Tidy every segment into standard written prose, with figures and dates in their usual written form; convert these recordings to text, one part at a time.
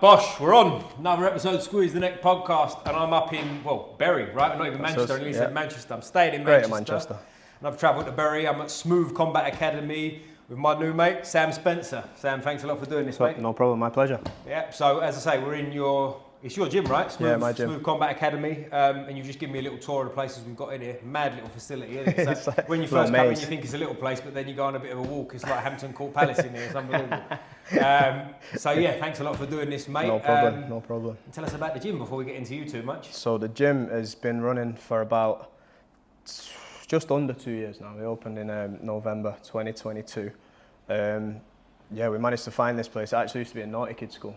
Bosh, we're on another episode of Squeeze the Neck podcast, and I'm up in, Bury, right? Not even Manchester, at least in Manchester. I'm staying in Manchester. And I've travelled to Bury. I'm at Smooth Combat Academy with my new mate, Sam Spencer. Sam, thanks a lot for doing this, mate. No problem, my pleasure. Yeah, so as I say, we're in it's your gym, right? My gym. Smooth Combat Academy, and you've just given me a little tour of the places we've got in here. Mad little facility, isn't it? So like when you first come in, you think it's a little place, but then you go on a bit of a walk. It's like Hampton Court Palace in here. It's unbelievable. So yeah, thanks a lot for doing this, mate. No problem. Tell us about the gym before we get into you too much. So the gym has been running for about just under 2 years now. We opened in November 2022. We managed to find this place. It actually used to be a Naughty Kids school.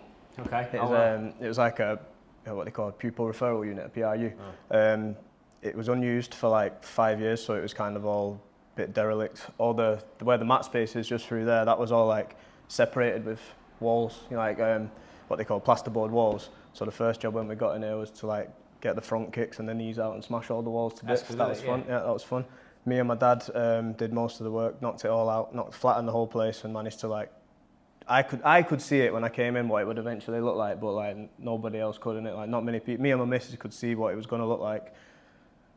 Okay. It was like a what they call a pupil referral unit, a PRU. Oh. It was unused for like 5 years, so it was kind of all a bit derelict. All where the mat space is just through there, that was all like separated with walls, what they call plasterboard walls. So the first job when we got in here was to like get the front kicks and the knees out and smash all the walls to bits. That was fun. Yeah, that was fun. Me and my dad did most of the work, knocked it all out, flattened the whole place, and managed to like. I could see it when I came in what it would eventually look like, but like nobody else could, and like not many people. Me and my missus could see what it was going to look like,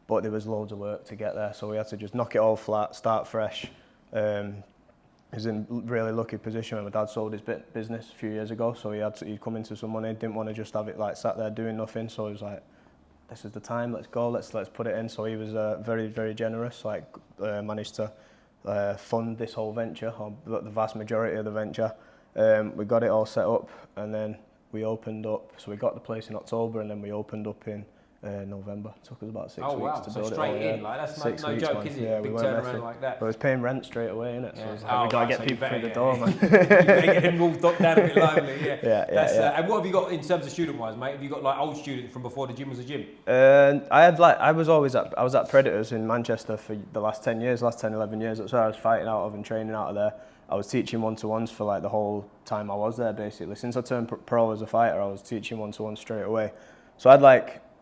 but there was loads of work to get there, so we had to just knock it all flat, start fresh. He was in a really lucky position when my dad sold his business a few years ago, so he'd come into some money, didn't want to just have it like sat there doing nothing, so he was like, this is the time, let's go, let's put it in. So he was very, very generous, managed to fund this whole venture, or the vast majority of the venture. We got it all set up, and then we opened up. So we got the place in October, and then we opened up in November. It took us about 6 weeks to build it. Straight in, like that's no joke, is it? Yeah, big turnaround like that. But it was paying rent straight away, innit? So we gotta get people through the door, man. You better get them all down a bit lively, yeah. And what have you got in terms of student-wise, mate? Have you got like old students from before the gym was a gym? I was at Predators in Manchester for the last 10 years, 11 years. That's where I was fighting out of and training out of there. I was teaching one-to-ones for like the whole time I was there, basically. Since I turned pro as a fighter, I was teaching one-to-ones straight away. So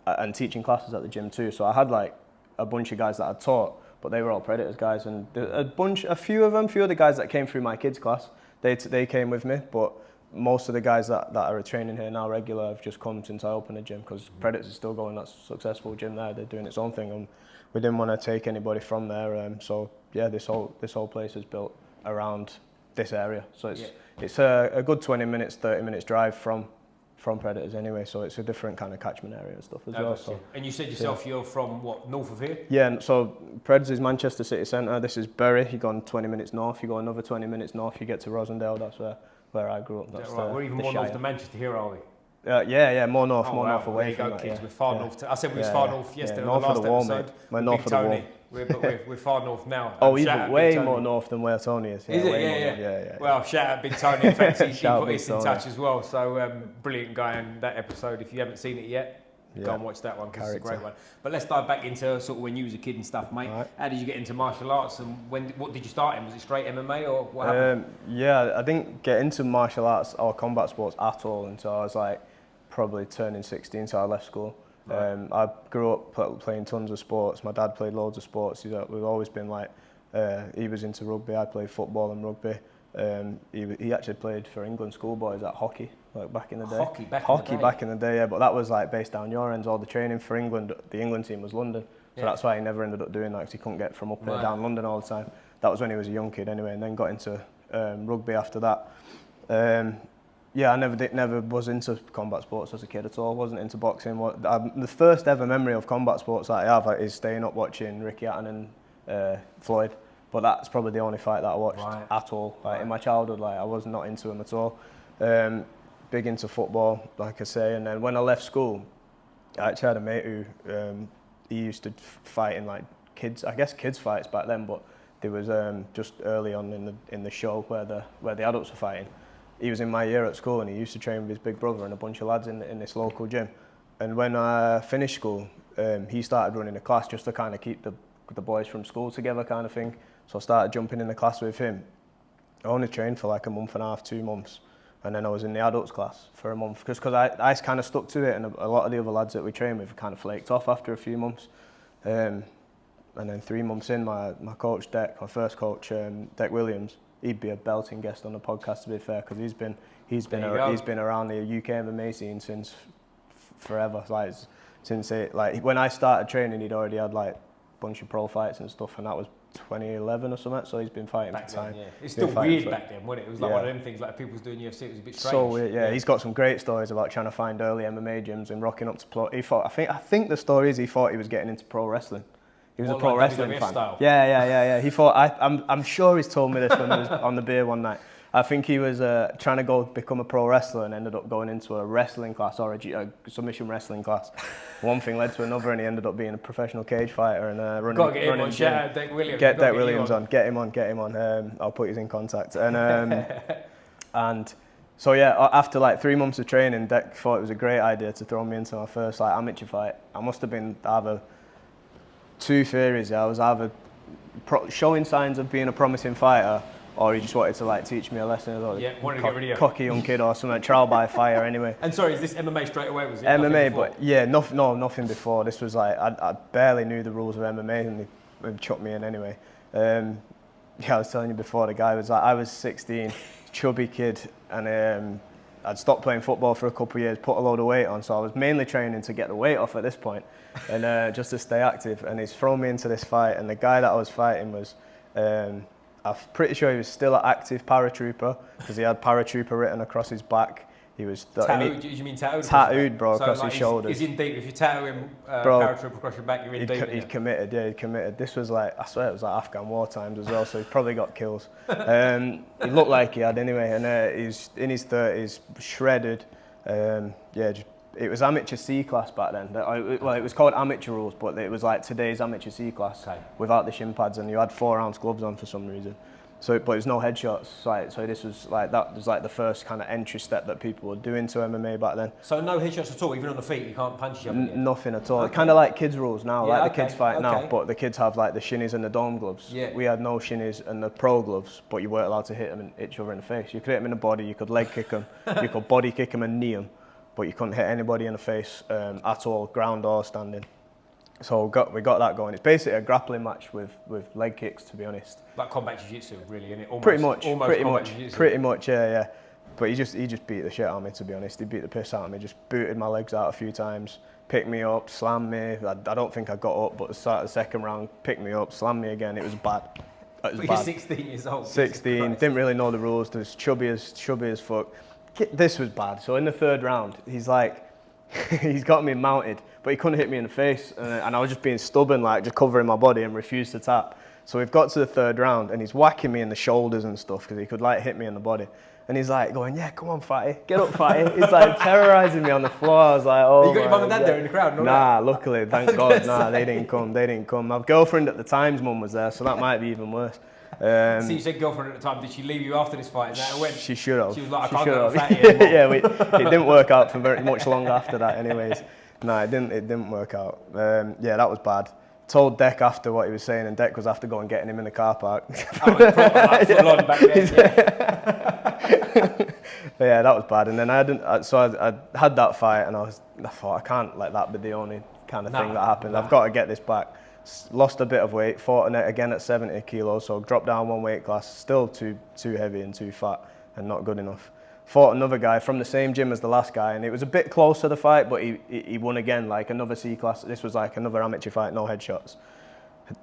and teaching classes at the gym too. So I had like a bunch of guys that I'd taught, but they were all Predators guys, and a few of the guys that came through my kids class, they came with me, but most of the guys that are training here now regular have just come since I opened the gym, because Predators is still going, that's a successful gym there, they're doing its own thing, and we didn't want to take anybody from there. So yeah, this whole place is built around this area. So it's a good 20 minutes, 30 minutes drive from Predators anyway, so it's a different kind of catchment area and stuff as well. So, and you said yourself you're from what, north of here? Yeah, so Predators is Manchester city centre, this is Bury, you go 20 minutes north, you go another 20 minutes north, you get to Rosendale, that's where I grew up. That's right. We're even more north than Manchester here, are we? More north away from that. Kids. We're far north. I said we was far north yesterday on the last episode. We're north of the wall. We're far north now. Even way more north than where Tony is. Is it? Yeah. Well, shout out Big Tony. In fact, he put us in touch as well. So brilliant guy in that episode. If you haven't seen it yet, go and watch that one because it's a great one. But let's dive back into sort of when you was a kid and stuff, mate. Right. How did you get into martial arts, and what did you start in? Was it straight MMA or what happened? I didn't get into martial arts or combat sports at all until I was like probably turning 16, so I left school. Right. I grew up playing tons of sports. My dad played loads of sports. We've always been like, he was into rugby. I played football and rugby. He actually played for England schoolboys at hockey, like back in the day. Hockey back in the day, yeah. But that was like based down your ends. All the training for England, the England team was London. So that's why he never ended up doing that, because he couldn't get from up there down London all the time. That was when he was a young kid anyway, and then got into rugby after that. I never was into combat sports as a kid at all. Wasn't into boxing. The first ever memory of combat sports that I have is staying up watching Ricky Hatton and Floyd. But that's probably the only fight that I watched at all. In my childhood, I was not into them at all. Big into football, like I say. And then when I left school, I actually had a mate who he used to fight in like kids fights back then. But there was just early on in the show where the adults were fighting. He was in my year at school, and he used to train with his big brother and a bunch of lads in this local gym. And when I finished school, he started running a class just to kind of keep the boys from school together, kind of thing. So I started jumping in the class with him. I only trained for like a month and a half, 2 months, and then I was in the adults class for a month, just because I kind of stuck to it, and a lot of the other lads that we trained with kind of flaked off after a few months. And then 3 months in, my coach my first coach, Deck Williams, he'd be a belting guest on the podcast, to be fair, because He's been around the UK MMA scene since forever. Like since when I started training, he'd already had like a bunch of pro fights and stuff, and that was 2011 or something. So he's been fighting back for time. Then, yeah. It's still weird back then, wasn't it? It was like one of them things. Like people was doing UFC, it was a bit strange. So weird, yeah. He's got some great stories about trying to find early MMA gyms and rocking up to pro. He thought, I think the story is he thought he was getting into pro wrestling. He was a pro wrestling fan. Style? Yeah. He thought, I'm sure he's told me this when he was on the beer one night. I think he was trying to go become a pro wrestler and ended up going into a wrestling class or a submission wrestling class. One thing led to another, and he ended up being a professional cage fighter and running. Got to get him on. Shout out Deck Williams. Get Deck Williams on. Get him on. I'll put you in contact. And so yeah, after like 3 months of training, Deck thought it was a great idea to throw me into my first like amateur fight. I must have been either two theories. I was either showing signs of being a promising fighter, or he just wanted to like teach me a lesson. Wanted to get rid of you. Cocky young kid or something, trial by fire anyway. And sorry, is this MMA straight away? Was it MMA? But yeah, nothing before. This was like I barely knew the rules of MMA, and they chucked me in anyway. Yeah, I was telling you before. The guy was like, I was 16, chubby kid, and I'd stopped playing football for a couple of years, put a load of weight on, so I was mainly training to get the weight off at this point, and just to stay active. And he's thrown me into this fight, and the guy that I was fighting was. I'm pretty sure he was still an active paratrooper because he had paratrooper written across his back. He was tattooed. Do you mean tattooed? Tattooed, bro, so across like his shoulders. He's in deep. If you tattoo him paratrooper across your back, you're in deep. He's committed. Yeah, he's committed. This was like, I swear it was like Afghan war times as well. So he probably got kills. He looked like he had anyway, and he's in his 30s, shredded. It was amateur C class back then. Well, it was called amateur rules, but it was like today's amateur C class without the shin pads, and you had 4-ounce gloves on for some reason. So, but it was no headshots. So this was like that was like the first kind of entry step that people were doing to MMA back then. So no headshots at all, even on the feet. You can't punch each other. Nothing at all. Okay. Kind of like kids rules now, like the kids fight now, but the kids have like the shinnies and the dome gloves. Yeah. We had no shinnies and the pro gloves, but you weren't allowed to hit them and each other in the face. You could hit them in the body, you could leg kick them, you could body kick them and knee them. But you couldn't hit anybody in the face at all, ground or standing. So we got that going. It's basically a grappling match with leg kicks, to be honest. Like combat jiu-jitsu, really, isn't it? Pretty much, yeah. But he just beat the shit out of me, to be honest. He beat the piss out of me, just booted my legs out a few times, picked me up, slammed me. I don't think I got up, but at the start of the second round, picked me up, slammed me again. It was bad. You're 16 years old. 16, didn't really know the rules. Just chubby as fuck. This was bad. So in the third round, he's like, he's got me mounted, but he couldn't hit me in the face, and I was just being stubborn, like just covering my body and refused to tap. So we've got to the third round, and he's whacking me in the shoulders and stuff because he could like hit me in the body. And he's like going, yeah, come on, fatty, get up, fatty. He's like terrorizing me on the floor. I was like, oh. You got your mum and dad there in the crowd? Nah, luckily, thank God, nah, they didn't come. My girlfriend at the time's mum was there, so that might be even worse. So you said girlfriend at the time. Did she leave you after this fight? Is that how it went? She should have. She was like, I can't go to fatty anymore. Yeah, it didn't work out for very much longer after that. Anyways, no, it didn't work out. Yeah, that was bad. Told Deck after what he was saying, and Deck was after going getting him in the car park. Full on back then. Yeah, that was bad. And then I had that fight, and I thought I can't let that be the only kind of thing that happened. I've got to get this back. Lost a bit of weight, fought again at 70 kilos, so dropped down one weight class, still too heavy and too fat and not good enough. Fought another guy from the same gym as the last guy, and it was a bit closer the fight, but he won again, like another C class. This was like another amateur fight, no headshots.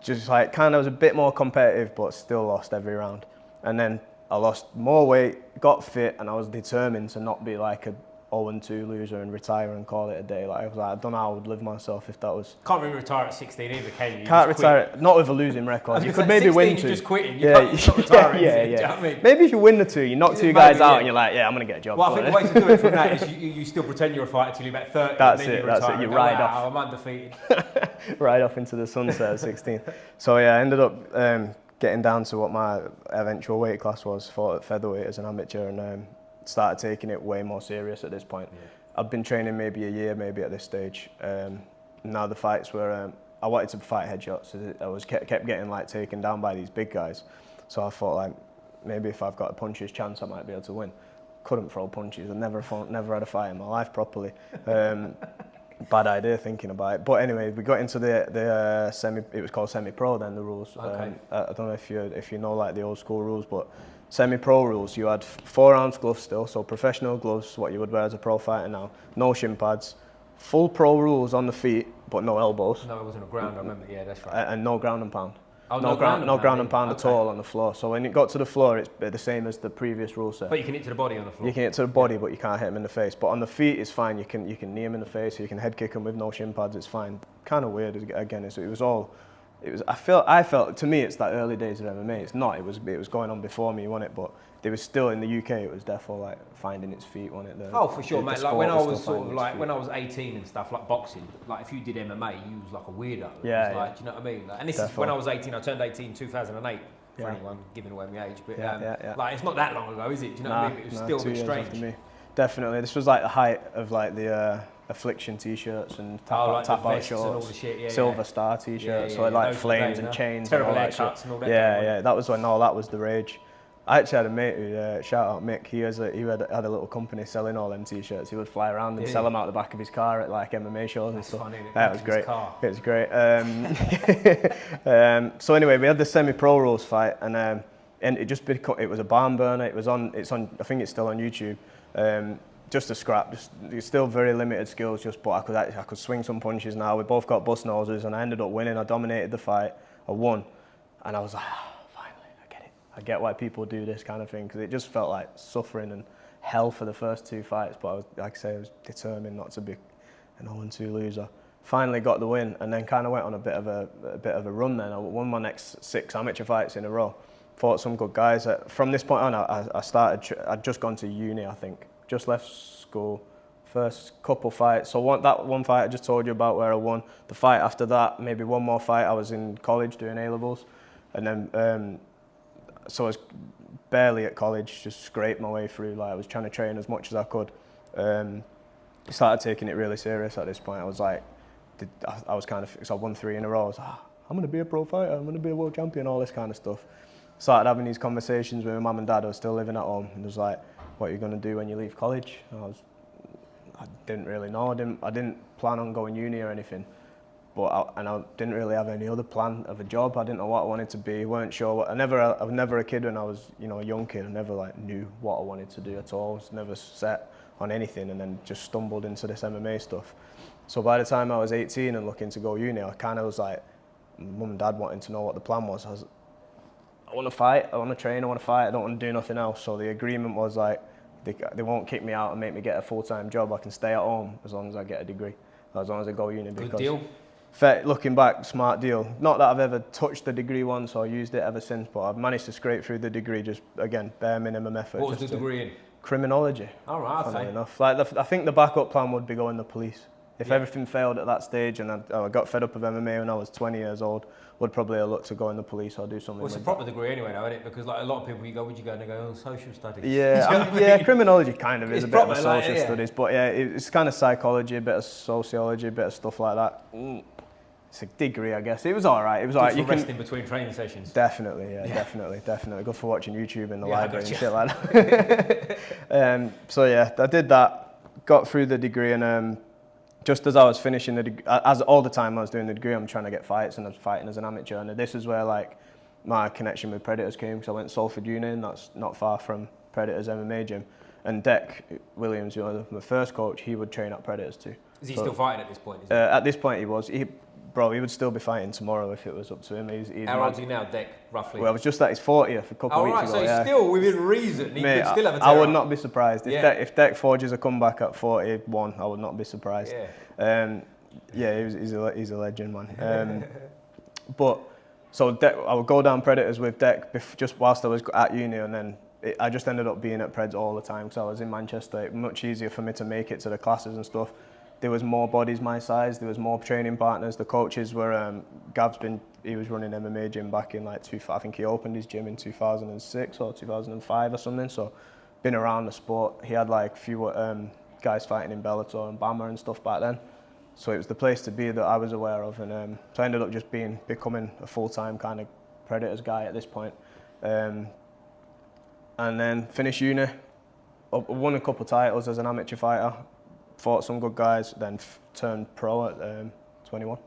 Just like kind of was a bit more competitive, but still lost every round. And then I lost more weight, got fit, and I was determined to not be like a 0-2 loser and retire and call it a day. Like I was like, I don't know how I would live myself if that was. Can't really retire at 16 either, can you? Can't retire, not with a losing record. You could maybe win 2. You're just quitting. You can't retire. Do you know what I mean? Maybe if you win the 2, you knock 2 guys out, and you're like, yeah, I'm gonna get a job. Well, I think the way to do it from that is you still pretend you're a fighter until you're about 30. That's and then it. You that's retire it. You and ride go, off. I'm undefeated. Ride off into the sunset at 16. So yeah, I ended up getting down to what my eventual weight class was. Fought at featherweight as an amateur, and started taking it way more serious at this point. Yeah. I've been training maybe a year, maybe at this stage. Now the fights were, I wanted to fight headshots. I was kept getting like taken down by these big guys. So I thought like, maybe if I've got a puncher's chance, I might be able to win. Couldn't throw punches. I never had a fight in my life properly. Bad idea thinking about it. But anyway, we got into it was called semi-pro then, the rules. Okay. I don't know if you know like the old school rules, but semi-pro rules, you had 4-ounce gloves still, so professional gloves, what you would wear as a pro fighter now, no shin pads, full pro rules on the feet, but no elbows. No, it wasn't a ground, I remember, yeah, that's right. And no ground and pound. Oh, no ground and pound at all on the floor. So when it got to the floor, it's the same as the previous rule set. But you can hit to the body on the floor. You can hit to the body, but you can't hit him in the face. But on the feet, it's fine. You can knee him in the face, or you can head kick him with no shin pads. It's fine. Kind of weird again. It was. I felt. To me, it's that early days of MMA. It's not. It was going on before me, wasn't it? But there was still in the UK. It was definitely like finding its feet, wasn't it? For sure, mate. Like when I was sort of like when I was 18 and stuff, like boxing. Like if you did MMA, you was like a weirdo. Yeah. It was like, do you know what I mean? Like, and this is when I was 18. I turned 18 in 2008. For anyone giving away my age, but like it's not that long ago, is it? Do you know what I mean? It was still a bit strange. Definitely, this was like the height of like the Affliction t-shirts and tap out shorts, and all the shit, Silver Star t-shirts, so like flames and chains, terrible and all haircuts and all that. Yeah, that was when all that was the rage. I actually had a mate who, shout out Mick, he had a little company selling all them t-shirts. He would fly around and sell them out the back of his car at like MMA shows and stuff. Funny, that was great. It was great. So anyway, we had the semi-pro rules fight, and it was a barn burner. It's on. I think it's still on YouTube. Just a scrap. It's still very limited skills. But I could swing some punches now. We both got bust noses, and I ended up winning. I dominated the fight. I won, and I was like, I get why people do this kind of thing, because it just felt like suffering and hell for the first 2 fights. But I was, like I say, I was determined not to be an 0-2 loser. Finally got the win, and then kind of went on a bit of a run. Then I won my next 6 amateur fights in a row. Fought some good guys. From this point on, I'd just gone to uni. I think just left school. First couple fights. So that one fight I just told you about where I won. The fight after that, maybe one more fight. I was in college doing A-levels, and then. So I was barely at college, just scraped my way through. Like I was trying to train as much as I could. Started taking it really serious at this point. I was like, so I won 3 in a row. I was like, I'm going to be a pro fighter, I'm going to be a world champion, all this kind of stuff. Started having these conversations with my mum and dad. I was still living at home, and it was like, what are you going to do when you leave college? And I didn't really know. I didn't plan on going uni or anything. But I didn't really have any other plan of a job. I didn't know what I wanted to be. Weren't sure. I was never a kid when I was, a young kid. I never knew what I wanted to do at all. I was never set on anything, and then just stumbled into this MMA stuff. So by the time I was 18 and looking to go uni, I kind of was like, mum and dad wanting to know what the plan was. I want to fight. I want to train. I want to fight. I don't want to do nothing else. So the agreement was like, they won't kick me out and make me get a full-time job. I can stay at home as long as I get a degree, as long as I go uni. Good deal. Looking back, smart deal. Not that I've ever touched the degree once or used it ever since, but I've managed to scrape through the degree, just, again, bare minimum effort. What was the degree in? Criminology. All right, funnily enough. Like, I think the backup plan would be going the police. If everything failed at that stage, and I got fed up with MMA when I was 20 years old, would probably have looked to go in the police or do something. Well, it's a proper degree anyway, though, isn't it? Because like a lot of people, you go, where'd you go? And they go, social studies. Yeah, criminology kind of is a bit of social studies, but yeah, it's kind of psychology, a bit of sociology, a bit of stuff like that. It's a degree, I guess. It was all right. It was all right. You resting between training sessions. Definitely, definitely. Good for watching YouTube in the library and shit like that. So yeah, I did that. Got through the degree, and just as I was finishing the degree, as all the time I was doing the degree, I'm trying to get fights, and I was fighting as an amateur. And this is where like my connection with Predators came, because I went to Salford Uni, and that's not far from Predators MMA gym. And Dec Williams, my first coach, he would train at Predators too. Is he still fighting at this point? At this point, he was. He would still be fighting tomorrow if it was up to him. How old is he now, Dec, roughly? Well, I was just at his 40th a couple of weeks ago. So he's still within reason. He could still have a tear. I would not be surprised. If Dec forges a comeback at 41, I would not be surprised. He's a legend, man. So I would go down Predators with Dec just whilst I was at uni, and then I just ended up being at Preds all the time, because I was in Manchester. It was much easier for me to make it to the classes and stuff. There was more bodies my size, there was more training partners. The coaches were, he was running MMA gym back in I think he opened his gym in 2006 or 2005 or something, so been around the sport. He had a few guys fighting in Bellator and BAMMA and stuff back then. So it was the place to be that I was aware of, and so I ended up just becoming a full-time kind of Predators guy at this point. And then finished uni, won a couple of titles as an amateur fighter, fought some good guys, then turned pro at 21.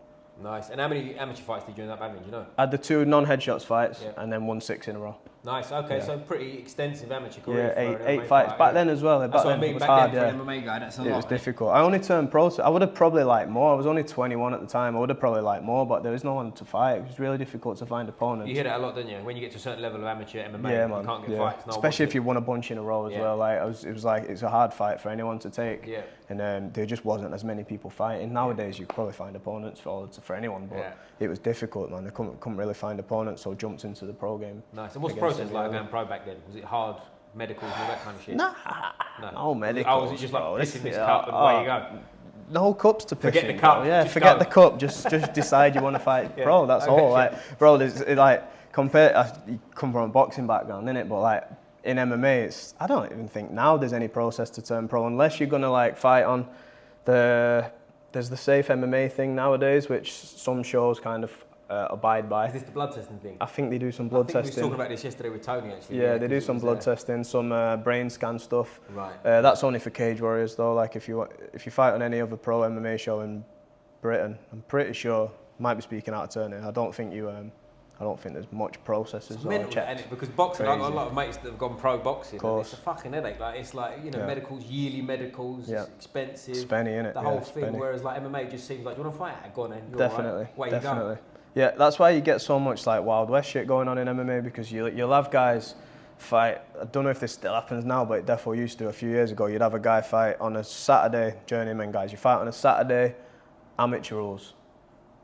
Nice. And how many amateur fights did you end up having, do you know? I had the 2 non-headshots fights, and then won 6 in a row. Nice. Okay, so pretty extensive amateur career. Yeah, eight fights back then as well. That's what I mean. Back then for an MMA guy, that's a lot. It was difficult. I only turned pro. I would have probably liked more. I was only 21 at the time. I would have probably liked more, but there was no one to fight. It was really difficult to find opponents. You hear that a lot, don't you? When you get to a certain level of amateur MMA, you can't get fights. Especially if you won a bunch in a row as well. Like it was like it's a hard fight for anyone to take. Yeah. And there just wasn't as many people fighting. Nowadays, you could probably find opponents for anyone, but it was difficult, man. They couldn't really find opponents, so jumped into the pro game. Nice. And what's the process like going pro back then? Was it hard, medicals and all that kind of shit? No medicals. Oh, was it just like pissing this cup and away you go? No cups to piss forget in, the cup. Bro. Yeah, forget the cup. Just decide you want to fight pro. That's all. Like, bro, you come from a boxing background, innit? But like in MMA, I don't even think now there's any process to turn pro unless you're gonna like fight on there's the safe MMA thing nowadays, which some shows kind of abide by. Is this the blood testing thing? I think they do some blood testing. We were talking about this yesterday with Tony, actually. Yeah, they do some blood testing, some brain scan stuff. Right. That's only for cage warriors, though. Like if you fight on any other pro MMA show in Britain, I'm pretty sure, might be speaking out of turn here, I don't think there's much processes or checks. Because boxing, I've got a lot of mates that have gone pro boxing. And it's a fucking headache. Like it's like medicals, yearly medicals, it's expensive. It's penny, innit? The whole thing. Whereas like MMA just seems like, do you want to fight? Go on then. Definitely. Right. Where you go? Yeah, that's why you get so much like Wild West shit going on in MMA, because you'll have guys fight. I don't know if this still happens now, but it definitely used to a few years ago. You'd have a guy fight on a Saturday, journeyman guys. You fight on a Saturday, amateur rules.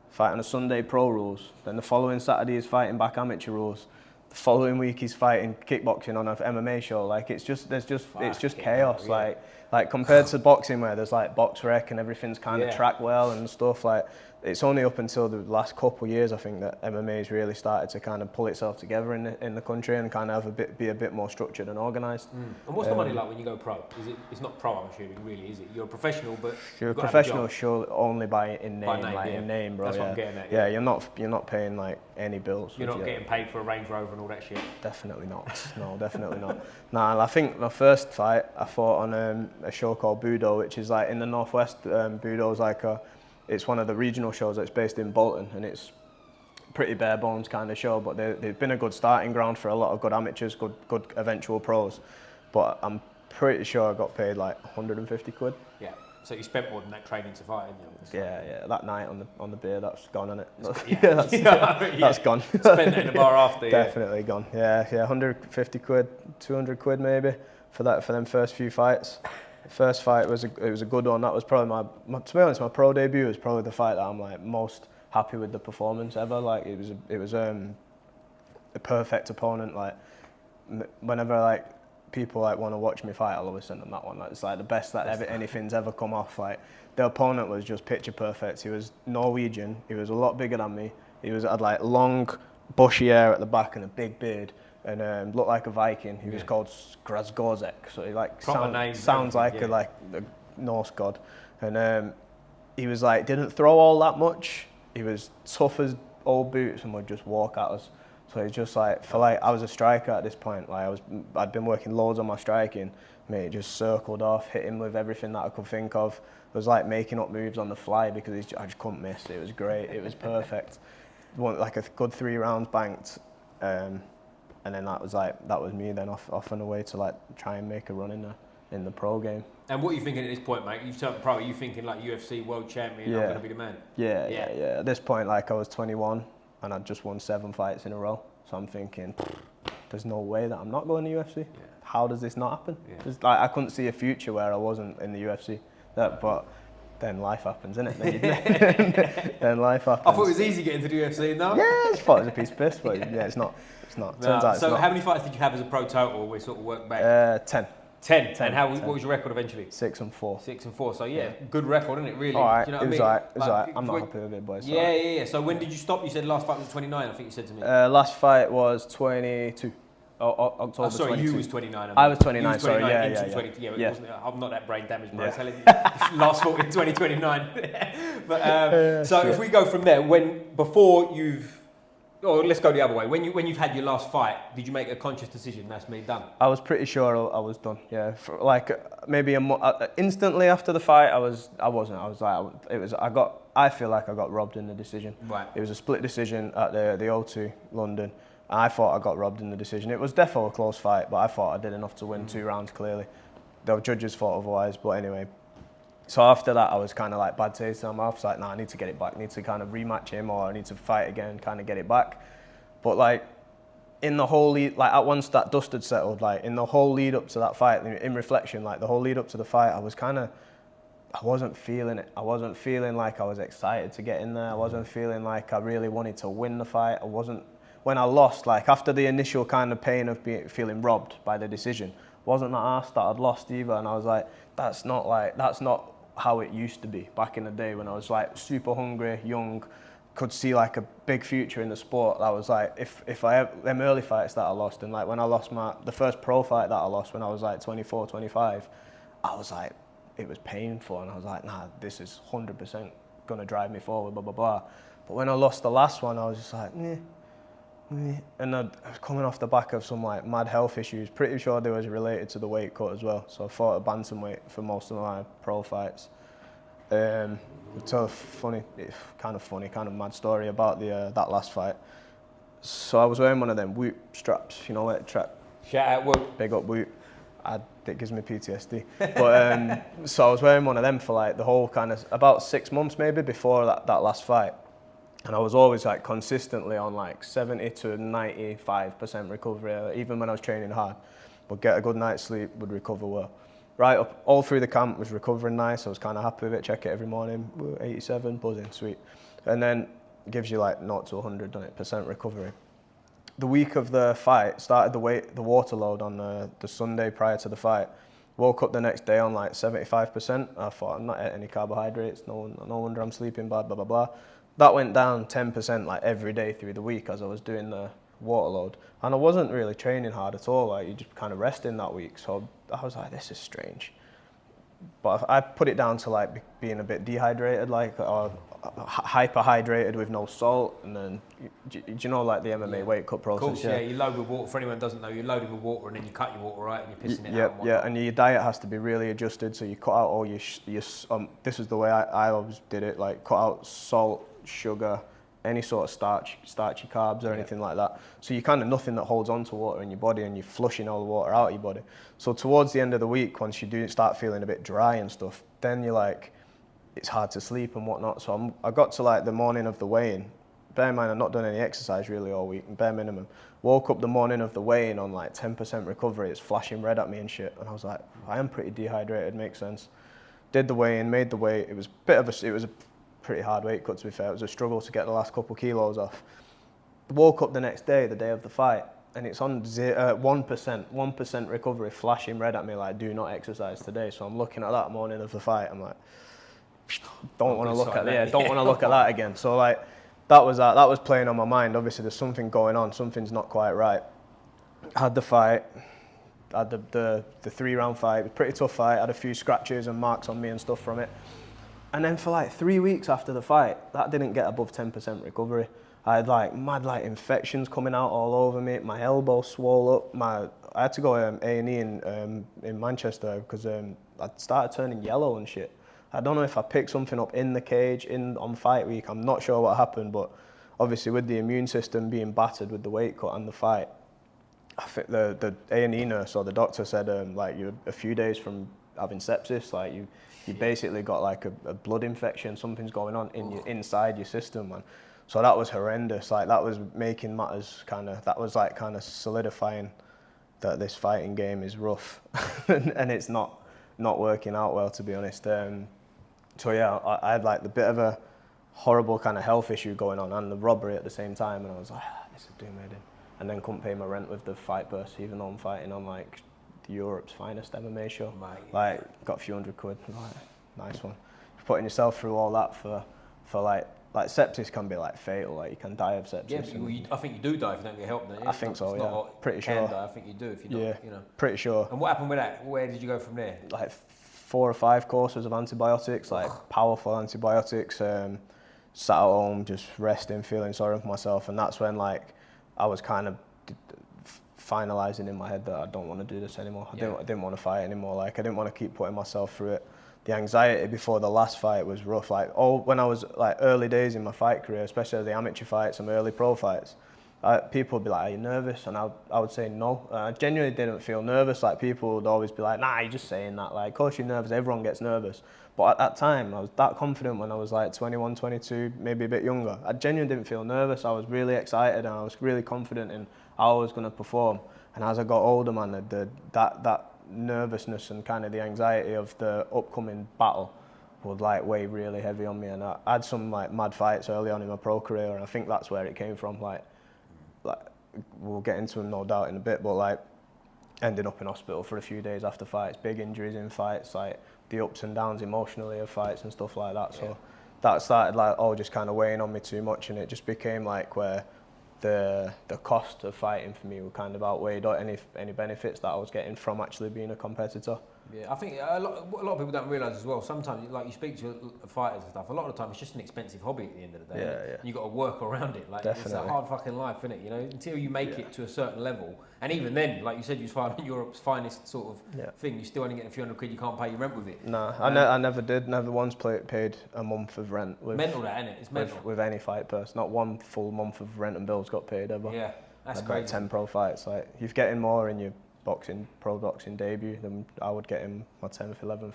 Fight on a Sunday, pro rules. Then the following Saturday he's fighting back amateur rules. The following week he's fighting kickboxing on an MMA show. Like it's just chaos. Yeah. Like compared to boxing where there's like box rec and everything's kind of tracked well and stuff. Like it's only up until the last couple of years I think that MMA's really started to kind of pull itself together in the country and kind of be a bit more structured and organised. And what's the money like when you go pro? It's not pro, I'm assuming, really, is it? You're a professional, but you're a professional, sure, only in name, bro. That's what I'm getting at. Yeah, you're not paying like any bills. You're not getting paid for a Range Rover and all that shit. Definitely not. No, definitely not. Nah, I think my first fight I fought on a show called Budo, which is like in the northwest. Budo's like it's one of the regional shows that's based in Bolton, and it's pretty bare bones kind of show. But they've been a good starting ground for a lot of good amateurs, good eventual pros. But I'm pretty sure I got paid like 150 quid. Yeah. So you spent more than that training to fight, didn't you? Yeah. That night on the beer, that's gone, isn't it? That's gone. Spent it in the bar after. Definitely gone. Yeah. 150 quid, 200 quid maybe for them first few fights. First fight was a good one. That was probably my to be honest, my pro debut was probably the fight that I'm like most happy with the performance ever. Like it was a perfect opponent. Like whenever like people like want to watch me fight, I'll always send them that one. Like, it's like the best that anything's ever come off. Like the opponent was just picture perfect. He was Norwegian. He was a lot bigger than me. Had like long bushy hair at the back and a big beard. And looked like a Viking. He was called Grasgozek, so he like sounds like a Norse god. And he was like didn't throw all that much. He was tough as old boots and would just walk at us. So he's just like I was a striker at this point. Like I'd been working loads on my striking. Mate, just circled off, hit him with everything that I could think of. It was like making up moves on the fly because I just couldn't miss. It was great. It was perfect. Like a good 3 rounds banked. And then that was me then off and away to like try and make a run in the pro game. And what are you thinking at this point, mate? You've turned pro. Are you thinking like UFC world champion? I'm gonna be the man. Yeah. At this point, like I was 21 and I'd just won 7 fights in a row. So I'm thinking, there's no way that I'm not going to UFC. Yeah. How does this not happen? Yeah. Like I couldn't see a future where I wasn't in the UFC. But then life happens, innit? Then life happens. I thought it was easy getting to the UFC, no? Yeah, I thought it was a piece of piss, but it's not. No. Turns out it's not. How many fights did you have as a pro total? We sort of worked back. 10. 10. And what was your record eventually? 6-4. 6-4. So good record, isn't it? Really. All right. Do you know it was what I mean? It was alright. I'm not happy with it, boys. Yeah. So when did you stop? You said last fight was 29. I think you said to me. Last fight was 22. October. Sorry, 22. You was 29. I was 29. Sorry, yeah. I'm not that brain damaged, bro. Yeah. Last fought in 2029. But if we go from there, let's go the other way. When you've had your last fight, did you make a conscious decision? That's me done. I was pretty sure I was done. Yeah, maybe instantly after the fight, I wasn't. I was like, I feel like I got robbed in the decision. Right. It was a split decision at the O2 London. And I thought I got robbed in the decision. It was definitely a close fight, but I thought I did enough to win 2 rounds clearly. The judges thought otherwise, but anyway. So after that, I was kind of like bad taste in my mouth. I was like, nah, I need to get it back. I need to kind of rematch him, or I need to fight again, kind of get it back. But like, in the whole lead, like at once that dust had settled, like in the whole lead up to that fight, in reflection, like the whole lead up to the fight, I wasn't feeling it. I wasn't feeling like I was excited to get in there. I wasn't feeling like I really wanted to win the fight. When I lost, like after the initial kind of pain of feeling robbed by the decision, wasn't that arsed that I'd lost either. And I was like, that's not how it used to be back in the day when I was like super hungry, young, could see like a big future in the sport. That was like, if I have them early fights that I lost, and like when I lost the first pro fight that I lost when I was like 24, 25, I was like, it was painful, and I was like, nah, this is 100% gonna drive me forward, blah, blah, blah. But when I lost the last one, I was just like, and I was coming off the back of some like mad health issues. Pretty sure they was related to the weight cut as well. So I fought at bantamweight for most of my pro fights. It's a kind of mad story about that last fight. So I was wearing one of them Whoop straps, you know, like trap. Shout out Whoop. Big up Whoop. It gives me PTSD. But so I was wearing one of them for like the whole kind of about 6 months maybe before that last fight. And I was always like consistently on like 70 to 95% recovery, even when I was training hard. Would get a good night's sleep, would recover well. Right up all through the camp, was recovering nice. I was kind of happy with it. Check it every morning. 87, buzzing, sweet. And then it gives you like 0 to 100, doesn't it? % recovery. The week of the fight, started the water load on the Sunday prior to the fight. Woke up the next day on like 75%. I thought, I'm not eating any carbohydrates. No wonder I'm sleeping bad. Blah blah blah. That went down 10% like every day through the week as I was doing the water load. And I wasn't really training hard at all, like you just kind of resting that week. So I was like, this is strange. But I put it down to like being a bit dehydrated, like or hyperhydrated with no salt. And then, do you know like the MMA weight cut process? Of course, yeah, you load with water. For anyone who doesn't know, you load it with water and then you cut your water, right, and you're pissing it out. Yeah, and your diet has to be really adjusted. So you cut out all your this is the way I always did it, like cut out salt, sugar, any sort of starchy carbs or anything like that. So you kind of nothing that holds on to water in your body, and you're flushing all the water out of your body. So towards the end of the week, once you do start feeling a bit dry and stuff, then you're like, it's hard to sleep and whatnot. So I got to like the morning of the weigh-in. Bear in mind, I've not done any exercise really all week, bare minimum. Woke up the morning of the weigh-in on like 10% recovery. It's flashing red at me and shit. And I was like, I am pretty dehydrated, makes sense. Did the weigh-in, made the weight. It was a pretty hard weight cut, to be fair. It was a struggle to get the last couple kilos off. Woke up the next day, the day of the fight, and it's on 1% recovery, flashing red at me like, do not exercise today. So I'm looking at that morning of the fight. I'm like, don't want to look at that again. So like, that was playing on my mind. Obviously, there's something going on. Something's not quite right. Had the fight. Had the 3-round fight. It was a pretty tough fight. Had a few scratches and marks on me and stuff from it. And then for like 3 weeks after the fight, that didn't get above 10% recovery. I had like mad like infections coming out all over me. My elbow swole up. I had to go A&E in Manchester because I started turning yellow and shit. I don't know if I picked something up in the cage on fight week. I'm not sure what happened, but obviously with the immune system being battered with the weight cut and the fight, I think the A&E nurse or the doctor said like you're a few days from having sepsis. Like you basically got like a blood infection. Something's going on inside your system, man. So that was horrendous. Like that was making matters that was like kind of solidifying that this fighting game is rough and it's not working out well, to be honest. So yeah, I had like the bit of a horrible kind of health issue going on and the robbery at the same time, and I was like, this is doing me in. And then couldn't pay my rent with the fight purse, even though I'm fighting on like Europe's finest MMA show. Like got a few £100. Like, nice one. Putting yourself through all that for like sepsis can be like fatal. Like you can die of sepsis. Yeah, I think you do die if you don't get help. Don't you? I think so. Yeah, pretty sure. Die. I think you do if you don't. Yeah, you know. Pretty sure. And what happened with that? Where did you go from there? Like 4 or 5 courses of antibiotics, like powerful antibiotics. Sat at home just resting, feeling sorry for myself, and that's when like I was kind of finalising in my head that I don't want to do this anymore. I didn't want to fight anymore. Like I didn't want to keep putting myself through it. The anxiety before the last fight was rough. Like when I was like early days in my fight career, especially the amateur fights and early pro fights, people would be like, are you nervous? And I would say no. I genuinely didn't feel nervous. Like, people would always be like, nah, you're just saying that. Like, of course you're nervous, everyone gets nervous. But at that time, I was that confident when I was like 21, 22, maybe a bit younger. I genuinely didn't feel nervous. I was really excited and I was really confident in how I was going to perform. And as I got older, man, that nervousness and kind of the anxiety of the upcoming battle would like weigh really heavy on me. And I had some like mad fights early on in my pro career, and I think that's where it came from. Like we'll get into them no doubt in a bit, but like ended up in hospital for a few days after fights, big injuries in fights, like the ups and downs emotionally of fights and stuff like that. So that started like all just kind of weighing on me too much, and it just became like where the cost of fighting for me were kind of outweighed any benefits that I was getting from actually being a competitor. Yeah, I think a lot of people don't realise as well, sometimes, like you speak to fighters and stuff, a lot of the time it's just an expensive hobby at the end of the day. Yeah. And you've got to work around it. Like, definitely. It's a hard fucking life, isn't it? You know, until you make it to a certain level. And even then, like you said, you was fighting Europe's finest sort of thing. You're still only getting a few $100 you can't pay your rent with it. No, I never did. Never once paid a month of rent. Mental that, isn't it? It's mental. With any fight person. Not one full month of rent and bills got paid ever. Yeah, that's I'd crazy. like 10 pro fights. Like, you're getting more in your pro boxing debut than I would get in my 10th, 11th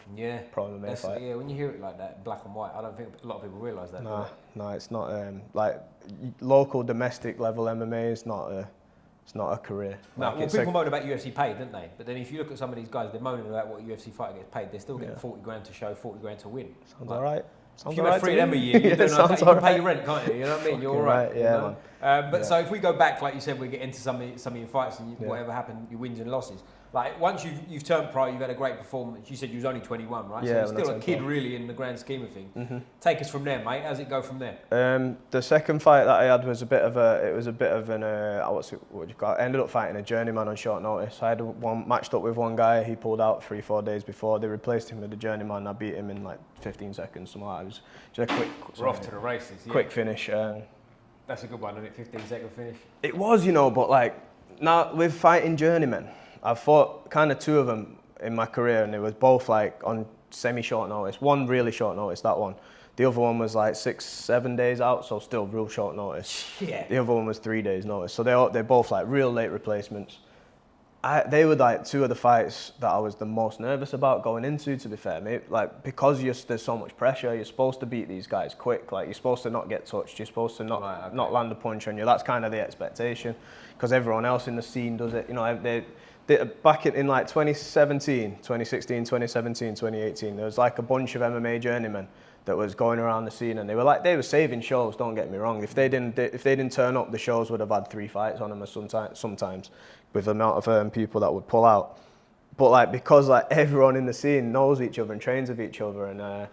pro MMA fight. Yeah, when you hear it like that, black and white, I don't think a lot of people realise that. No, it's not. Like, local domestic level MMA is not a career. No, like, well, people moan about UFC pay, don't they? But then if you look at some of these guys, they're moaning about what a UFC fighter gets paid. They're still getting 40 grand to show, 40 grand to win. Sounds alright. If you make 3 of them a year, you're doing okay. You can pay your rent, can't you? You know what I mean? You're all right. Yeah, you know? But so if we go back, like you said, we get into some of your fights and whatever happened, your wins and losses. Like, once you've turned pro, you've had a great performance. You said you was only 21, right? Yeah, so you're still a kid, really, in the grand scheme of things. Mm-hmm. Take us from there, mate. How's it go from there? The second fight that I had was a bit of an I ended up fighting a journeyman on short notice. I had matched up with one guy. He pulled out 3-4 days before. They replaced him with a journeyman. I beat him in like 15 seconds. Something like that. It was just a quick. We're off to the races. Yeah. Quick finish. That's a good one, isn't it? 15-second finish. It was, but like now with fighting journeymen, I've fought kind of 2 of them in my career, and it was both like on semi-short notice. One really short notice, that one. The other one was like 6-7 days out, so still real short notice. Yeah. The other one was 3 days notice. So they're both like real late replacements. They were like 2 of the fights that I was the most nervous about going into, to be fair. Maybe, like, because there's so much pressure, you're supposed to beat these guys quick. Like, you're supposed to not get touched. You're supposed to not land a punch on you. That's kind of the expectation, because everyone else in the scene does it. They back in like 2016, 2017, 2018, there was like a bunch of MMA journeymen that was going around the scene, and they were saving shows. Don't get me wrong. If they didn't turn up, the shows would have had 3 fights on them sometimes, with the amount of people that would pull out. But like, because like everyone in the scene knows each other and trains with each other, and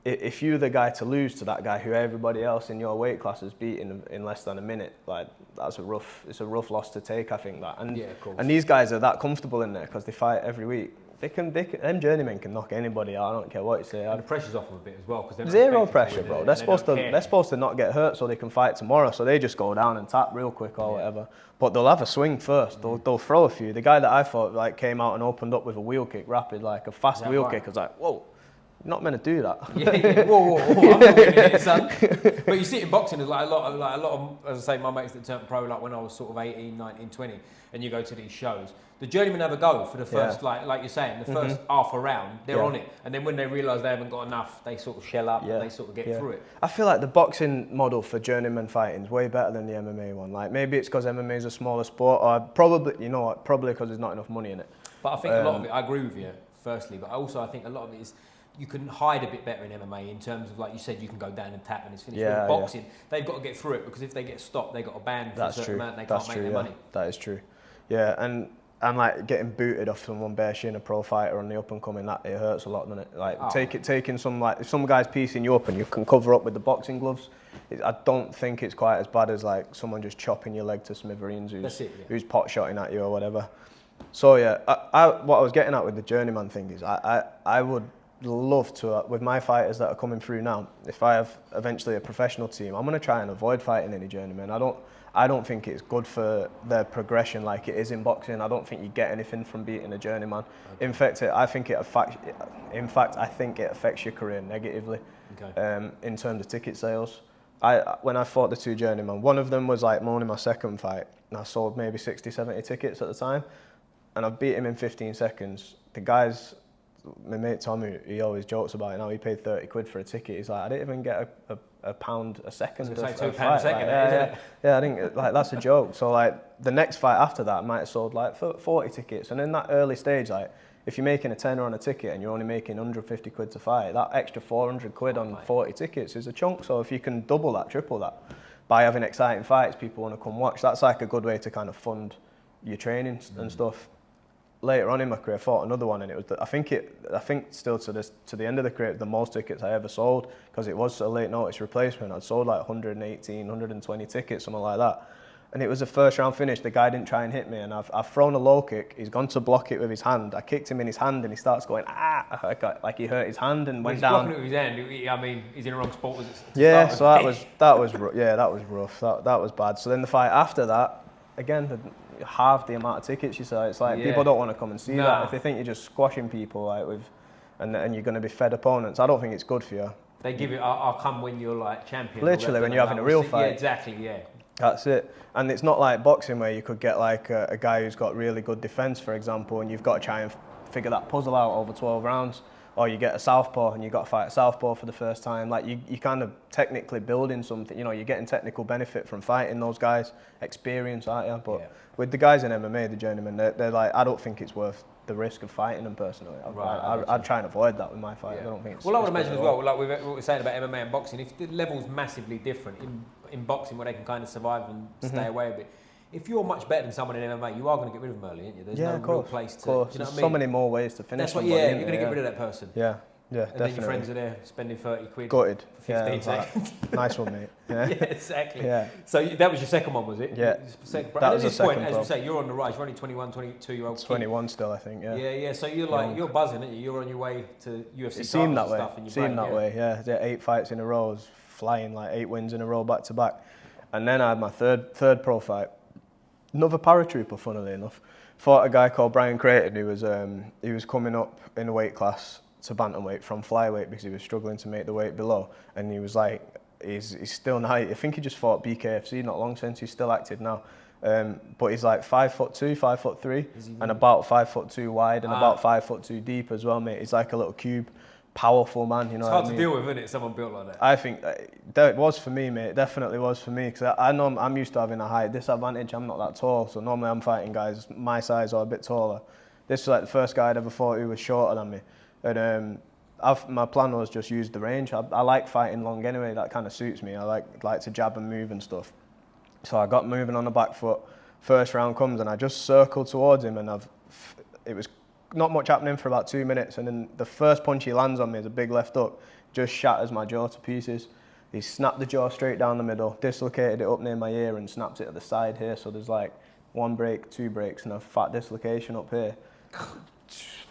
if you're the guy to lose to that guy who everybody else in your weight class has beaten in less than a minute, like it's a rough loss to take, I think that. And of course. And these guys are that comfortable in there because they fight every week. Them journeymen can knock anybody out. I don't care what you say. And the pressure's off them a bit as well, because zero pressure, bro. They're supposed to not get hurt so they can fight tomorrow. So they just go down and tap real quick or whatever. But they'll have a swing first. They'll throw a few. The guy that I fought like came out and opened up with a wheel kick, rapid, like a fast wheel kick. I was like, whoa. You're not meant to do that. Yeah. Whoa, I'm not getting it, son. But you see it in boxing, there's like a lot of, as I say, my mates that turned pro, like when I was sort of 18, 19, 20, and you go to these shows. The journeymen have a go for the first, like you're saying, the first half a round, they're on it. And then when they realise they haven't got enough, they sort of shell up and they sort of get through it. I feel like the boxing model for journeyman fighting is way better than the MMA one. Like, maybe it's because MMA is a smaller sport, or probably because there's not enough money in it. But I think a lot of it, I agree with you, firstly, but also I think a lot of it is, you can hide a bit better in MMA in terms of, like you said, you can go down and tap and it's finished. With boxing, they've got to get through it, because if they get stopped, they've got a ban for a certain amount and they can't make their money. That is true. Yeah, and like getting booted off someone bare shin, a pro fighter on the up and coming, that it hurts a lot, doesn't it? Like taking some, like if some guy's piecing you up and you can cover up with the boxing gloves, I don't think it's quite as bad as like someone just chopping your leg to smithereens who's pot shotting at you or whatever. So yeah, what I was getting at with the journeyman thing is I would love to, with my fighters that are coming through now, if I have eventually a professional team, I'm going to try and avoid fighting any journeymen. I don't think it's good for their progression like it is in boxing. I don't think you get anything from beating a journeyman. Okay. In fact, I think it affects your career negatively in terms of ticket sales. when I fought the 2 journeymen, one of them was like only my second fight, and I sold maybe 60, 70 tickets at the time, and I beat him in 15 seconds. The guys, my mate Tommy, he always jokes about it now, he paid 30 quid for a ticket. He's like, I didn't even get a pound a second. I was going to say £2 a second, yeah, I think like that's a joke. So like the next fight after that, I might have sold like 40 tickets, and in that early stage, like if you're making a tenner on a ticket and you're only making 150 quid to fight, that extra 400 quid on 40 tickets is a chunk. So if you can double that, triple that, by having exciting fights, people want to come watch. That's like a good way to kind of fund your training and stuff. Later on in my career, I fought another one, and it was I think still to the end of the career, the most tickets I ever sold, because it was a late notice replacement. I'd sold like 118, 120 tickets, something like that. And it was a first round finish. The guy didn't try and hit me, and I've thrown a low kick. He's gone to block it with his hand. I kicked him in his hand, and he starts going like he hurt his hand and went down. He's blocking it with his hand. I mean, he's in the wrong sport. Yeah, so that was rough. That was bad. So then the fight after that, again, half the amount of tickets you sell. It's like people don't want to come and see that. If they think you're just squashing people like and you're going to be fed opponents, I don't think it's good for you. They give it. I'll come when you're like champion. Literally, when you're having a real fight. Yeah, exactly. Yeah. That's it. And it's not like boxing where you could get like a guy who's got really good defense, for example, and you've got to try and figure that puzzle out over 12 rounds. Or you get a southpaw and you've got to fight a southpaw for the first time. Like you kind of technically building something, you're getting technical benefit from fighting those guys, experience, aren't you? But with the guys in MMA, the journeymen, they're like, I don't think it's worth the risk of fighting them personally. I'd try and avoid that with my fight. I don't think it's. Well, I would imagine as well, like what we were saying about MMA and boxing, if the level's massively different in boxing, where they can kind of survive and stay away a bit. If you're much better than someone in MMA, you are going to get rid of them early, aren't you? There's no real place to. You know what I mean? So many more ways to finish. That's what. You're going to get rid of that person. Yeah, and definitely. then your friends are there spending 30 quid. Gutted. For 15 seconds. Nice one, mate. Yeah, exactly. Yeah. So that was your second one, was it? Yeah. That was the second. Point, as you say, you're on the rise. You're only 21, 22-year-old. 21 still, I think. Yeah. Yeah. So you're buzzing, aren't you? You're on your way to UFC. It seemed that way. Stuff in your seemed that way. Yeah. 8 fights in a row. I was flying, like 8 wins in a row back to back, and then I had my third pro fight. Another paratrooper, funnily enough. Fought a guy called Brian Creighton, who was coming up in a weight class to bantamweight from flyweight because he was struggling to make the weight below. And he was like, he's still now, I think he just fought BKFC not long since, he's still active now. But he's like 5'2", 5'3", and about 5'2" wide and about 5'2" deep as well, mate. He's like a little cube. Powerful man, It's hard to deal with, isn't it? Someone built like that. I think that was for me, mate. It definitely was for me, because I know I'm used to having a height disadvantage. I'm not that tall, so normally I'm fighting guys my size or a bit taller. This was like the first guy I'd ever fought who was shorter than me, and my plan was just use the range. I like fighting long anyway. That kind of suits me. I like to jab and move and stuff. So I got moving on the back foot. First round comes and I just circled towards him, and it was not much happening for about 2 minutes, and then the first punch he lands on me is a big left hook, just shatters my jaw to pieces. He snapped the jaw straight down the middle, dislocated it up near my ear and snapped it at the side here, so there's like 1 break, 2 breaks and a fat dislocation up here.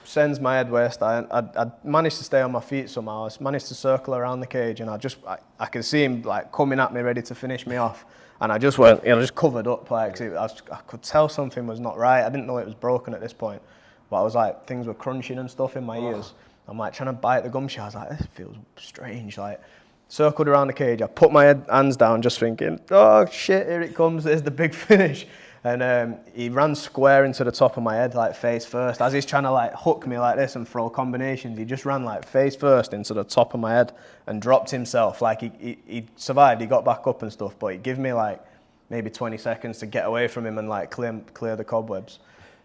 Sends my head west. I managed to stay on my feet somehow. I managed to circle around the cage, and I could see him like coming at me ready to finish me off, and I just went, just covered up, like I could tell something was not right. I didn't know it was broken at this point. But I was like, things were crunching and stuff in my ears. I'm like trying to bite the gum shell. I was like, this feels strange. Like, circled around the cage. I put my hands down just thinking, oh shit, here it comes. There's the big finish. And he ran square into the top of my head, like face first. As he's trying to like hook me like this and throw combinations, he just ran like face first into the top of my head and dropped himself. Like he survived, he got back up and stuff, but he gave me like maybe 20 seconds to get away from him and like clear the cobwebs.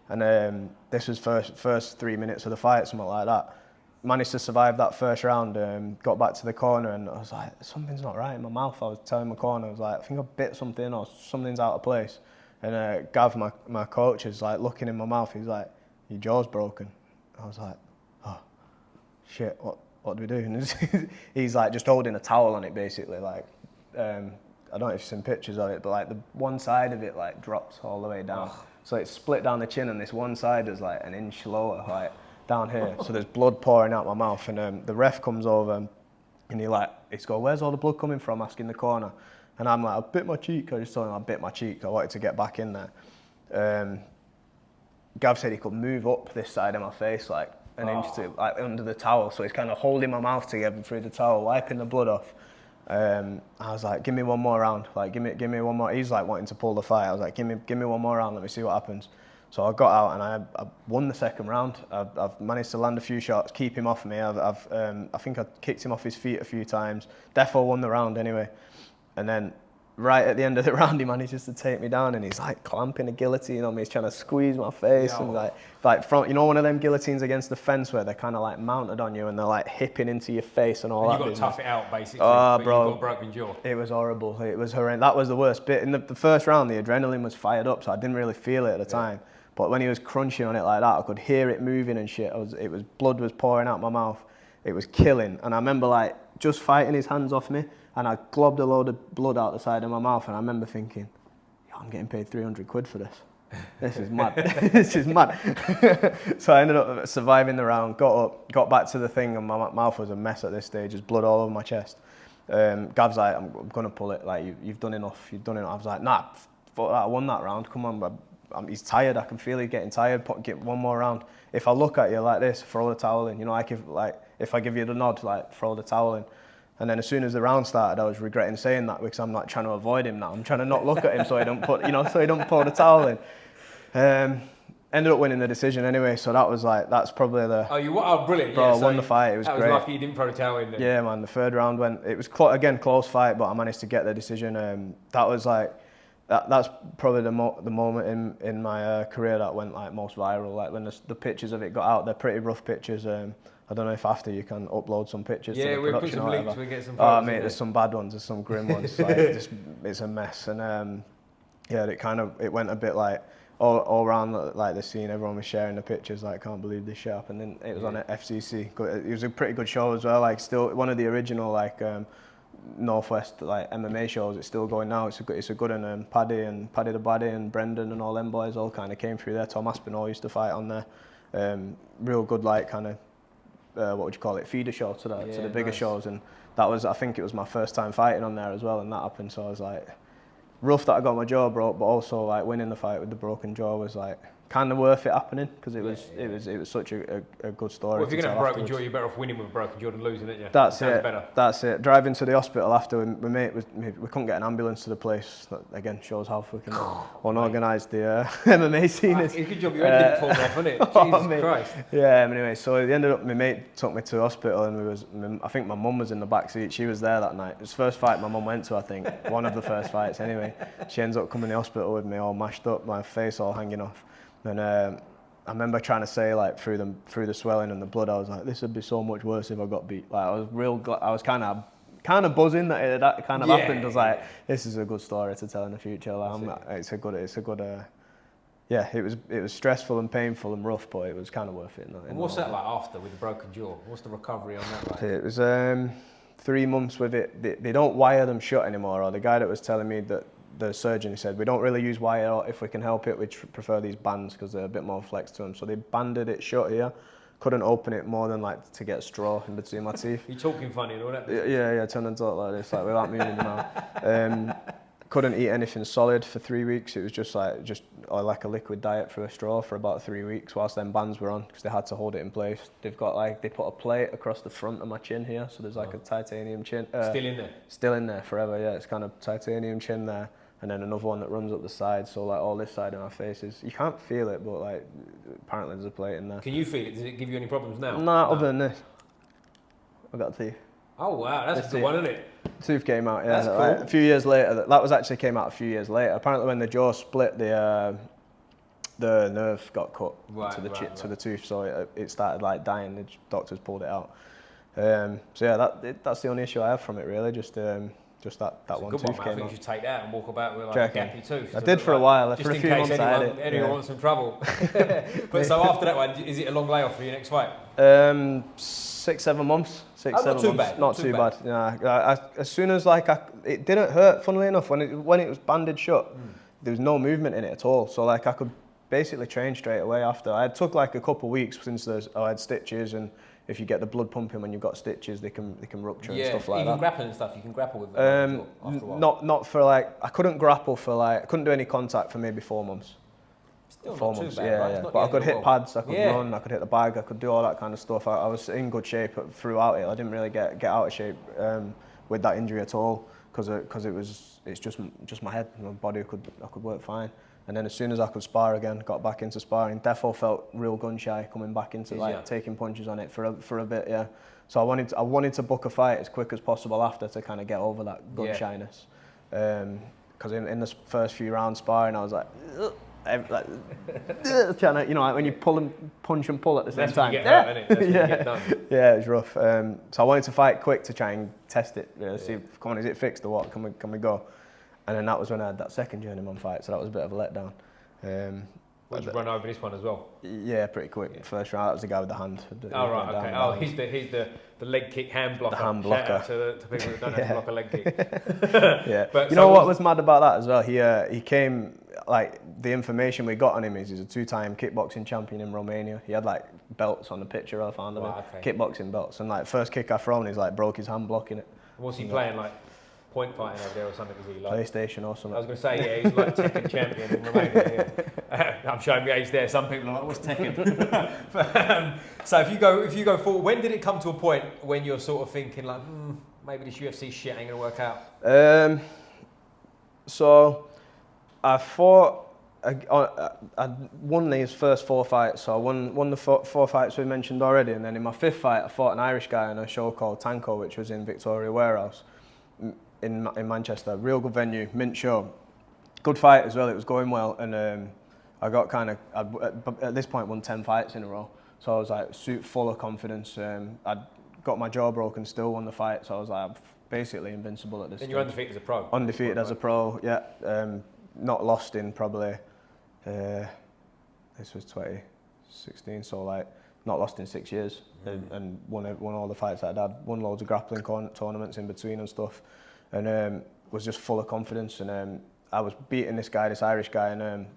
And this was first 3 minutes of the fight, something like that. Managed to survive that first round, got back to the corner, and I was like, something's not right in my mouth. I was telling my corner, I was like, I think I bit something or something's out of place. And Gav, my coach, is like looking in my mouth. He's like, your jaw's broken. I was like, oh, shit, what do we do? And he's like just holding a towel on it, basically. Like, I don't know if you've seen pictures of it, but like the one side of it like drops all the way down. Oh. So it's split down the chin, and this one side is like an inch lower, like down here. So there's blood pouring out my mouth, and the ref comes over, and he's going, where's all the blood coming from? Asking the corner. And I'm like, I bit my cheek. I just told him I bit my cheek. I wanted to get back in there. Gav said he could move up this side of my face like an inch to like under the towel. So he's kind of holding my mouth together through the towel, wiping the blood off. I was like, give me one more round. Like, give me one more. He's like wanting to pull the fight. I was like, give me one more round. Let me see what happens. So I got out and I won the second round. I've managed to land a few shots, keep him off me. I think I kicked him off his feet a few times. Defo won the round anyway. And then right at the end of the round, he manages to take me down, and he's like clamping a guillotine on me. He's trying to squeeze my face, and like front, you know, one of them guillotines against the fence where they're kind of like mounted on you and they're like hipping into your face and all that. You got to tough it out basically. Oh, but bro, you got a broken jaw. It was horrible. It was horrendous. That was the worst bit. In the first round, the adrenaline was fired up, so I didn't really feel it at the time. But when he was crunching on it like that, I could hear it moving and shit. Blood was pouring out my mouth. It was killing. And I remember like just fighting his hands off me, and I globbed a load of blood out the side of my mouth. And I remember thinking, I'm getting paid 300 quid for this. This is mad. This is mad. So I ended up surviving the round, got back to the thing, and my mouth was a mess at this stage. There's blood all over my chest. Gav's like, I'm going to pull it. Like, you've done enough. You've done enough. I was like, nah, fuck that. I won that round. Come on, he's tired. I can feel he's getting tired. Get one more round. If I look at you like this, throw the towel in. You know, if I give you the nod, like throw the towel in. And then as soon as the round started, I was regretting saying that because I'm like trying to avoid him now. I'm trying to not look at him so he don't pull the towel in. Ended up winning the decision anyway. So that's probably the. Oh, brilliant! Bro, yeah, I won the fight. It was great. That was lucky you didn't throw the towel in. Then. Yeah, man. The third round it was close fight, but I managed to get the decision. That was like. That's probably the moment in my career that went like most viral. Like when the pictures of it got out, they're pretty rough pictures. I don't know if after you can upload some pictures. Yeah, to the we'll put some links. We get some. Photos, oh mate, there's some bad ones. There's some grim ones. Like it's a mess. And it went a bit like all around like the scene. Everyone was sharing the pictures. Like, can't believe this shit happened. And then it was on FCC. It was a pretty good show as well. Like still one of the original like. Northwest like MMA shows. It's still going now. It's a good one. Paddy the Baddy and Brendan and all them boys all kind of came through there. Tom Aspinall used to fight on there. Real good like kind of what would you call it, feeder show to the bigger shows. And that was, I think it was my first time fighting on there as well, and that happened. So I was like, rough that I got my jaw broke, but also like winning the fight with the broken jaw was like kind of worth it happening because it was such a good story. Well, if you're gonna have a broken jaw, you're better off winning with a broken jaw than losing it. Yeah, that's it. Better. That's it. Driving to the hospital after, we couldn't get an ambulance to the place. That again shows how fucking unorganised the MMA scene is. It's a good job your head didn't fall off, wasn't it? Jesus Christ. Yeah. Anyway, so it ended up my mate took me to the hospital, and I think my mum was in the back seat. She was there that night. It was the first fight my mum went to. I think one of the first fights. Anyway, she ends up coming to the hospital with me all mashed up, my face all hanging off. And I remember trying to say like through the swelling and the blood, I was like, this would be so much worse if I got beat. Like I was I was kind of buzzing that that kind of happened. I was like, this is a good story to tell in the future. Like, it's a good. Yeah, it was stressful and painful and rough, but it was kind of worth it. And what's that like after with the broken jaw? What's the recovery on that like? It was 3 months with it. They don't wire them shut anymore. Or the guy that was telling me that. The surgeon, he said, we don't really use wire if we can help it. We prefer these bands because they're a bit more flex to them. So they banded it shut here. Couldn't open it more than like to get a straw in between my teeth. You're talking funny and all that? Yeah, turn and talk like this, like without moving your mouth. Couldn't eat anything solid for 3 weeks. It was just like a liquid diet through a straw for about 3 weeks whilst them bands were on because they had to hold it in place. They put a plate across the front of my chin here, so there's like a titanium chin. Still in there? Still in there forever, yeah. It's kind of titanium chin there. And then another one that runs up the side, so like all this side of my face is, you can't feel it, but like apparently there's a plate in there. Can you feel it? Does it give you any problems now? Nah, other than this. I've got teeth. Oh wow, that's the one, isn't it? Tooth came out, yeah. That's cool. Like, a few years later, that was actually came out a few years later. Apparently when the jaw split, the nerve got cut to the tooth, so it started like dying. The doctors pulled it out. So yeah, that's the only issue I have from it really, just that one tooth came out. I think you should take that and walk about with like a gappy tooth. I did for a while. For a few months I had it. Anyone wants some trouble. But so after that one, is it a long layoff for your next fight? 6-7 months. Not too bad. Not too bad. Yeah. As soon as it didn't hurt. Funnily enough, when it was banded shut, there was no movement in it at all. So like I could basically train straight away after. I took like a couple of weeks since I had stitches, and if you get the blood pumping when you've got stitches, they can rupture and stuff like that. Even grappling and stuff, you can grapple with them after a while. Not for like, I couldn't grapple for like, I couldn't do any contact for maybe 4 months. Still 4 not months, too bad, yeah. But I could hit pads, I could run, I could hit the bag, I could do all that kind of stuff. I was in good shape throughout it. I didn't really get out of shape with that injury at all, because it's just my head. My body I could work fine. And then as soon as I could spar again, got back into sparring. Defo felt real gun shy coming back into taking punches on it for a bit, yeah. So I wanted to book a fight as quick as possible after to kind of get over that gun shyness. Because in the first few rounds sparring, I was like trying to, like when you pull and punch and pull at the same time. That's when you get hurt, isn't it? That's when you get done. Yeah, it was rough. So I wanted to fight quick to try and test it. See, come on, is it fixed or what? Can we go? And then that was when I had that second journeyman fight, so that was a bit of a letdown. Would you run over this one as well? Yeah, pretty quick. Yeah. First round, that was the guy with the hand. Oh, right, okay. Oh, he's the leg kick hand blocker. The hand blocker. Shout out to people that don't have to block a leg kick. Yeah. But you know what was mad about that as well? He came, like, the information we got on him is he's a 2-time kickboxing champion in Romania. He had, like, belts on the picture I found of him. Okay. Kickboxing belts. And, like, first kick I thrown, he's, like, broke his hand blocking it. Was he playing, like, point fighting over there or something? Was he like PlayStation or something? I was going to say, yeah, he's like Tekken champion in Romania. Yeah. I'm showing my age there. Some people are like, what's Tekken? So if you go forward, when did it come to a point when you're sort of thinking like, maybe this UFC shit ain't going to work out? So I fought. I won these first 4 fights. So I won the 4 fights we mentioned already, and then in my 5th fight, I fought an Irish guy on a show called Tanko, which was in Victoria Warehouse. In Manchester, real good venue, mint show, good fight as well. It was going well, and I got at this point won 10 fights in a row. So I was like full of confidence. I'd got my jaw broken, still won the fight. So I was like, I'm basically invincible at this. And you're undefeated as a pro. Undefeated as a pro, yeah. Not lost in probably. This was 2016, so like not lost in 6 years, and won all the fights that I'd had. Won loads of grappling tournaments in between and stuff. And was just full of confidence, and I was beating this Irish guy, and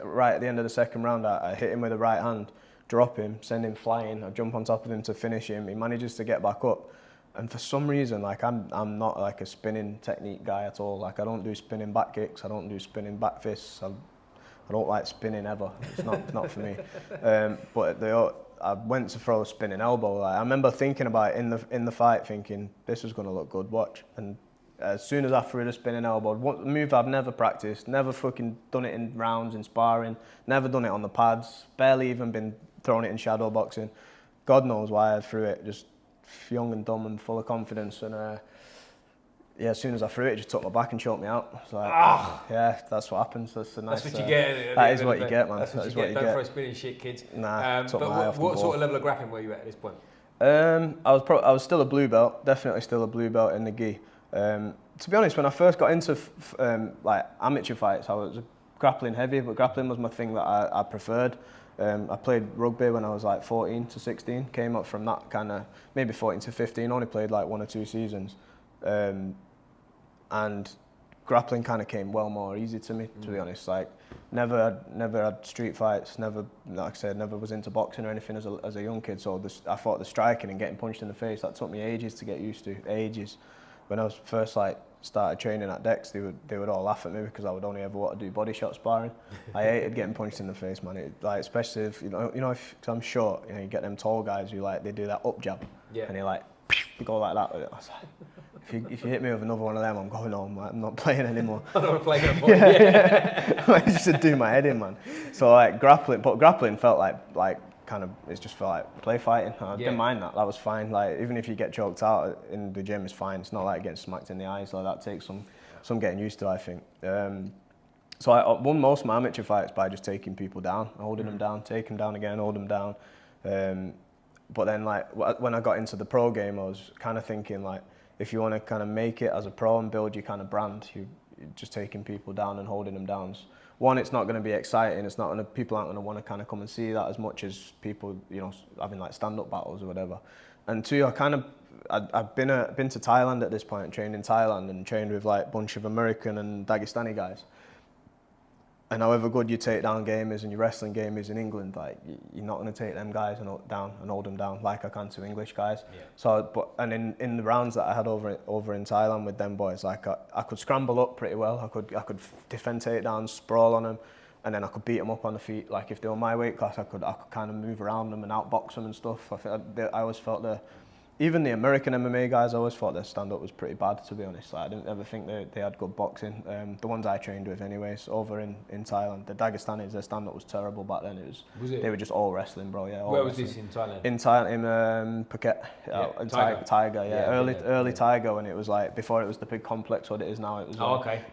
right at the end of the second round, I hit him with the right hand, drop him, send him flying. I jump on top of him to finish him. He manages to get back up, and for some reason, like I'm not like a spinning technique guy at all. Like I don't do spinning back kicks, I don't do spinning back fists. I don't like spinning ever. It's not for me. But I went to throw a spinning elbow. Like, I remember thinking about it in the fight, thinking this was going to look good. Watch. And as soon as I threw the spinning elbow, a move I've never practiced, never fucking done it in rounds in sparring, never done it on the pads, barely even been throwing it in shadow boxing. God knows why I threw it, just young and dumb and full of confidence. And as soon as I threw it, it just took my back and choked me out. So yeah, that's what happens. That's what you get. That is what you get, man. That's what you get. Don't throw spinning shit, kids. Nah. But what sort of level of grappling were you at this point? I was still a blue belt, definitely still a blue belt in the gi. To be honest, when I first got into like amateur fights, I was grappling heavy, but grappling was my thing that I preferred. I played rugby when I was like 14 to 16, came up from that kind of, maybe 14 to 15, only played like 1 or 2 seasons. And grappling kind of came well more easy to me, to be honest. Like, never had street fights, never, like I said, never was into boxing or anything as a young kid. So I thought the striking and getting punched in the face, that took me ages to get used to, ages. When I was first like started training at Dex, they would all laugh at me because I would only ever want to do body shot sparring. I hated getting punched in the face, man. Like, especially if cause I'm short, you get them tall guys who like they do that up jab, and they like go like that with it. I was like, if you hit me with another one of them, I'm going home. Like, I'm not playing anymore. I don't want to play anymore. Yeah. I used to do my head in, man. So like grappling felt like kind of, it just felt like play fighting. I didn't mind that. That was fine. Like, even if you get choked out in the gym, it's fine. It's not like getting smacked in the eyes. Like, that takes some getting used to, I think. So I won most of my amateur fights by just taking people down, holding them down, take them down again, hold them down. But then, like, when I got into the pro game, I was kind of thinking, like, if you want to kind of make it as a pro and build your kind of brand, you're just taking people down and holding them down. One, it's not going to be exciting. It's not going to, people aren't going to want to kind of come and see that as much as people, having like stand-up battles or whatever. And two, I've been to Thailand at this point, trained in Thailand and trained with like a bunch of American and Dagestani guys. And however good your takedown game is and your wrestling game is in England, like, you're not going to take them guys and hold them down like I can to English guys. Yeah. So, in the rounds that I had over in Thailand with them boys, like I could scramble up pretty well. I could defend takedowns, sprawl on them, and then I could beat them up on the feet. Like, if they were my weight class, I could kind of move around them and outbox them and stuff. I always felt even the American MMA guys, I always thought their stand-up was pretty bad, to be honest. Like, I didn't ever think they had good boxing. The ones I trained with anyways, over in Thailand. The Dagestanis, their stand-up was terrible back then. Was it? They were just all wrestling, bro, yeah. Where was this in Thailand? In Thailand, in Phuket. In Tiger, yeah. Early Tiger, when it was like, before it was the big complex, what it is now. It was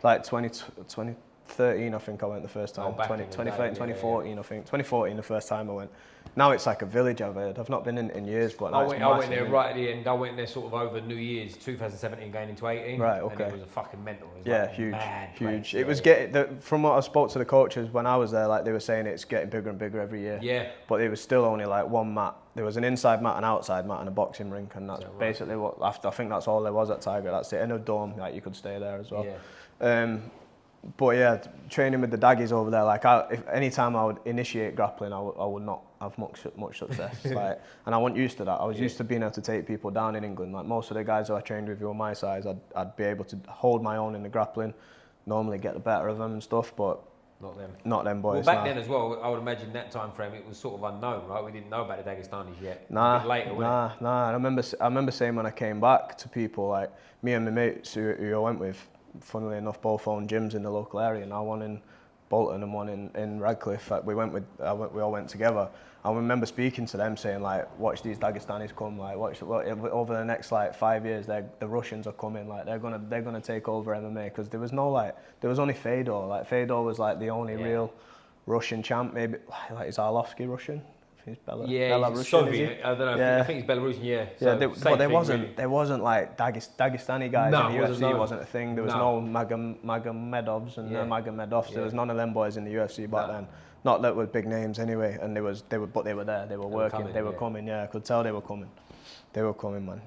like 2013, I think I went the first time. 2013, 2014, I think. 2014, the first time I went. Now it's like a village, I've heard. I've not been in years, but I went there right at the end. I went there sort of over New Year's, 2017 going into 18. Right, okay. And it was a fucking mental. It was yeah, like huge. Place. It was getting, from what I spoke to the coaches when I was there, like they were saying it's getting bigger and bigger every year. Yeah. But it was still only like one mat. There was an inside mat, an outside mat, and a boxing rink, and that's basically what, I think that's all there was at Tiger. That's it. In a dome, like you could stay there as well. Yeah. But yeah, training with the Daggies over there, like if any time I would initiate grappling, I would not have much success. Like, and I wasn't used to that. I was used to being able to take people down in England. Like most of the guys who I trained with who were my size, I'd be able to hold my own in the grappling, normally get the better of them and stuff, but not them boys. Well, back then as well, I would imagine that time frame it was sort of unknown, right? We didn't know about the Dagestanis yet. Nah, a bit later, wasn't it? I remember saying when I came back to people, like me and my mates who I went with, funnily enough, both owned gyms in the local area. Now one in Bolton and one in Radcliffe. We all went together. I remember speaking to them saying like, watch these Dagestanis come. Like, over the next like 5 years, the Russians are coming. Like they're gonna take over MMA, because there was only Fedor. Like Fedor was like the only real Russian champ. Maybe like is Arlovsky Russian? He's Belarusian, Soviet. I don't know. I think he's Belarusian. Yeah. But there wasn't like Dagestani guys in the UFC. Wasn't a thing. There was no Magomedovs and no Magomedovs. There was none of them boys in the UFC back then. Not that were big names anyway. And they were there. They were working. They were coming. Yeah, I could tell they were coming. They were coming, man.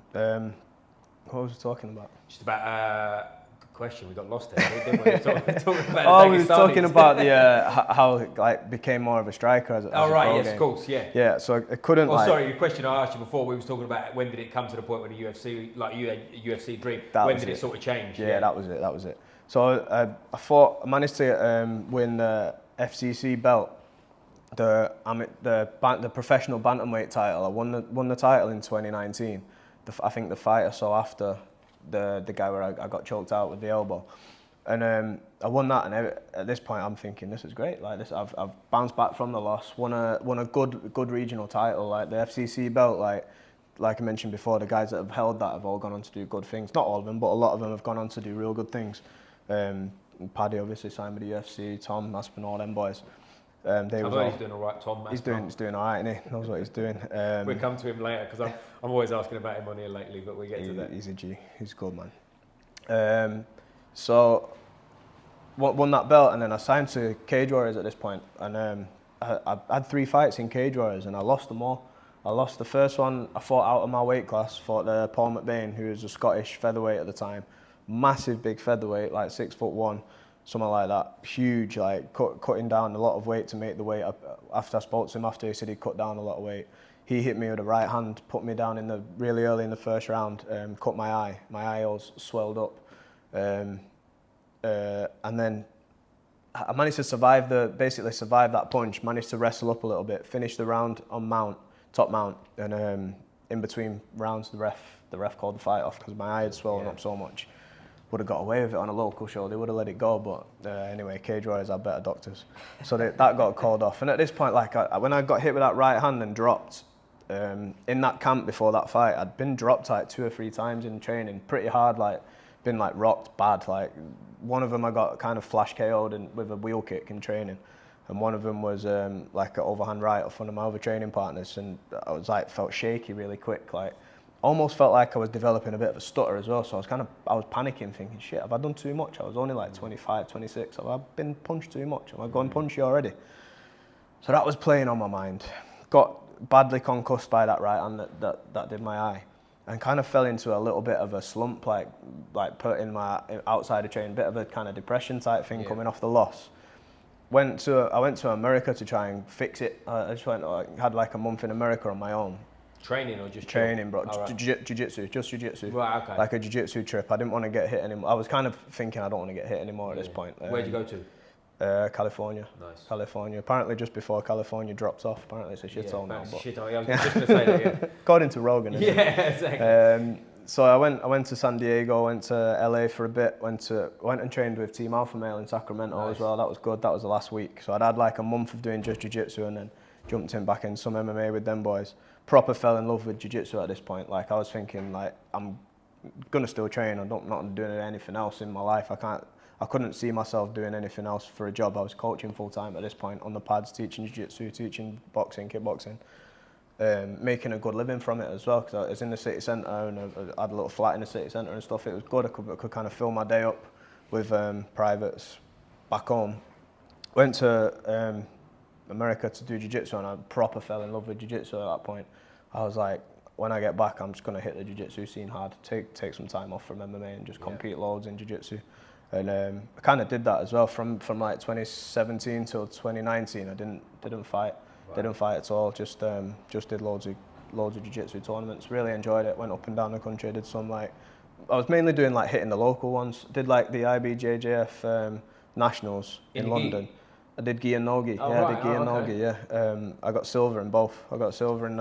What was I talking about? Just about. Question, we got lost there, didn't we? Talking about oh, we were talking about the how like became more of a striker as a yes, of course, yeah. Yeah, so I couldn't. Sorry, your question I asked you before. We was talking about when did it come to the point where the UFC, like you had a UFC dream. When did it sort of change? Yeah, that was it. So I managed to win the FCC belt, the professional bantamweight title. I won the title in 2019. I think the fight I saw after. The guy where I got choked out with the elbow, and I won that. And at this point, I'm thinking this is great. Like this, I've bounced back from the loss. Won a good regional title, like the FCC belt. Like I mentioned before, the guys that have held that have all gone on to do good things. Not all of them, but a lot of them have gone on to do real good things. Paddy obviously signed with the UFC. Tom Aspen, all them boys. I've heard he's doing all right, Tom. He's doing all right, and he knows what he's doing. We'll come to him later, because I'm always asking about him on here lately, but we get to that. He's a G. He's a good man. So won that belt, and then I signed to Cage Warriors at this point, and I had 3 fights in Cage Warriors, and I lost them all. I lost the first one. I fought out of my weight class. Fought Paul McBain, who was a Scottish featherweight at the time, massive big featherweight, like 6'1". Something like that, huge, like cutting down a lot of weight to make the weight up. After I spoke to him after, he said he cut down a lot of weight. He hit me with a right hand, put me down really early in the first round, cut my eye. My eye all swelled up. And then I managed to survive that punch, managed to wrestle up a little bit, finish the round on top mount, and in between rounds the ref called the fight off because my eye had swollen up so much. Would have got away with it on a local show. They would have let it go, but anyway, Cage Warriors had better doctors, so that got called off. And at this point, like when I got hit with that right hand and dropped in that camp before that fight, I'd been dropped like 2 or 3 times in training, pretty hard, like been like rocked bad. Like one of them I got kind of flash KO'd with a wheel kick in training, and one of them was like an overhand right off one of my other training partners, and I was like felt shaky really quick, like. Almost felt like I was developing a bit of a stutter as well, so I was panicking, thinking, shit, have I done too much? I was only like 25, 26, have I been punched too much? Am I going punchy already? So that was playing on my mind. Got badly concussed by that right hand that did my eye, and kind of fell into a little bit of a slump, like put in my outside of training, bit of a kind of depression type thing coming off the loss. I went to America to try and fix it. I had like a month in America on my own. Training or just training, bro? Right. Jiu-jitsu, just jiu-jitsu. Right, okay. Like a jiu-jitsu trip. I didn't want to get hit anymore. I was kind of thinking I don't want to get hit anymore at this point. Where'd you go to? California. Nice. California. Apparently, just before California drops off. Apparently, it's a shithole now. But Shithole. Yeah, I was just going to say that. Yeah. According to Rogan. Yeah, exactly. So I went to San Diego, went to LA for a bit, went and trained with Team Alpha Male in Sacramento as well. That was good. That was the last week. So I'd had like a month of doing just jiu-jitsu and then jumped in back in some MMA with them boys. Proper fell in love with jiu-jitsu at this point. Like I was thinking like I'm gonna still train. I'm not doing anything else in my life. I couldn't see myself doing anything else for a job. I was coaching full time at this point on the pads, teaching jiu-jitsu, teaching boxing, kickboxing. Making a good living from it as well because I was in the city centre and I had a little flat in the city centre and stuff. It was good. I could kind of fill my day up with privates back home. Went to America to do jiu-jitsu and I proper fell in love with jiu-jitsu at that point. I was like, when I get back, I'm just going to hit the jiu-jitsu scene hard, take some time off from MMA and just compete loads in jiu-jitsu. And I kind of did that as well from like 2017 till 2019. I didn't fight. Didn't fight at all. Just did loads of jiu-jitsu tournaments. Really enjoyed it. Went up and down the country. Did some like I was mainly doing like hitting the local ones. Did like the IBJJF nationals in London. I did gi and no gi. Oh, yeah, right. I did gi and no gi. Yeah. I got silver in both. I got silver in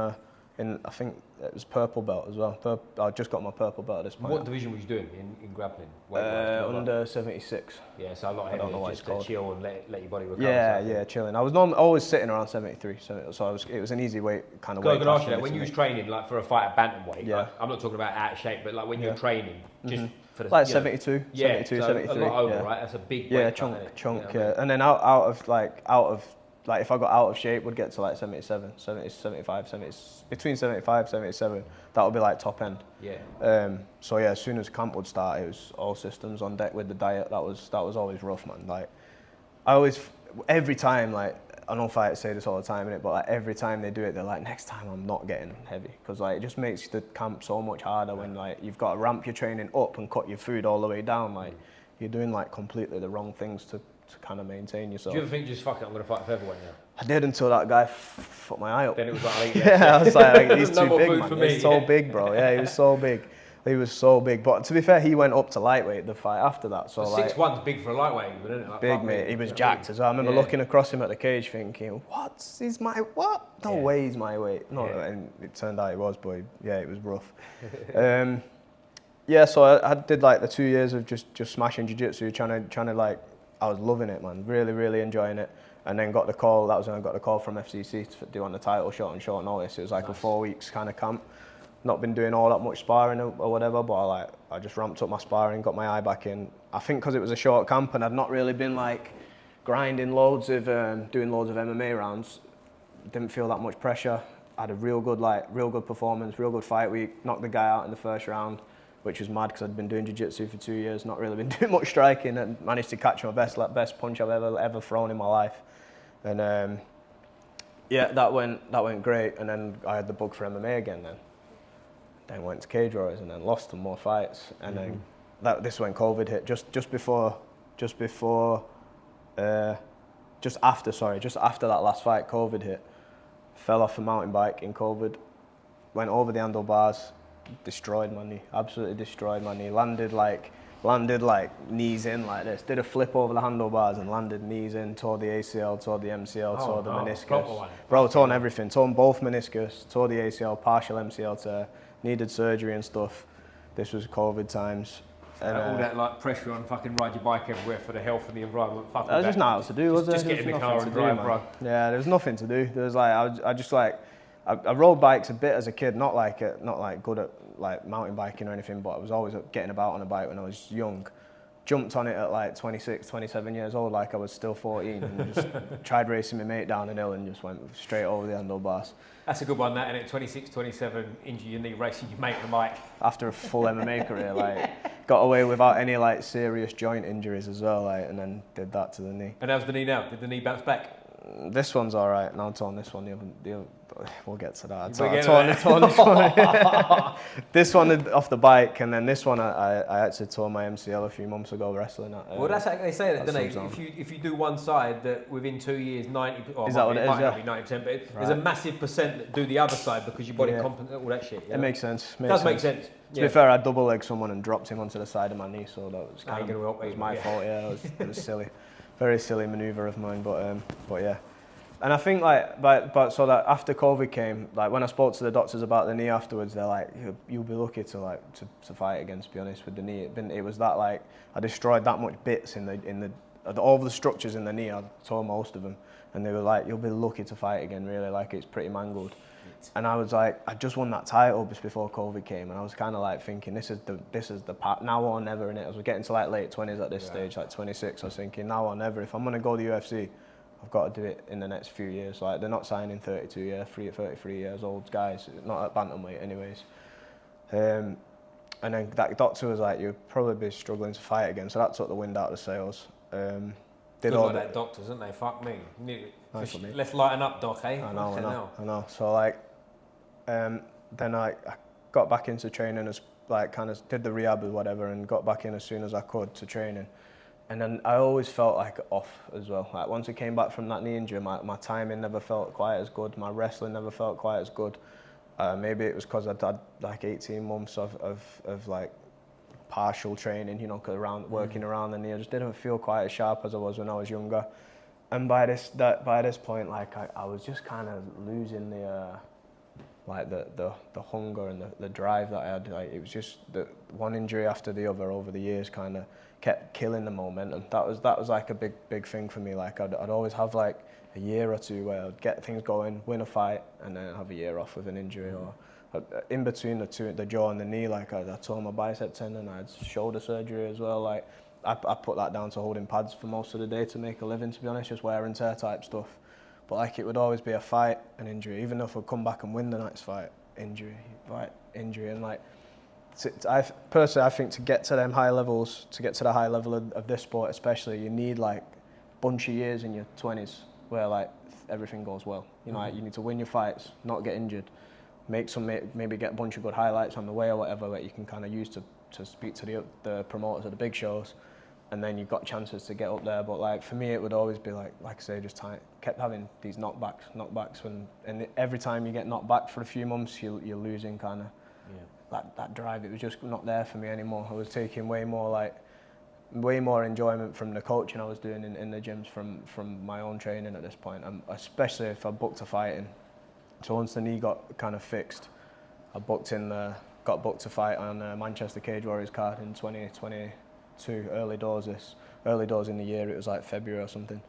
I think it was purple belt as well. I just got my purple belt at this point. What division was you doing in grappling? Under 76. Yeah, so a lot of heavy, just to chill and let your body recover. Yeah, chilling. I was always sitting around 73, so it was an easy weight kind of weight. Can I ask you that, when you was training like for a fight at bantamweight, yeah. like, I'm not talking about out of shape, but like when you're training, just for the, like 72, yeah, 72, so 73. a lot over, yeah. right? That's a big yeah, weight chunk, you know yeah. And then out of if I got out of shape, would get to like 77, 70, 75, 70, between 75, 77. That would be like top end. Yeah. So yeah, as soon as camp would start, it was all systems on deck with the diet. That was always rough, man. Like every time, like I know fighters say this all the time, innit? But like every time they do it, they're like, next time I'm not getting heavy, because like it just makes the camp so much harder when like you've got to ramp your training up and cut your food all the way down. Like you're doing like completely the wrong things to kind of maintain yourself. Do you ever think, just fuck it, I'm going to fight featherweight now? I did until that guy fucked my eye up. Then it was like, yeah, I was like, he's no too big, food man. For me. He's so big, bro. Yeah, he was so big. He was so big. But to be fair, he went up to lightweight the fight after that. So like 6'1's big for a lightweight, isn't it? Like, big, mate. He was jacked as well. I remember looking across him at the cage thinking, what? He's my what? No way he's my weight. No, and it turned out he was, but it was rough. Yeah, so I did like the 2 years of just smashing jiu-jitsu, trying to like, I was loving it, man. Really, really enjoying it. And then got the call. That was when I got the call from FCC to do on the title shot on short notice. It was like a 4 weeks kind of camp. Not been doing all that much sparring or whatever, but I just ramped up my sparring, got my eye back in. I think because it was a short camp and I'd not really been like grinding loads of doing loads of MMA rounds. Didn't feel that much pressure. I had a real good performance, real good fight week. Knocked the guy out in the first round, which was mad because I'd been doing jiu-jitsu for 2 years, not really been doing much striking, and managed to catch my best punch I've ever thrown in my life. And yeah, that went great. And then I had the bug for MMA again. Then went to cage warriors and then lost some more fights. And then this when COVID hit, just after that last fight, COVID hit. Fell off a mountain bike in COVID, went over the handlebars, destroyed my knee, absolutely destroyed my knee. Landed like knees in like this. Did a flip over the handlebars and landed knees in. Tore the ACL, tore the MCL, tore the meniscus. Bro, torn everything. Torn both meniscus. Tore the ACL, partial MCL tear. Needed surgery and stuff. This was COVID times. And all that like pressure on fucking ride your bike everywhere for the health and the environment. There's just nothing else to do, was there? Just get in the car and drive, bro. Yeah, there was nothing to do. There was like I rode bikes a bit as a kid, not like good at like mountain biking or anything, but I was always getting about on a bike when I was young. Jumped on it at like 26, 27 years old, like I was still 14, and just tried racing my mate down an hill and just went straight over the handlebars. That's a good one, that, and at 26, 27, injure your knee racing your mate on a bike. After a full MMA career, like, got away without any like serious joint injuries as well, like, and then did that to the knee. And how's the knee now? Did the knee bounce back? This one's all right. No, I'm torn this one. We'll get to that. I torn this one. This one off the bike, and then this one I actually tore my MCL a few months ago wrestling at. Well, that's how they say that, don't they? If you do one side, that within 2 years, 90. Or is that what it is? Might not be 90%, but there's a massive percent that do the other side because your body compensates all that shit. It makes sense. It does make sense. To be fair, I double legged someone and dropped him onto the side of my knee, so that was kind of my fault. Yeah, it was silly. very silly manoeuvre of mine, but yeah. And I think so that after COVID came, like when I spoke to the doctors about the knee afterwards, they're like, you'll be lucky to fight again. To be honest, with the knee, it was that like I destroyed that much bits in all the structures in the knee. I tore most of them, and they were like, you'll be lucky to fight again. Really, like it's pretty mangled. And I was like, I just won that title just before COVID came, and I was kind of like thinking, this is the part, now or never in it. I was getting to like late 20s at this stage, like 26. I was thinking, now or never. If I'm gonna go to the UFC, I've got to do it in the next few years. Like they're not signing 33 years old guys, not at bantamweight anyways. And then that doctor was like, you'll probably be struggling to fight again. So that took the wind out of the sails. Good like that doctors, isn't they? Fuck me. Nice let's lighten up, doc, eh? I know. So like, then I got back into training, as like kind of did the rehab or whatever, and got back in as soon as I could to training. And then I always felt like off as well. Like once I came back from that knee injury, my timing never felt quite as good. My wrestling never felt quite as good. Maybe it was because I'd had like 18 months of like partial training, you know, working around the knee. I just didn't feel quite as sharp as I was when I was younger. And by this point, like I was just kind of losing the hunger and the drive that I had. Like it was just the one injury after the other over the years kind of kept killing the momentum. That was like a big thing for me. Like I'd always have like a year or two where I'd get things going, win a fight, and then have a year off with an injury. Or in between the jaw and the knee, like I tore my bicep tendon. I had shoulder surgery as well. Like I put that down to holding pads for most of the day to make a living, to be honest, just wear and tear type stuff. But like it would always be a fight, an injury. Even if I'd come back and win the next fight, injury, and like I think to get to them high levels, to get to the high level of this sport especially, you need like a bunch of years in your 20s where like everything goes well. You know, like you need to win your fights, not get injured, maybe get a bunch of good highlights on the way or whatever that you can kind of use to speak to the promoters of the big shows, and then you've got chances to get up there. But like for me, it would always be like I say, just kept having these knockbacks and every time you get knocked back for a few months, you're losing kind of that drive. It was just not there for me anymore. I was taking way more enjoyment from the coaching I was doing in the gyms from my own training at this point, and especially if I booked a fight in. So once the knee got kind of fixed, I got booked to fight on Manchester Cage Warriors card in 2022, early doors in the year. It was like February or something.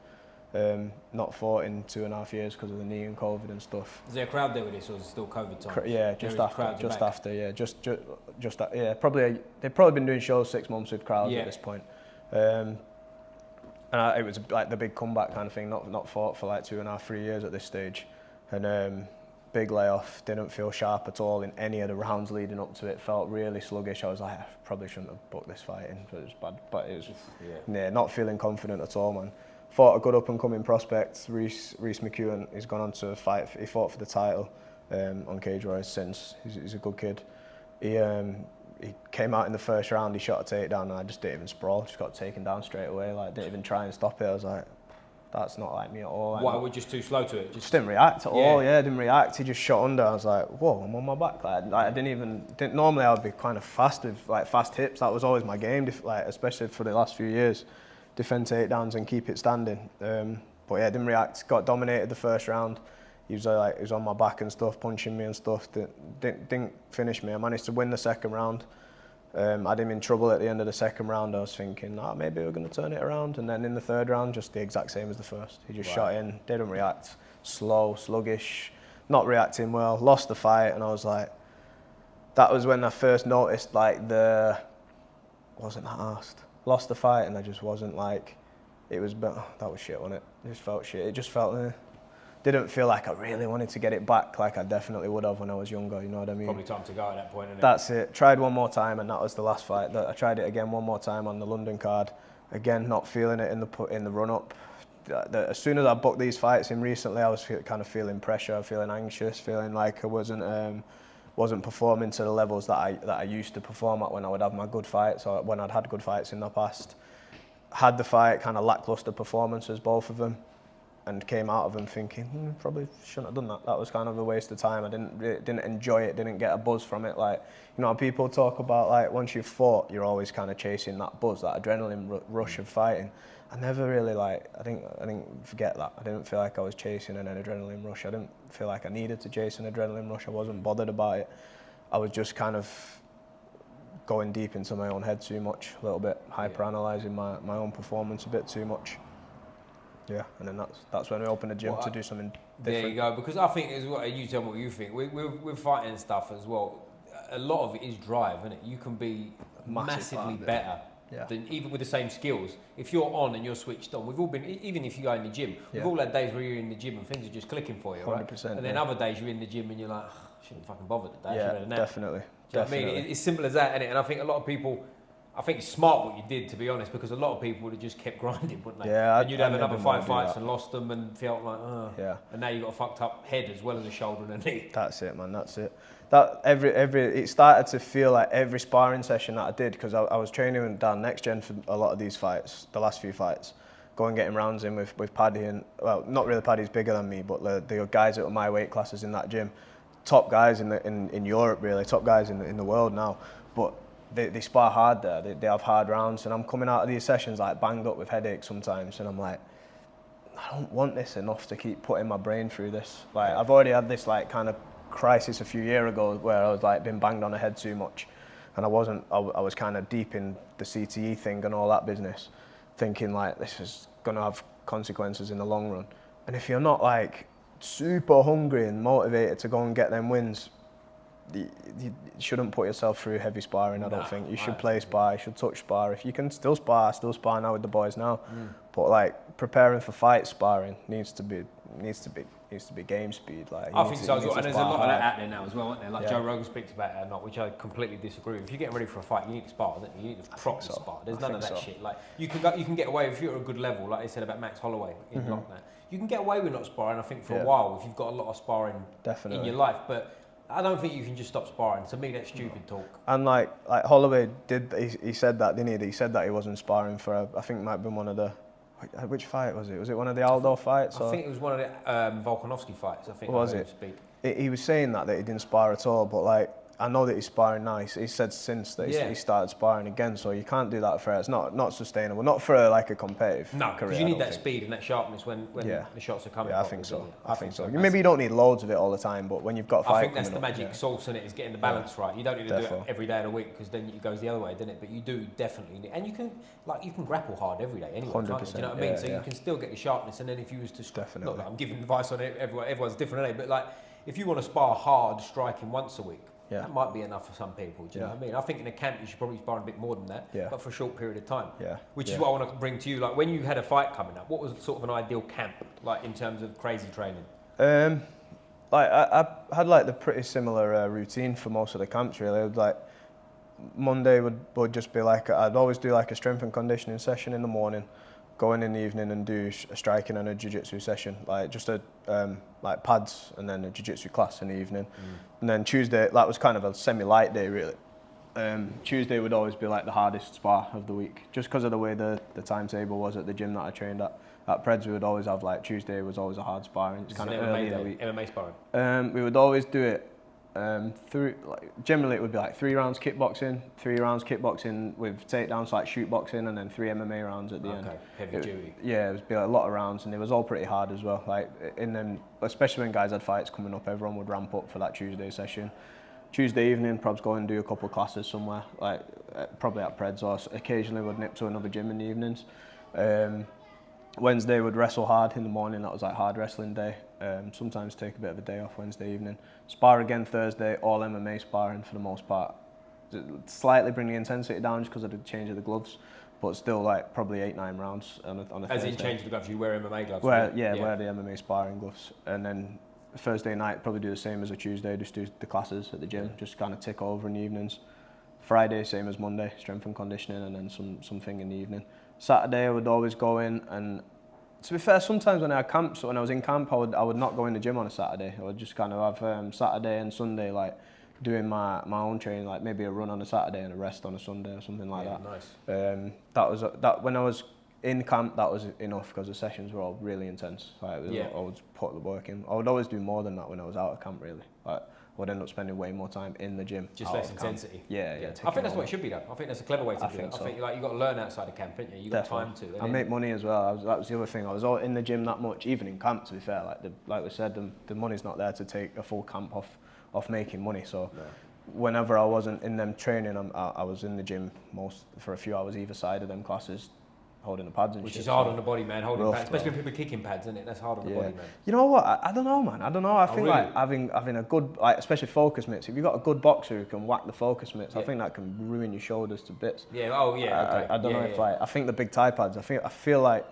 Not fought in 2.5 years because of the knee and COVID and stuff. Is there a crowd there with this, or is it still COVID time? Yeah, just after. Yeah, probably they've probably been doing shows 6 months with crowds at this point. And it was like the big comeback kind of thing. Not fought for like 2.5-3 years at this stage, and big layoff. Didn't feel sharp at all in any of the rounds leading up to it. Felt really sluggish. I was like, I probably shouldn't have booked this fight in, but it was bad. But it was not feeling confident at all, man. Fought a good up-and-coming prospect, Reece McEwen. He's gone on to fight. He fought for the title on Cage Warriors since. He's a good kid. He came out in the first round. He shot a takedown, and I just didn't even sprawl. Just got taken down straight away. Like didn't even try and stop it. I was like, that's not like me at all. Like, why were you just too slow to it? Just didn't react at all. Yeah, didn't react. He just shot under. I was like, whoa, I'm on my back. Like I didn't. Normally I would be kind of fast with like fast hips. That was always my game. Like especially for the last few years. Defend takedowns and keep it standing. But yeah, didn't react. Got dominated the first round. He was on my back and stuff, punching me and stuff. Didn't finish me. I managed to win the second round. I had him in trouble at the end of the second round. I was thinking, maybe we're going to turn it around. And then in the third round, just the exact same as the first. He just shot in, didn't react. Slow, sluggish, not reacting well. Lost the fight, and I was like, that was when I first noticed wasn't that arsed. Lost the fight, and I just wasn't like, that was shit, wasn't it? It just felt shit. It just felt, didn't feel like I really wanted to get it back like I definitely would have when I was younger, you know what I mean? Probably time to go at that point, isn't it? That's it. Tried one more time, and that was the last fight. I tried it again one more time on the London card. Again, not feeling it in the run-up. As soon as I booked these fights in recently, I was kind of feeling pressure, feeling anxious, feeling like I wasn't performing to the levels that I used to perform at when I would have my good fights, or when I'd had good fights in the past. Had the fight, kind of lackluster performances, both of them, and came out of them thinking, probably shouldn't have done that. That was kind of a waste of time. I didn't enjoy it, didn't get a buzz from it. Like, you know, people talk about like once you've fought, you're always kind of chasing that buzz, that adrenaline rush of fighting. I never really I didn't forget that. I didn't feel like I was chasing an adrenaline rush. I didn't feel like I needed to chase an adrenaline rush. I wasn't bothered about it. I was just kind of going deep into my own head too much, a little bit, hyper-analysing my own performance a bit too much. Yeah, and then that's when we opened a gym to do something different. There you go, because I think, as well, you tell me what you think, with fighting and stuff as well, a lot of it is drive, isn't it? You can be massively better than, even with the same skills. If you're on and you're switched on, we've all been, even if you go in the gym, we've all had days where you're in the gym and things are just clicking for you, right? 100%. And then other days you're in the gym and you're like, I shouldn't fucking bother today. Yeah, definitely. Do you know what I mean? It's simple as that, isn't it? And I think a lot of people, I think it's smart what you did, to be honest, because a lot of people would have just kept grinding, wouldn't they? Yeah, and you'd have another 5 fights and lost them and felt like, oh. Yeah. And now you've got a fucked up head as well as a shoulder and a knee. That's it, man. That's it. That it started to feel like every sparring session that I did, because I was training with Dan Next Gen for a lot of these fights, the last few fights, going getting rounds in with Paddy and, well, not really, Paddy's bigger than me, but the guys that were my weight classes in that gym, top guys in Europe, really, top guys in the world now, but they spar hard there. They have hard rounds, and I'm coming out of these sessions like banged up with headaches sometimes, and I'm like, I don't want this enough to keep putting my brain through this. Like, I've already had this like kind of crisis a few years ago where I was like been banged on the head too much, and I was kind of deep in the CTE thing and all that business, thinking like this is gonna have consequences in the long run. And if you're not like super hungry and motivated to go and get them wins, you shouldn't put yourself through heavy sparring. I don't think you should play spar, you should touch spar. If you can still spar now with the boys now. But like preparing for fight sparring needs to be game speed. Like I think so as well, and there's a lot of that out there now as well, isn't there? Like Joe Rogan speaks about it or not, which I completely disagree with. If you're getting ready for a fight, you need to spar, don't you? You need to proper spar. There's none of that shit. Like you can get away if you're at a good level, like they said about Max Holloway in lockdown. You can get away with not sparring, I think, for a while if you've got a lot of sparring in your life, but I don't think you can just stop sparring. To me, that's stupid talk. And like Holloway he said that, didn't he? He said that he wasn't sparring for, I think it might have been one of the, which fight was it? Was it one of the Aldo fights? I think it was one of the Volkanovski fights, I think. Was it? He was saying that he didn't spar at all, but like, I know that he's sparring now. He said since that he started sparring again, so you can't do that forever. It's not sustainable. Not for like a competitive career. No, because you need that speed and that sharpness when the shots are coming. Yeah, I think so. I think so. Maybe you don't need loads of it all the time, but when you've got a fight, I think that's the magic sauce in it, is getting the balance right. You don't need to do it every day of the week, because then it goes the other way, doesn't it? But you do definitely need, and you can grapple hard every day anyway. 100%. Do you know what I mean? So you can still get the sharpness, and then if you was to look, I'm giving advice on it. Everyone's different, isn't it? But like, if you want to spar hard striking once a week, that might be enough for some people. Do you know what I mean? I think in a camp you should probably spar a bit more than that, but for a short period of time. Which is what I want to bring to you. Like, when you had a fight coming up, what was sort of an ideal camp, like in terms of crazy training? Like I had like the pretty similar routine for most of the camps, really. It would, like, Monday would just be like, I'd always do like a strength and conditioning session in the morning, go in the evening and do a striking and a jiu-jitsu session, like just like pads, and then a jiu-jitsu class in the evening. And then Tuesday, that was kind of a semi-light day, really. Tuesday would always be like the hardest spar of the week, just because of the way the timetable was at the gym that I trained at. At Preds, we would always have, like, Tuesday was always a hard sparring. It's kind of early in the week. MMA sparring? We would always do it generally it would be like 3 rounds kickboxing with takedowns, like shoot boxing, and then 3 MMA rounds at the end. Heavy duty. Yeah, it would be like a lot of rounds, and it was all pretty hard as well. Like, and then especially when guys had fights coming up, everyone would ramp up for that Tuesday session. Tuesday evening, probs go and do a couple of classes somewhere, like probably at Preds, or occasionally would nip to another gym in the evenings. Wednesday would wrestle hard in the morning. That was like hard wrestling day. Sometimes take a bit of a day off Wednesday evening. Spar again Thursday, all MMA sparring for the most part. Slightly bring the intensity down just because of the change of the gloves, but still like probably 8-9 rounds on a Thursday. As in change the gloves, you wear MMA gloves? Wear the MMA sparring gloves. And then Thursday night, probably do the same as a Tuesday, just do the classes at the gym, just kind of tick over in the evenings. Friday, same as Monday, strength and conditioning, and then something in the evening. Saturday, I would always go in, and to be fair, sometimes when I had camp, so when I was in camp, I would not go in the gym on a Saturday. I would just kind of have Saturday and Sunday, like, doing my own training, like maybe a run on a Saturday and a rest on a Sunday or something like that. Nice. That when I was in camp, that was enough, because the sessions were all really intense. Like, I would put the work in. I would always do more than that when I was out of camp, really. Like, would end up spending way more time in the gym. Just less intensity. Yeah. I think that's what it should be though. I think that's a clever way to do it. So. I think like you've got to learn outside of camp, haven't you? You've got time to. I make money as well. That was the other thing. I was all in the gym that much, even in camp, to be fair. Like we said, the money's not there to take a full camp off making money. So whenever I wasn't in them training, I was in the gym for a few hours either side of them classes, holding the pads and Which shit. is hard on the body, man. Holding Rough, pads, especially when people are kicking pads, isn't it? That's hard on the body, man. You know what? I don't know, man. I don't know. I think really? like having a good, like especially focus mitts. If you've got a good boxer who can whack the focus mitts, I think that can ruin your shoulders to bits. Yeah. Oh yeah. Okay. I don't know if like I think the big Thai pads. I feel like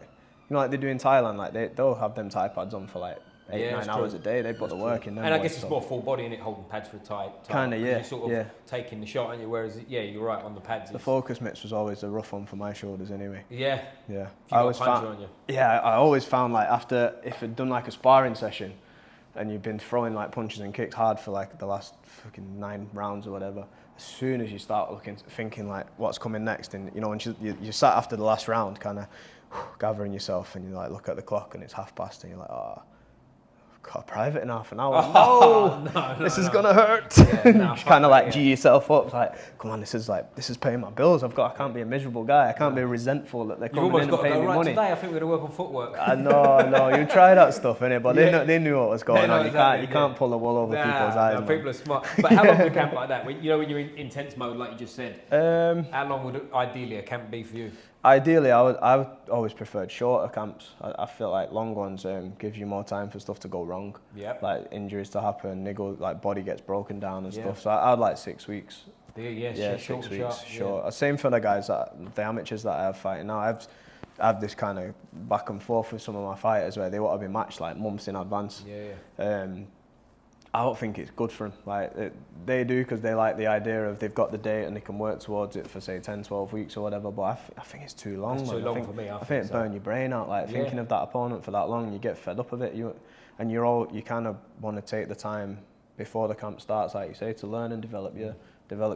like they do in Thailand. Like they'll have them Thai pads on for like 8-9 hours a day. They put the work in them. And I guess it's more full body in it, holding pads for a tight. Kind of, yeah. You're sort of taking the shot, aren't you? Whereas, you're right, on the pads. The focus mitts was always a rough one for my shoulders anyway. Yeah. I always found like after, if I'd done like a sparring session and you've been throwing like punches and kicks hard for like the last fucking 9 rounds or whatever, as soon as you start thinking like what's coming next, and when you sat after the last round kind of gathering yourself and you like look at the clock and it's 1:30 and you're like, got a private in half an hour. No, this is gonna hurt. You kind of like G yourself up. It's like, come on, this is paying my bills. I can't be a miserable guy. I can't be resentful that they're coming in and paying me money. Today, I think we're gonna work on footwork. I know. You try that stuff, innit? But they knew what was going on. You can't pull the wool over people's eyes. No, people are smart. But how long would a camp like that? When you're in intense mode, like you just said. How long would ideally a camp be for you? Ideally, I would always preferred shorter camps. I feel like long ones gives you more time for stuff to go wrong. Yeah. Like injuries to happen, niggle, like body gets broken down and stuff. So I'd like 6 weeks. Yeah, 6 weeks, short. Same for the guys the amateurs that I have fighting now. I have this kind of back and forth with some of my fighters where they want to be matched like months in advance. I don't think it's good for them. Like they do because they like the idea of they've got the date and they can work towards it for say 10, 12 weeks or whatever. But I think it's too long. It's too long for me. I think it burn your brain out. Like thinking of that opponent for that long, you get fed up of it. You kind of want to take the time before the camp starts, like you say, to learn and develop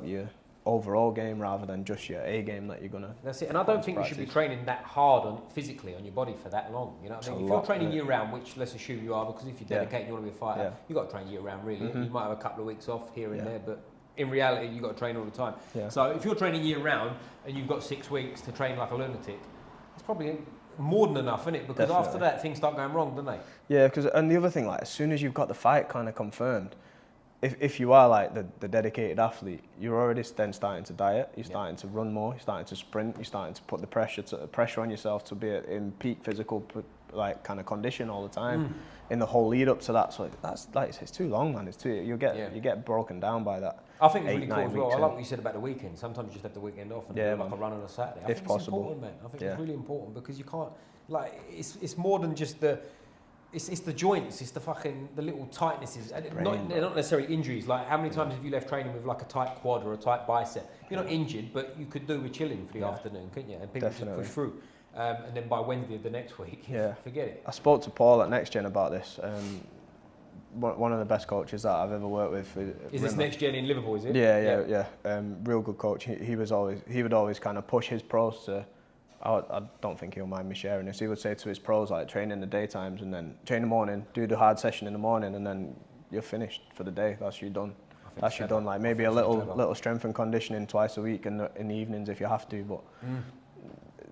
your overall game rather than just your A game that you're gonna. That's it. And I don't think you should be training that hard physically on your body for that long. You know what I mean? If you're training year round, which let's assume you are, because if you're dedicated, you want to be a fighter, you've got to train year round. Really, you might have a couple of weeks off here and there, but in reality, you've got to train all the time. So if you're training year round and you've got 6 weeks to train like a lunatic, it's probably more than enough, isn't it? Because after that, things start going wrong, don't they? Yeah, and the other thing, like as soon as you've got the fight kind of confirmed, if you are like the dedicated athlete, you're already then starting to diet. You're starting to run more. You're starting to sprint. You're starting to put the pressure on yourself to be in peak physical like kind of condition all the time. In the whole lead up to that, so that's like it's too long, man. It's too you get broken down by that. I think it's really cool as well. I like what you said about the weekend. Sometimes you just have the weekend off and do like a run on a Saturday. I think possible. It's important, man. I think it's really important because you can't like it's more than just the. It's the joints, it's the little tightnesses, and they're not necessarily injuries. Like how many times have you left training with like a tight quad or a tight bicep? You're not injured, but you could do with chilling for the afternoon, couldn't you? And people just push through. And then by Wednesday of the next week, forget it. I spoke to Paul at Next Gen about this. One of the best coaches that I've ever worked with. Is this Next Gen in Liverpool? Is it? Yeah. Real good coach. He would always kind of push his pros to. I don't think he'll mind me sharing this. He would say to his pros, like, train in the daytimes and then train in the morning, do the hard session in the morning, and then you're finished for the day. That's you done. That's you done. Like maybe a little strength and conditioning twice a week in the evenings if you have to, but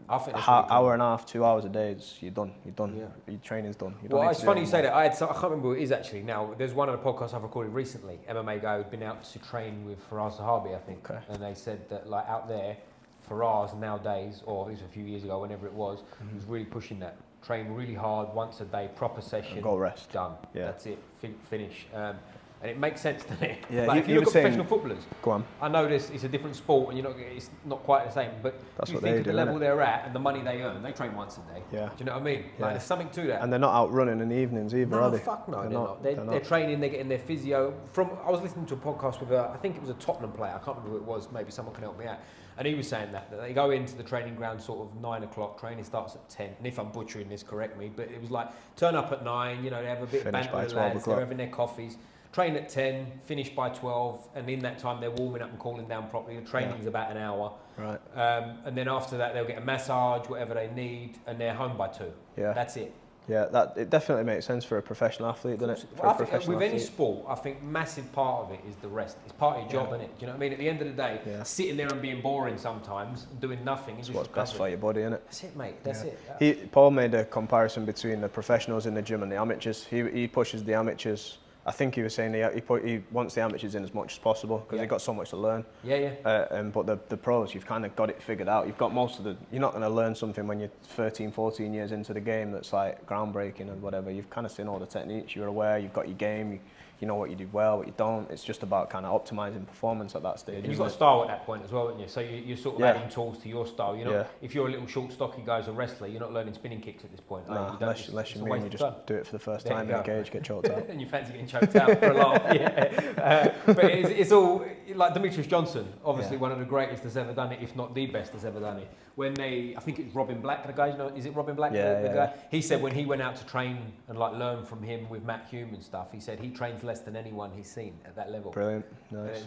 I think hour and a half, 2 hours a day, you're done. Yeah. Your training's done. Well, it's funny you say that. I can't remember who it is actually. Now, there's one of the podcasts I've recorded recently. MMA guy who'd been out to train with Faraz Zahabi, I think, and they said that like out there. Faraz nowadays, or this was a few years ago, whenever it was really pushing that. Train really hard, once a day, proper session. Go rest. Done. Yeah. That's it. Finish. And it makes sense, doesn't it? Yeah. Like if you look at professional footballers, go on. I know it's a different sport, and it's not quite the same. But that's you what think they of do, the level they're at and the money they earn, they train once a day. Yeah. Do you know what I mean? Like there's something to that. And they're not out running in the evenings either, are they? Fuck no, they're not. They're training. They're getting their physio. I was listening to a podcast with I think it was a Tottenham player. I can't remember who it was. Maybe someone can help me out. And he was saying that they go into the training ground sort of 9 o'clock, training starts at 10. And if I'm butchering this, correct me, but it was like turn up at 9, they have a bit of banter with the lads, they're having their coffees, train at 10, finish by 12, and in that time they're warming up and cooling down properly. The training's about an hour. Right. And then after that they'll get a massage, whatever they need, and they're home by 2. Yeah. That's it. Yeah, it definitely makes sense for a professional athlete, doesn't it? Well, I think with any sport, I think massive part of it is the rest. It's part of your job, isn't it? Do you know what I mean? At the end of the day, sitting there and being boring sometimes, doing nothing is what's best for your body, isn't it? That's it, mate. That's it. Paul made a comparison between the professionals in the gym and the amateurs. He pushes the amateurs. I think he was saying he wants the amateurs in as much as possible because they've got so much to learn. But the pros, you've kind of got it figured out. You've got most of the. You're not going to learn something when you're 13, 14 years into the game that's like groundbreaking and whatever. You've kind of seen all the techniques. You're aware. You've got your game. You know what you do well, what you don't. It's just about kind of optimizing performance at that stage. And you've got a style at that point as well, haven't you? So you're sort of adding tools to your style. You know, if you're a little short, stocky guy as a wrestler, you're not learning spinning kicks at this point. Nah, unless you mean you just do it for the first time in a cage, get choked out. And you fancy getting choked out for a laugh. But it's all like Demetrius Johnson, obviously one of the greatest that's ever done it, if not the best that's ever done it. When I think it's Robin Black, the guy, you know, is it Robin Black? The guy? He said when he went out to train and like learn from him with Matt Hume and stuff, he said he trains less than anyone he's seen at that level. Brilliant, nice.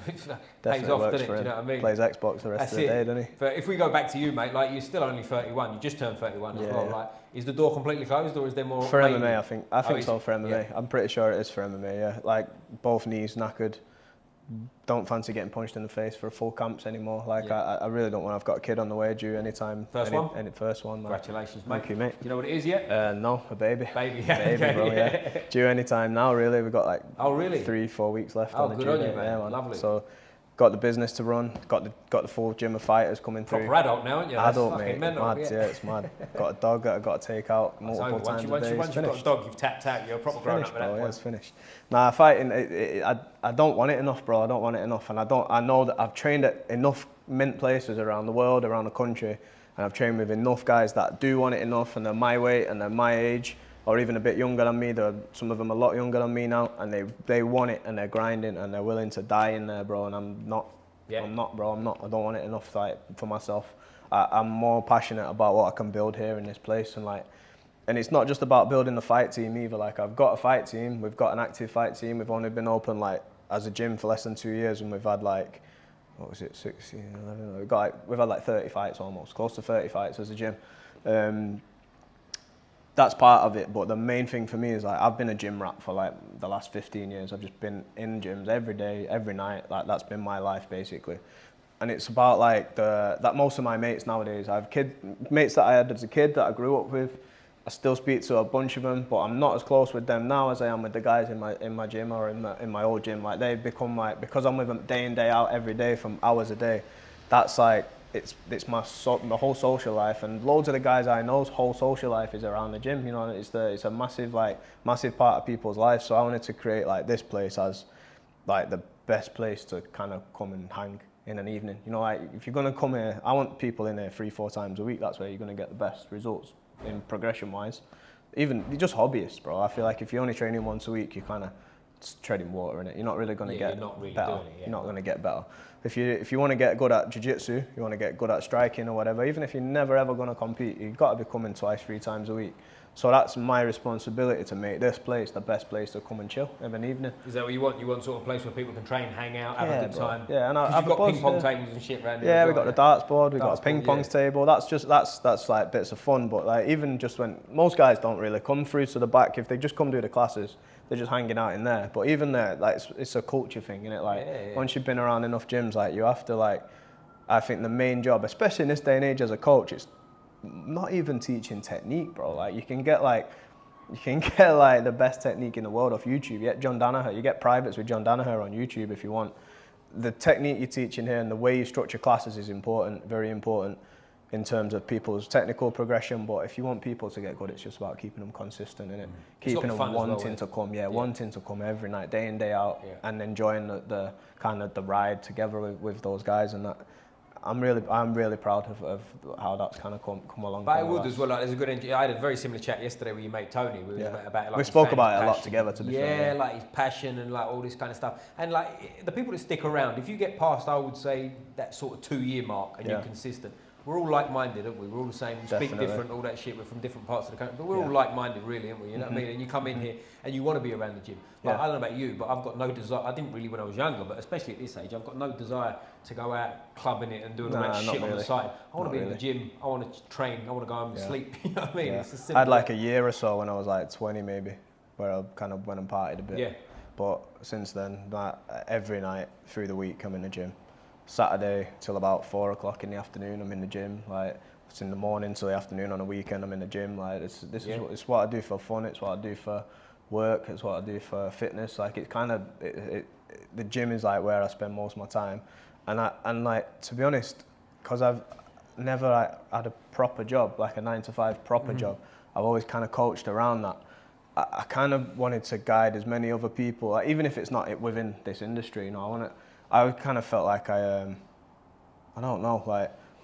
Pays off, doesn't it? Do you know what I mean? Plays Xbox the rest of the day, doesn't he? But if we go back to you, mate, like you're still only 31, you just turned 31 as well. Like, is the door completely closed or is there more? For MMA, I think so. For MMA, I'm pretty sure it is for MMA. Yeah, like both knees knackered. Don't fancy getting punched in the face for full camps anymore. Like I really don't want. I've got a kid on the way due anytime. First one. Congratulations, mate. Thank you, mate. Do you know what it is yet? No, a baby. Baby, bro. Yeah. Due anytime now. Really, we've got like 3-4 weeks left on the due date. Yeah, man. Lovely. So, got the business to run. Got the full gym of fighters coming through. Proper adult now, aren't you? Adult, mate. Mental, mad. Yeah, it's mad. Got a dog that I've got to take out multiple times a day. Once you've got a dog, you've tapped out. You're a proper grown up at that point. Yeah, it's finished. Nah, fighting. I don't want it enough, bro. I don't want it enough, and I know that I've trained at enough mint places around the world, around the country, and I've trained with enough guys that do want it enough, and they're my weight and they're my age, or even a bit younger than me. Some of them a lot younger than me now, and they want it and they're grinding and they're willing to die in there, bro. And I'm not. Yeah. I'm not, bro. I don't want it enough for myself. I'm more passionate about what I can build here in this place, and it's not just about building the fight team either. Like I've got a fight team. We've got an active fight team. We've only been open like as a gym for less than 2 years, and we've had like 16, 11. We've had like 30 fights almost, close to 30 fights as a gym. That's part of it, but the main thing for me is like I've been a gym rat for like the last 15 years. I've just been in gyms every day, every night. Like that's been my life basically. And it's about like that most of my mates nowadays, I have mates that I had as a kid that I grew up with. I still speak to a bunch of them, but I'm not as close with them now as I am with the guys in my gym or in my old gym. Like they've become like, because I'm with them day in day out every day from hours a day. That's like it's my whole social life, and loads of the guys I know's whole social life is around the gym. You know, it's a massive part of people's lives. So I wanted to create like this place as like the best place to kind of come and hang in an evening. You know, like if you're gonna come here, I want people in here 3-4 times a week. That's where you're gonna get the best results in progression wise. Even just hobbyists, bro. I feel like if you're only training once a week, you're kind of treading water in it. You're not really going to get better. You're not going to get better. If you want to get good at jiu-jitsu, you want to get good at striking or whatever, even if you're never ever going to compete, you've got to be coming 2-3 times a week. So that's my responsibility to make this place the best place to come and chill of an evening. Is that what you want? You want sort of a place where people can train, hang out, have a good time? Yeah, and I've got ping pong tables and shit around here. Yeah, we've got the darts board, we've got a ping pong table. That's like bits of fun. But like even just when most guys don't really come through to the back, if they just come do the classes, they're just hanging out in there. But even there, like it's a culture thing, isn't it? Like once you've been around enough gyms, like you have to like. I think the main job, especially in this day and age as a coach, it's not even teaching technique, bro. Like you can get like the best technique in the world off YouTube. You get John Danaher, you get privates with John Danaher on YouTube if you want. The technique you're teaching here and the way you structure classes is important, very important in terms of people's technical progression. But if you want people to get good, it's just about keeping them consistent, innit? Keeping them wanting to come, wanting to come every night, day in, day out, and enjoying the kind of the ride together with those guys and that. I'm really proud of how that's kind of come along. But I would as well. Like, there's a good. I had a very similar chat yesterday with your mate Tony. We spoke about it a lot together. To be fair. Yeah, like his passion and like all this kind of stuff. And like the people that stick around, if you get past, I would say that sort of 2-year mark and you're consistent. we're all like-minded, aren't we? We're all the same. We speak different, all that shit. We're from different parts of the country, but we're all like-minded, really, aren't we? You know what I mean? And you come in here and you want to be around the gym. Like, I don't know about you, but I've got no desire. I didn't really when I was younger, but especially at this age, I've got no desire to go out clubbing it and doing all that shit on the side. I want to be in the gym. I want to train. I want to go home and sleep. You know what I mean? It's as simple. I had like a year or so when I was like 20 maybe, where I kind of went and partied a bit. Yeah. But since then, every night through the week, I'm in the gym. Saturday till about 4 o'clock in the afternoon, I'm in the gym. Like, it's in the morning till the afternoon on a weekend, I'm in the gym. Like, it's what I do for fun. It's what I do for work. It's what I do for fitness. Like, it's kind of the gym is like where I spend most of my time. And like, to be honest, because I've never had a proper job, like a 9-to-5 proper job. I've always kind of coached around that. I kind of wanted to guide as many other people, like, even if it's not within this industry, you know. I kind of felt like I don't know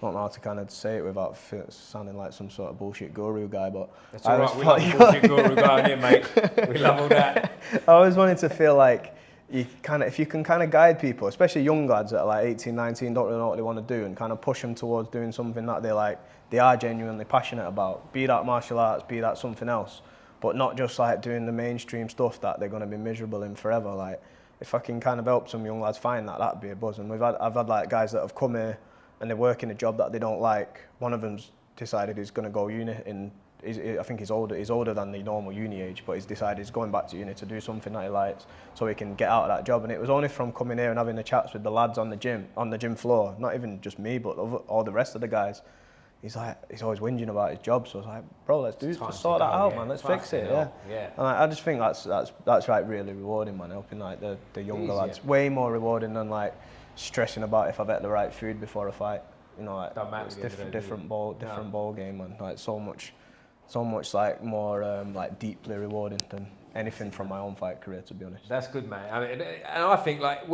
how to kind of say it without sounding like some sort of bullshit guru guy, but that's all right. We love a bullshit guru guy on here, mate. We love all that. I always wanted to feel like if you can kind of guide people, especially young lads that are like 18, 19, don't really know what they want to do, and kind of push them towards doing something that they are genuinely passionate about, be that martial arts, be that something else. But not just like doing the mainstream stuff that they're going to be miserable in forever. Like, if I can kind of help some young lads find that, that'd be a buzz. And I've had like guys that have come here and they're working a job that they don't like. One of them's decided he's going to go uni, I think he's older than the normal uni age, but he's decided he's going back to uni to do something that he likes so he can get out of that job. And it was only from coming here and having the chats with the lads on the gym floor, not even just me, but all the rest of the guys. He's always whinging about his job, so I was like, bro, let's sort that out, man. Let's fix it, yeah. And I just think that's like really rewarding, man. Helping like the younger lads, way more rewarding than like stressing about if I've ate the right food before a fight. You know, like it's different ball game, man. Like so much like more like deeply rewarding than anything from my own fight career, to be honest. That's good, man. I mean, and I think like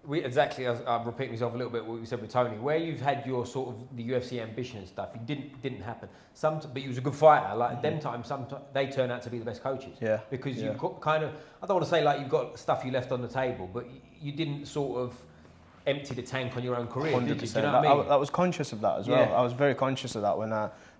I'm repeating myself a little bit what we said with Tony, where you've had your sort of the UFC ambition and stuff, it didn't happen. But you was a good fighter. Like them times, sometimes they turn out to be the best coaches. Yeah. Because you've got kind of, I don't want to say like you've got stuff you left on the table, but you didn't sort of empty the tank on your own career, 100%. Did you? Do you know what I mean? I was conscious of that as well. I was very conscious of that when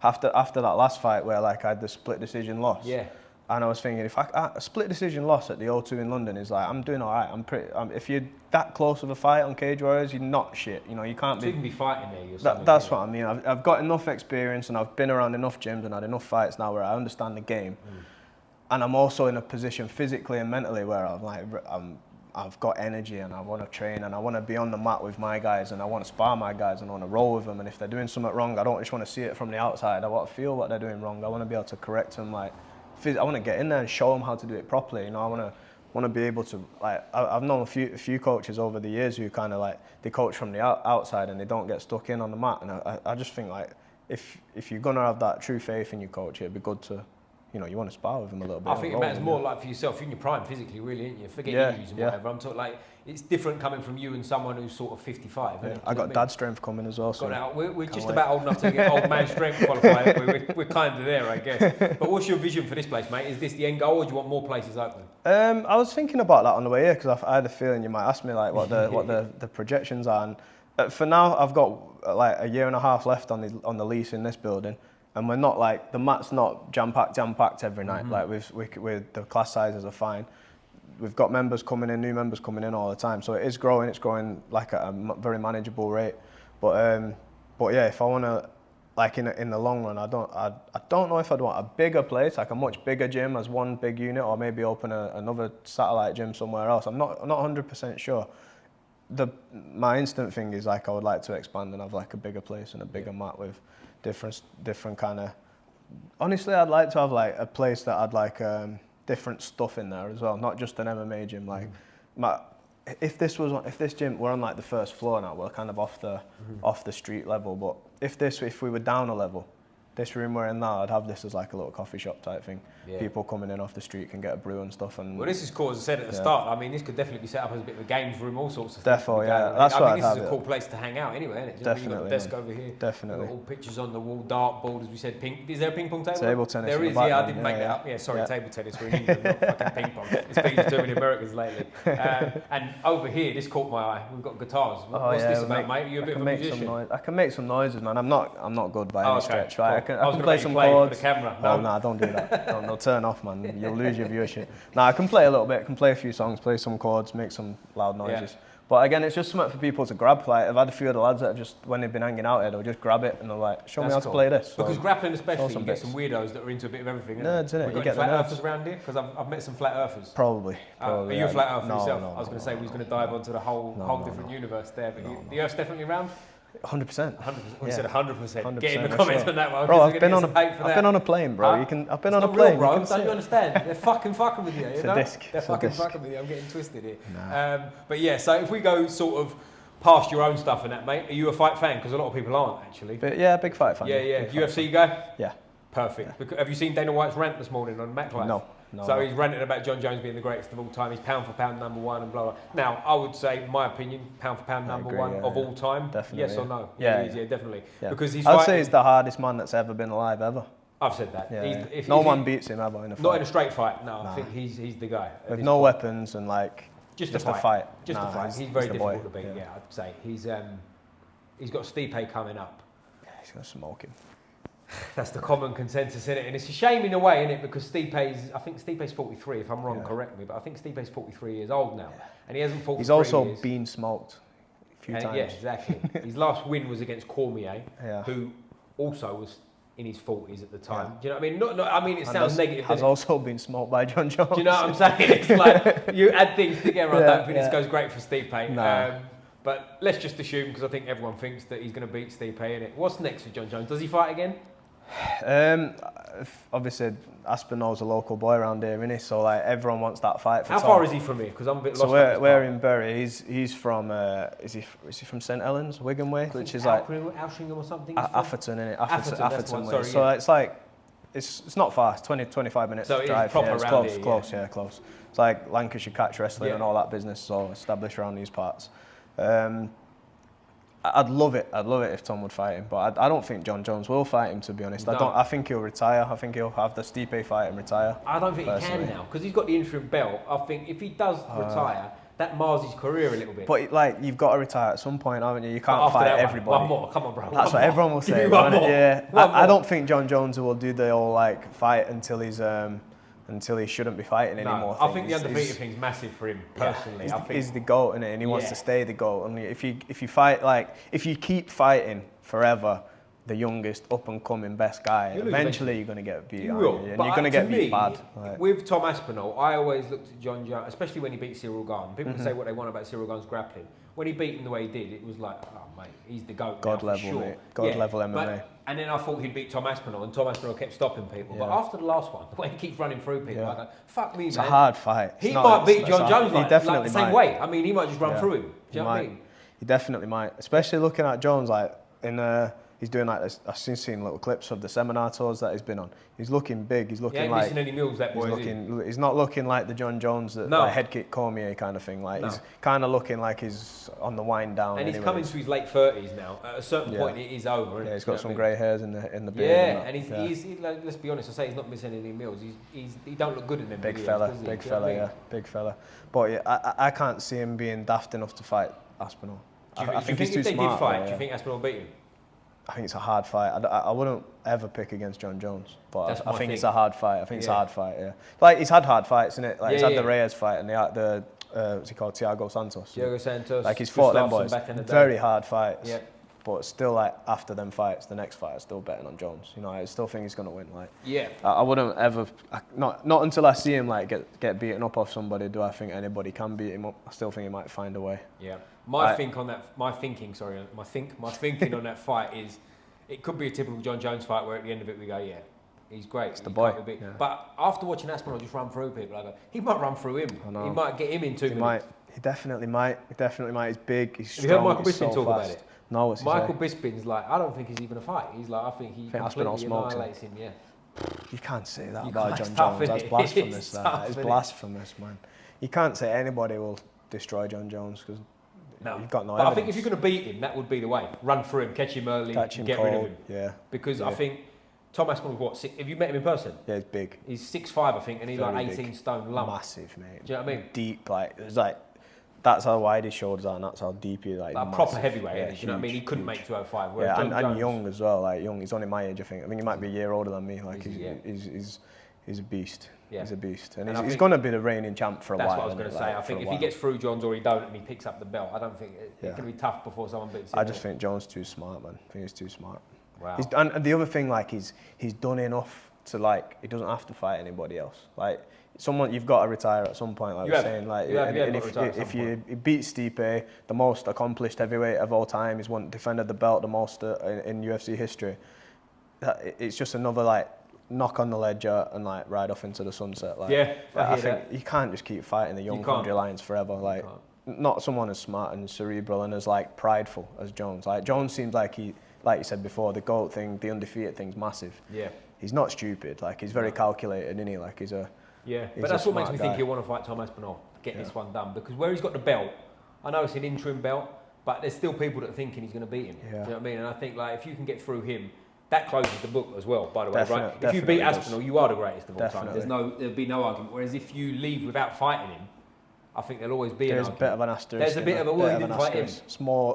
after that last fight where like I had the split decision loss. Yeah. And I was thinking, if a split decision loss at the O2 in London is like, I'm doing all right. If you're that close of a fight on Cage Warriors, you're not shit. You know, you can't be. You can be fighting there. That's what I mean. I've got enough experience and I've been around enough gyms and had enough fights now where I understand the game. And I'm also in a position physically and mentally where I've got energy and I want to train and I want to be on the mat with my guys and I want to spar my guys and I want to roll with them. And if they're doing something wrong, I don't just want to see it from the outside. I want to feel what they're doing wrong. I want to be able to correct them. Like, I want to get in there and show them how to do it properly. You know, I want to be able to, like, I've known a few coaches over the years who kind of like, they coach from the outside and they don't get stuck in on the mat. And I just think like, if you're going to have that true faith in your coach, it'd be good to, you know, you want to spar with him a little bit. I think it matters more like for yourself. You're in your prime physically, really, ain't you? Forget injuries and whatever. I'm talking like, it's different coming from you and someone who's sort of 55. Yeah. I got dad strength coming as well. So we're just about old enough to get old man strength qualified. We're kind of there, I guess. But what's your vision for this place, mate? Is this the end goal, or do you want more places open? I was thinking about that on the way here because I had a feeling you might ask me like what the projections are. And, for now, I've got like a year and a half left on the lease in this building. And we're not like, the mat's not jam-packed every night. Like with the class sizes are fine. We've got members coming in, new members coming in all the time. So it is growing. It's growing like at a very manageable rate. But yeah, if I want to, like in the long run, I don't know if I'd want a bigger place, like a much bigger gym as one big unit, or maybe open another satellite gym somewhere else. I'm not 100% sure. My instant thing is like I would like to expand and have like a bigger place and a bigger mat with different kind of. Honestly, I'd like to have like a place that had like different stuff in there as well, not just an MMA gym. Like, if this gym, we're on like the first floor now, we're kind of off the street level. But if we were down a level, this room we're in now, I'd have this as like a little coffee shop type thing. Yeah. People coming in off the street can get a brew and stuff. And well, this is cool, as I said at the start. I mean, this could definitely be set up as a bit of a games room, all sorts of Definitely, things. yeah. That's I what think I'd this is have a cool place to hang out anyway, isn't it? Definitely. You've got a desk over here. Definitely. You've got all pictures on the wall, dartboard, as we said. Is there a ping pong table? Table tennis. There is, yeah, I didn't make that up. Yeah, sorry, table tennis. We're in England, not fucking ping pong. It's been too many Americans lately. And over here, this caught my eye. We've got guitars. What's this about, mate? Are you a bit of a musician? I can make some noises, man. I'm not good by any stretch. Right? Cool. I can play some chords. For the camera. No, nah, don't do that. No, turn off, man. You'll lose your viewership. Nah, I can play a little bit. I can play a few songs, play some chords, make some loud noises. Yeah. But again, it's just something for people to grab. Like, I've had a few of the lads that have just, when they've been hanging out here, they'll just grab it and they're like, show me how to play this. So, because grappling especially, you get some weirdos that are into a bit of everything. Nerds, innit? You get flat earthers around here? Because I've met some flat earthers. Probably. Are you a flat earther yourself? No, I was going to say we was going to dive onto the whole different universe there. But the Earth's definitely around? 100%. 100%. We said 100%. Get in the comments on that one. Bro, I've been on a plane, bro. I've been on a plane. Bro, don't you understand? They're fucking with you. It's a disc. They're fucking with you. I'm getting twisted here. Nah. But yeah, so if we go sort of past your own stuff and that, mate, are you a fight fan? Because a lot of people aren't actually. But yeah, big fight fan. Yeah. UFC guy? Yeah. Perfect. Yeah. Have you seen Dana White's rant this morning on Mac Life? No. So he's ranting about John Jones being the greatest of all time. He's pound for pound number one and blah blah. Now I would say, in my opinion, pound for pound number one of all time. Definitely. Yes or no? Yeah, definitely. Yeah. Because I'd say he's the hardest man that's ever been alive ever. I've said that. Yeah. No one beats him ever in a fight. Not in a straight fight. No, I think he's the guy. With no weapons and like just a fight. Just a fight. He's very difficult to beat. Yeah, I'd say he's got Stipe coming up. Yeah, he's gonna smoke him. That's the common consensus, isn't it? And it's a shame in a way, isn't it? Because I think Stipe's 43, if I'm wrong, correct me, but I think Stipe's 43 years old now. And he hasn't fought for 3 years. He's also been smoked a few times. Yeah, exactly. His last win was against Cormier, who also was in his 40s at the time. Do you know what I mean? I mean, it sounds negative. Has also been smoked by John Jones. Do you know what I'm saying? It's like, you add things together, I don't think this goes great for Stipe. Nah. But let's just assume, because I think everyone thinks that he's going to beat Stipe, innit? What's next for John Jones? Does he fight again? Obviously Aspinall's a local boy around here, isn't he? So like everyone wants that fight. How far is he from here? Because I'm a bit lost. So we're in Bury. He's from is he from St Helens, Wigan way, which is like Altrincham or something. Atherton, innit? Atherton way. Sorry. So it's like it's not far. It's 20-25 minutes so drive. Proper it's close. Close. It's like Lancashire catch wrestling and all that business. So established around these parts. I'd love it if Tom would fight him, but I don't think John Jones will fight him, to be honest. No. I think he'll retire. I think he'll have the Stipe fight and retire. I don't think personally. he can now, because he's got the interim belt. I think if he does retire, that mars his career a little bit. But like, you've got to retire at some point, haven't you? You can't fight everybody. One more, come on, bro. That's what everyone will say. Yeah, I don't think John Jones will do the whole like fight until he shouldn't be fighting anymore. I think the undefeated thing's massive for him personally. I think he's the GOAT, innit? And he wants to stay the GOAT. And if you fight if you keep fighting forever, the youngest up and coming best guy, eventually you're going to get beat. And you're going to get beat bad. Like. With Tom Aspinall, I always looked at John Jones, especially when he beat Cyril Gane. People can say what they want about Cyril Gane's grappling. When he beat him the way he did, it was like, oh mate, he's the GOAT. God level, sure. mate. God level MMA. And then I thought he'd beat Tom Aspinall, and Tom Aspinall kept stopping people. But after the last one, the way he keeps running through people, I go, fuck me, man. It's a hard fight. He might beat John Jones like the same way. I mean, he might just run through him. Do you know what I mean? He definitely might. Especially looking at Jones, like he's doing like this. I've seen little clips of the seminar tours that he's been on. He's looking big. He's looking like. Missing any meals, that boy. He's not looking like the John Jones that like head kick Cormier kind of thing. Like he's kind of looking like he's on the wind down. And he's coming to his late 30s now. At a certain point, it is over. Yeah, he's got some grey hairs in the beard. Yeah, and he's like, let's be honest. I say he's not missing any meals. He don't look good in them. Big fella. Big fella. But yeah, I can't see him being daft enough to fight Aspinall. I think he's too smart. If they did fight, do you think Aspinall will beat him? I think it's a hard fight. I wouldn't ever pick against John Jones, but I think it's a hard fight. I think it's a hard fight. Yeah, like he's had hard fights, innit? Like he's had the Reyes fight and the what's he called, Thiago Santos. Thiago Santos. Like he's fought them boys. Very hard fights. Yeah. But still, like after them fights, the next fight is still betting on Jones. You know, I still think he's gonna win. Like, I wouldn't ever, not until I see him like get beaten up off somebody. Do I think anybody can beat him up? I still think he might find a way. Yeah. My thinking on that fight is, it could be a typical John Jones fight where at the end of it we go, he's great. It's the boy. Yeah. But after watching Aspinall just run through people, I go, he might run through him. I know. He might get him in 2 minutes. He definitely might. He definitely might. He's big. He's strong. Have you heard Michael Bisping talk about it? No, what's he Michael say? Bisping's like, I don't think he's even a fight. He's like, I think he completely annihilates him. Yeah. You can't say that about John tough, Jones. That's blasphemous. Tough, that is blasphemous, man. You can't say anybody will destroy John Jones because you've got no evidence. I think if you're going to beat him, that would be the way. Run through him, catch him early, get rid of him. Yeah. Because I think Tom Aspinall's what? Have you met him in person? Yeah, he's big. He's 6'5", I think, and he's Very like 18 big. stone lump. Massive, mate. Do you know what I mean? Deep, like it's like that's how wide his shoulders are, and that's how deep he like. Like a proper heavyweight. Yeah, do you know what I mean? He couldn't make 205. Yeah, and young as well. Like young, he's only my age, I think. I think he might be a year older than me. Like he's a beast. Yeah. He's a beast, and he's going to be the reigning champ for a while. That's what I was going to say. I think if he gets through Jones or he don't, and he picks up the belt, I don't think it's going to be tough before someone beats him. I just think Jones too smart, man. I think he's too smart. Wow. And the other thing, like, he's done enough to like he doesn't have to fight anybody else. Like you've got to retire at some point. Like we're saying, like if you beat Stipe, the most accomplished heavyweight of all time, he's defended the belt the most in UFC history. It's just another like knock on the ledger and like ride off into the sunset. Like, I think you can't just keep fighting the young country lions forever. Like not someone as smart and cerebral and as like prideful as Jones. Like Jones seems like like you said before, the GOAT thing, the undefeated thing's massive. Yeah. He's not stupid. Like he's very calculated, isn't he? Like he's a but that's what makes me think he'll want to fight Tom Aspinall, get this one done. Because where he's got the belt, I know it's an interim belt, but there's still people that are thinking he's going to beat him. Yeah. Do you know what I mean? And I think like if you can get through him, that closes the book as well. By the way, right? If you beat Aspinall, you are the greatest of all time. There'll be no argument. Whereas if you leave without fighting him, I think there'll always be an argument. There's a bit of an asterisk. There's a bit of a well, he didn't fight him.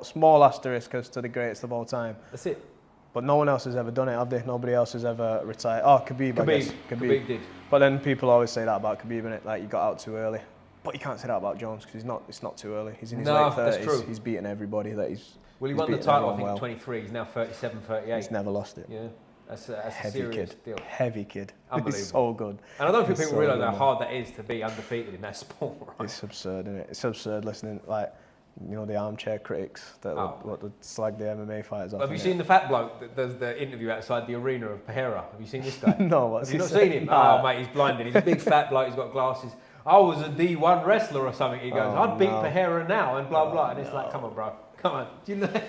Small asterisk as to the greatest of all time. That's it. But no one else has ever done it, have they? Nobody else has ever retired. Oh, Khabib, I guess. Khabib did. But then people always say that about Khabib, innit? Like, you got out too early. But you can't say that about Jones, because it's not too early. He's in his late 30s. That's true. He's beaten everybody that he's Well, he won the title, I think, at 23. He's now 37, 38. He's never lost it. Yeah. That's a heavy serious kid. deal. Heavy kid. Unbelievable. He's so good. And I don't think people realise how hard that is to be undefeated in that sport, right? It's absurd, isn't it? It's absurd listening, like, you know, the armchair critics that would slag the MMA fighters off. Have you seen the fat bloke that does the interview outside the arena of Pereira? Have you seen this guy? No, Have you not seen him? Oh, mate, he's blinded. He's a big fat bloke, he's got glasses. I was a D1 wrestler or something. He goes, I'd beat Pereira now and blah, blah. And it's like, come on, bro. Come on. Do you know?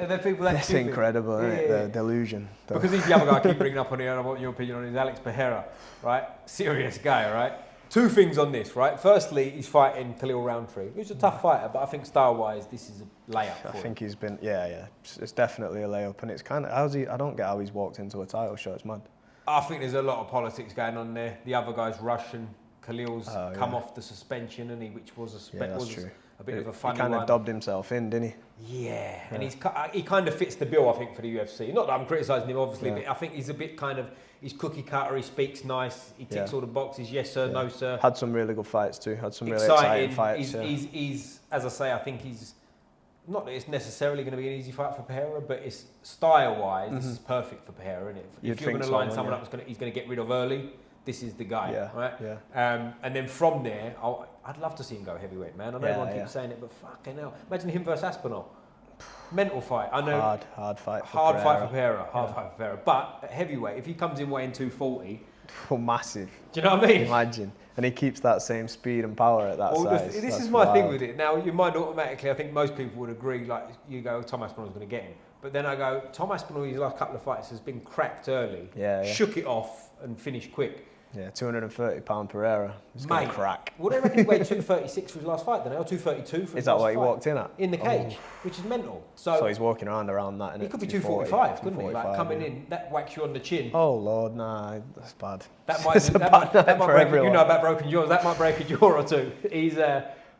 Are there people that It's incredible, isn't it? The delusion. Because he's the other guy I keep bringing up on here, and I want your opinion on is Alex Pereira, right? Serious guy, right? Two things on this, right? Firstly, he's fighting Khalil Roundtree. He's a tough fighter, but I think style-wise, this is a layup for him. I think he's been, it's definitely a layup, and it's kind of, I don't get how he's walked into a title shot. It's mad. I think there's a lot of politics going on there. The other guy's Russian. Khalil's come off the suspension, and which was a bit of a funny one. He kind of dubbed himself in, didn't he? Yeah, and he kind of fits the bill, I think, for the UFC. Not that I'm criticising him, obviously, but I think he's a bit kind of, he's cookie cutter, he speaks nice, he ticks all the boxes, yes sir, no sir. Had some really good fights too, had some really exciting fights. He's, as I say, I think he's, not that it's necessarily going to be an easy fight for Pereira, but it's style-wise, this is perfect for Pereira, isn't it? If you're going to line someone up he's going to get rid of early, this is the guy, right? Yeah. And then from there, I'd love to see him go heavyweight, man. I know everyone keeps saying it, but fucking hell. Imagine him versus Aspinall. Mental fight. I know. Hard fight for Hard fight for Pereira. Hard fight for Pereira. But at heavyweight, if he comes in weighing 240... Oh, massive. Do you know what I mean? Imagine. And he keeps that same speed and power at that size. This is my thing with it. Now, your mind automatically, I think most people would agree, like, you go, Tom Aspinall's going to get him. But then I go, Tom Aspinall, his last couple of fights has been cracked early. Shook it off and finished quick. Yeah, 230-pound Pereira. He's going to crack. Well, they reckon he weighed 236 for his last fight, then, or 232 for his last fight. Is that what he walked in at? In the cage, which is mental. So he's walking around that. He could be 245, couldn't he? Like coming in, that whacks you on the chin. Oh Lord, nah, that's bad. That might break. You know about broken jaws. That might break a jaw or two.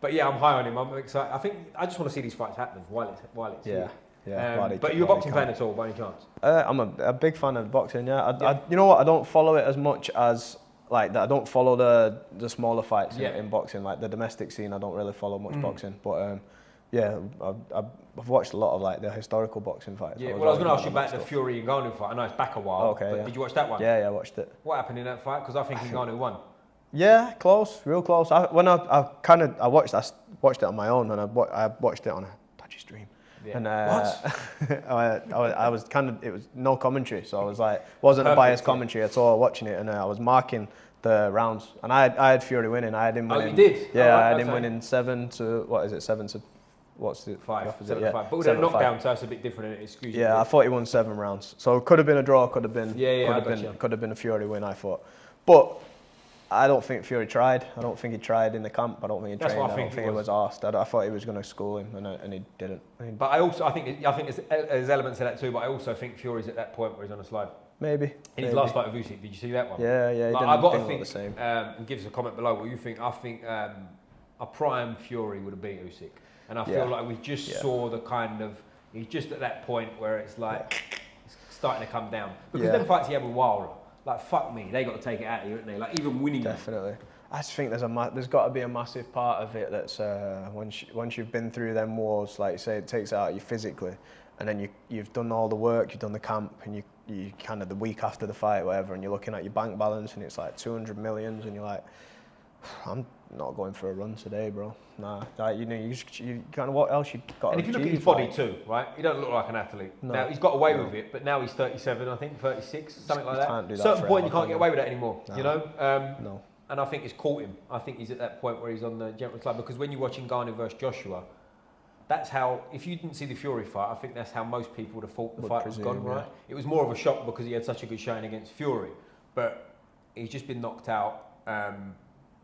But yeah, I'm high on him. I'm excited. I just want to see these fights happen while it's here. But you're a boxing fan at all, by any chance? I'm a big fan of boxing. Yeah, you know what? I don't follow it as much as like that. I don't follow the smaller fights in boxing, like the domestic scene. I don't really follow much boxing, but I've watched a lot of like the historical boxing fights. Yeah, well, I was going to ask you about the Fury and Ngannou fight. I know it's back a while. Okay, but did you watch that one? Yeah, I watched it. What happened in that fight? Because I think Ngannou won. Yeah, close, real close. I watched it on my own, and I watched it on a dodgy stream. Yeah. And I was it was no commentary, so I was like, wasn't a biased commentary at all watching it, and I was marking the rounds, and I had Fury winning. I had him winning. Oh, you did? Yeah, I had him winning 7-4. what's the 5, opposite? 7 to 5. But with a knockdown, so that's a bit different. Excuse me. Yeah, I thought he won 7 rounds. So it could have been a draw, could have been could have been a Fury win, I thought. But I don't think Fury tried. I don't think he tried in the camp. I don't think he trained. I don't think he was asked. I thought he was going to school him, and he didn't. But I think there's elements of that too. But I also think Fury's at that point where he's on a slide. Maybe. In his last fight with Usyk, did you see that one? Yeah. Like, I've got to think. And give us a comment below what you think. I think a prime Fury would have beat Usyk, and I feel like we just saw the kind of. He's just at that point where it's like it's starting to come down because them fights he had with Wilder. Like, fuck me, they got to take it out of you, haven't they? Like, even winning. Definitely. I just think there's got to be a massive part of it that's once you've been through them wars, like you say, it takes it out of you physically, and then you've done all the work, you've done the camp, and you kind of the week after the fight, whatever, and you're looking at your bank balance, and it's like 200 millions, and you're like, I'm not going for a run today, bro. Nah, like, you kind of what else you got. And if you look at his body too, right? He doesn't look like an athlete. No. Now he's got away with it, but now he's 37, I think 36, something like that. Can't do that. Certain point you can't get away with that anymore. No. You know. No. And I think it's caught him. I think he's at that point where he's on the gentleman's club because when you're watching Ngannou versus Joshua, that's how. If you didn't see the Fury fight, I think that's how most people would have thought the fight was gone. Right? It was more of a shock because he had such a good showing against Fury, but he's just been knocked out.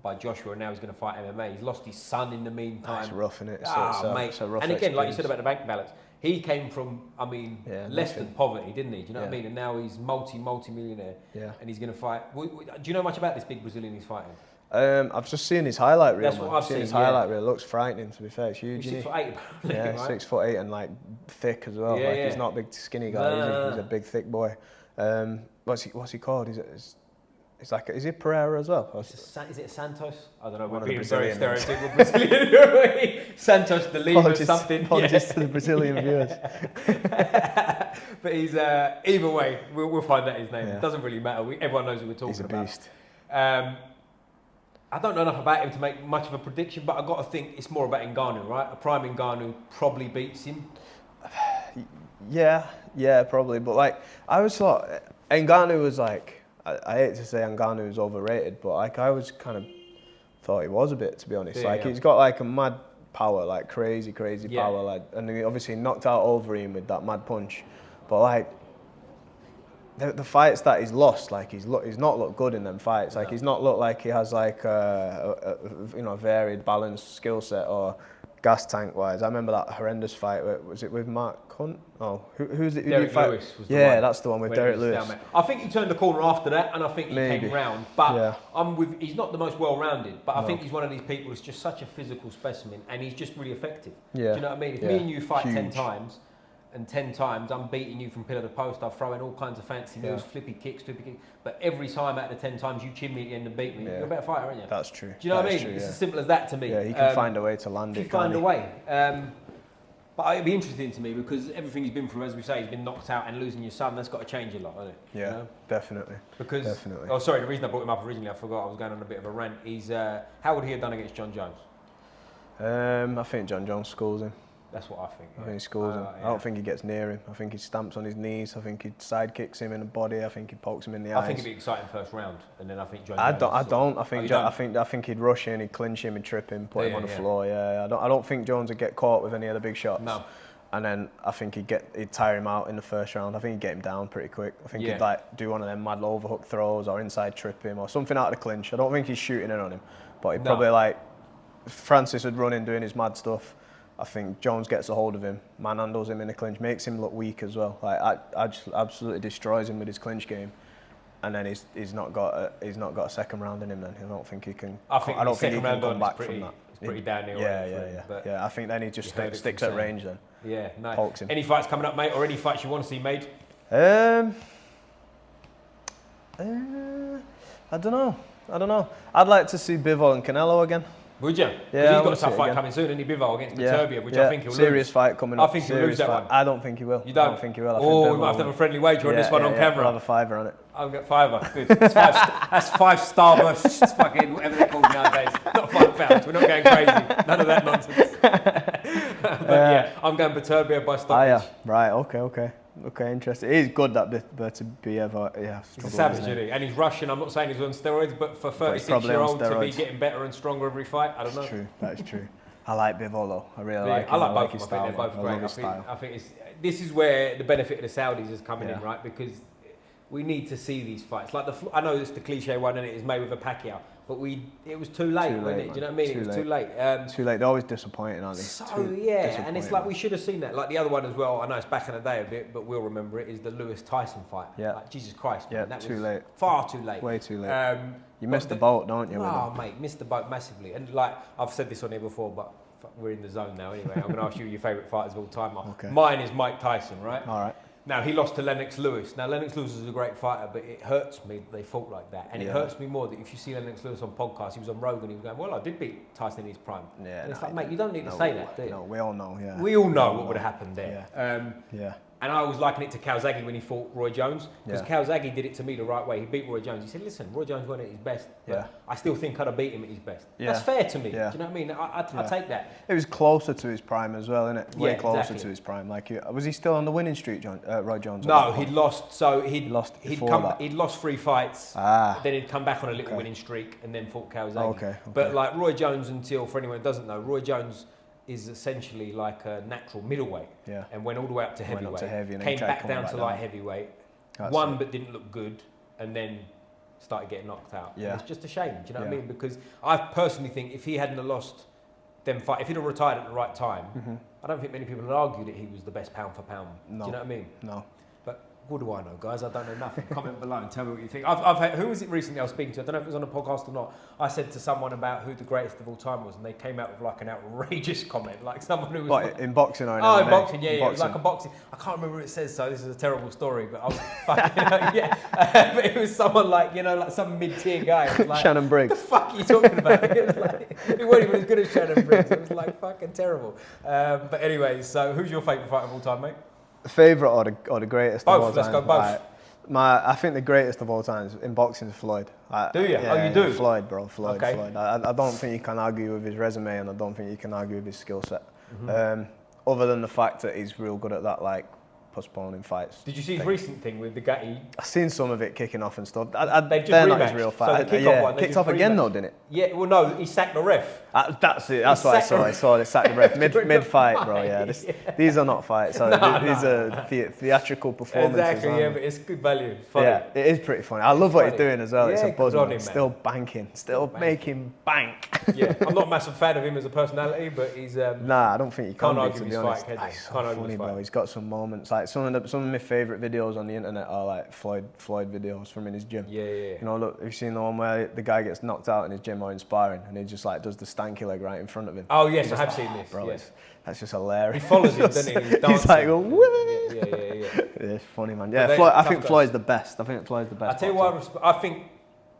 By Joshua, and now he's going to fight MMA. He's lost his son in the meantime. It's rough, isn't it? Mate. It's a rough and again, experience. like you said about the bank balance, he came from, less than poverty, didn't he? Do you know what I mean? And now he's multi-millionaire. Yeah. And he's going to fight. Do you know much about this big Brazilian he's fighting? I've just seen his highlight reel. That's what I've seen. His highlight reel. It looks frightening, to be fair. It's huge. He's 6'8", yeah, right? 6'8" and like thick as well. He's not a big skinny guy. No. He's a big thick boy. What's he called? It's like, is it Pereira as well? Is it Santos? I don't know. We're being very stereotypical Brazilian. Santos de Lima or something. Apologies to the Brazilian viewers. But he's either way, we'll find out his name. Yeah. It doesn't really matter. Everyone knows who we're talking about. He's a beast. I don't know enough about him to make much of a prediction, but I've got to think it's more about Ngannou, right? A prime Ngannou probably beats him. Yeah, probably. But like, I always thought Ngannou was like. I hate to say Ngannou is overrated, but like I was kind of thought he was a bit, to be honest. He's got like a mad power, like crazy power, like, and he obviously knocked out Overeem with that mad punch. But like the fights that he's lost, like he's not looked good in them fights. Like he's not looked like he has like a varied, balanced skill set or gas tank wise. I remember that horrendous fight. Was it with Mark Hunt? Oh, who's it? Derek Lewis was the one. That's the one with Derek Lewis. I think he turned the corner after that, and I think he came round. But he's not the most well-rounded, but I think he's one of these people who's just such a physical specimen, and he's just really effective. Yeah. Do you know what I mean? If me and you fight 10 times, and 10 times I'm beating you from pillar to post, I'll throw in all kinds of fancy moves, flippy kicks, but every time out of the 10 times you chin me at the end and beat me, you're a better fighter, aren't you? That's true. Do you know what I mean? It's as simple as that to me. Yeah, he can find a way to land it. Find a way. But it'd be interesting to me because everything he's been through, as we say, he's been knocked out and losing your son, that's got to change a lot, hasn't it? Yeah, you know? Definitely. Oh, sorry, the reason I brought him up originally, I forgot I was going on a bit of a rant, is how would he have done against John Jones? I think John Jones schools him. That's what I think. I think he schools him. I don't think he gets near him. I think he stamps on his knees. I think he side kicks him in the body. I think he pokes him in the eyes. I think it'd be exciting first round, and then I think John. I don't. I think he'd rush in, he'd clinch him, he'd trip him, put him on the floor. Yeah, I don't think Jones would get caught with any of the big shots. No. And then I think he'd tire him out in the first round. I think he'd get him down pretty quick. I think he'd like do one of them mad overhook throws or inside trip him or something out of the clinch. I don't think he's shooting in on him, but he'd probably like Francis would run in doing his mad stuff. I think Jones gets a hold of him, manhandles him in the clinch, makes him look weak as well. Like I just absolutely destroys him with his clinch game, and then he's not got a second round in him. Then I don't think he can. I don't think he can come back from that. It's pretty downhill. Yeah. I think then he just sticks at range then. Yeah, nice. Pokes him. Any fights coming up, mate, or any fights you want to see made? I don't know. I'd like to see Bivol and Canelo again. Would you? Yeah, he's got a tough fight coming soon, and he Bivol against Beterbiev, which I think he'll lose. Serious fight coming up. I think he'll lose that one. I don't think he will. You don't? I don't think he will. We might have to have a friendly wager on this one on camera. I'll have a fiver on it. I'll get $5. Good. That's 5 Starbursts, fucking whatever they're called nowadays. Not £5. We're not going crazy. None of that nonsense. But I'm going Beterbiev by stoppage. Right. Okay, interesting. It is good that Beterbiev, he's a savage, isn't he? And he's Russian. I'm not saying he's on steroids, but for 36-year-old to be getting better and stronger every fight, I don't know. That is true. I like Bivol. I really like him. I like both his of them. I think they're both great. I think this is where the benefit of the Saudis is coming in, right? Because we need to see these fights. Like I know it's the cliche one, and it is Mayweather Pacquiao, but it was too late, wasn't it? Do you know what I mean? It was too late. Too late. They're always disappointing, aren't they? So and it's like we should have seen that. Like the other one as well. I know it's back in the day a bit, but we'll remember it. Is the Lewis Tyson fight? Yeah. Like, Jesus Christ, man, that too was late. Far too late. Way too late. You missed the boat, don't you? Oh, mate, missed the boat massively. And like I've said this on here before, but we're in the zone now anyway. I'm going to ask you your favourite fighters of all time. Okay. Mine is Mike Tyson, right? All right. Now, he lost to Lennox Lewis. Now, Lennox Lewis is a great fighter, but it hurts me that they fought like that. And it hurts me more that if you see Lennox Lewis on podcasts, he was on Rogan, he was going, well, I did beat Tyson in his prime. Yeah, and it's like, mate, you don't need to say that, do you? No, we all know, We all know what would have happened there. Yeah. And I was liking it to Calzaghe when he fought Roy Jones, because Calzaghe did it to me the right way. He beat Roy Jones. He said, listen, Roy Jones wasn't at his best, but I still think I'd have beat him at his best. That's fair to me. Do you know what I mean? I take that. It was closer to his prime as well, innit? Way closer to his prime. Like, was he still on the winning streak, Roy Jones? No, he'd lost. So he'd lost 3 fights. Then he'd come back on a little winning streak and then fought Calzaghe. But like Roy Jones, for anyone who doesn't know, Roy Jones is essentially like a natural middleweight, and went all the way up to heavyweight, came back down to light heavyweight, won but didn't look good, and then started getting knocked out. And it's just a shame, do you know what I mean? Because I personally think if he hadn't have lost them fight, if he'd have retired at the right time, I don't think many people would argue that he was the best pound for pound. Do you know what I mean? No. But what do I know, guys? I don't know nothing. Comment below and tell me what you think. I've had, who was it recently I was speaking to? I don't know if it was on a podcast or not. I said to someone about who the greatest of all time was, and they came out with like an outrageous comment, like someone who was like, in boxing or in MMA? In boxing, it was like a boxing. I can't remember what it says, so this is a terrible story, but I was fucking but it was someone like, like some mid-tier guy. It was like, Shannon Briggs. What the fuck are you talking about? It was like, it wasn't even as good as Shannon Briggs. It was like fucking terrible. But anyway, so who's your favourite fighter of all time, mate? Favourite or the greatest of all time? Let's go both. I think the greatest of all time in boxing is Floyd. Do you? Yeah, you do? Floyd, bro. Floyd. I don't think you can argue with his resume, and I don't think you can argue with his skill set. Other than the fact that he's real good at that, like, postponing fights. Did you see his recent thing with the guy? I've seen some of it kicking off and stuff. They've just they're rematched. Not his real fight. So the kick-off one, kicked off again though, didn't it? Yeah, well no, he sacked the ref. That's it, that's what I saw. I saw they sacked the ref mid-fight, bro, These are not fights, these are theatrical performances. Exactly, but it's good value. Funny. Yeah, it is pretty funny. I love what he's doing as well. It's a buzz, man. Still banking, making bank. I'm not a massive fan of him as a personality, but he's... Nah, I don't think you can't argue his fight, can you? He's so funny, bro. He's got some moments, like some of my favourite videos on the internet are like Floyd videos from in his gym. Yeah. Look, have you seen the one where the guy gets knocked out in his gym or inspiring, and he just like does the stanky leg right in front of him? Oh yes, I have seen this, bro. Yes. That's just hilarious. He follows him, doesn't he? He's like, woo! Yeah. It's funny, man. Yeah, Floyd, I think Floyd's the best. I tell you why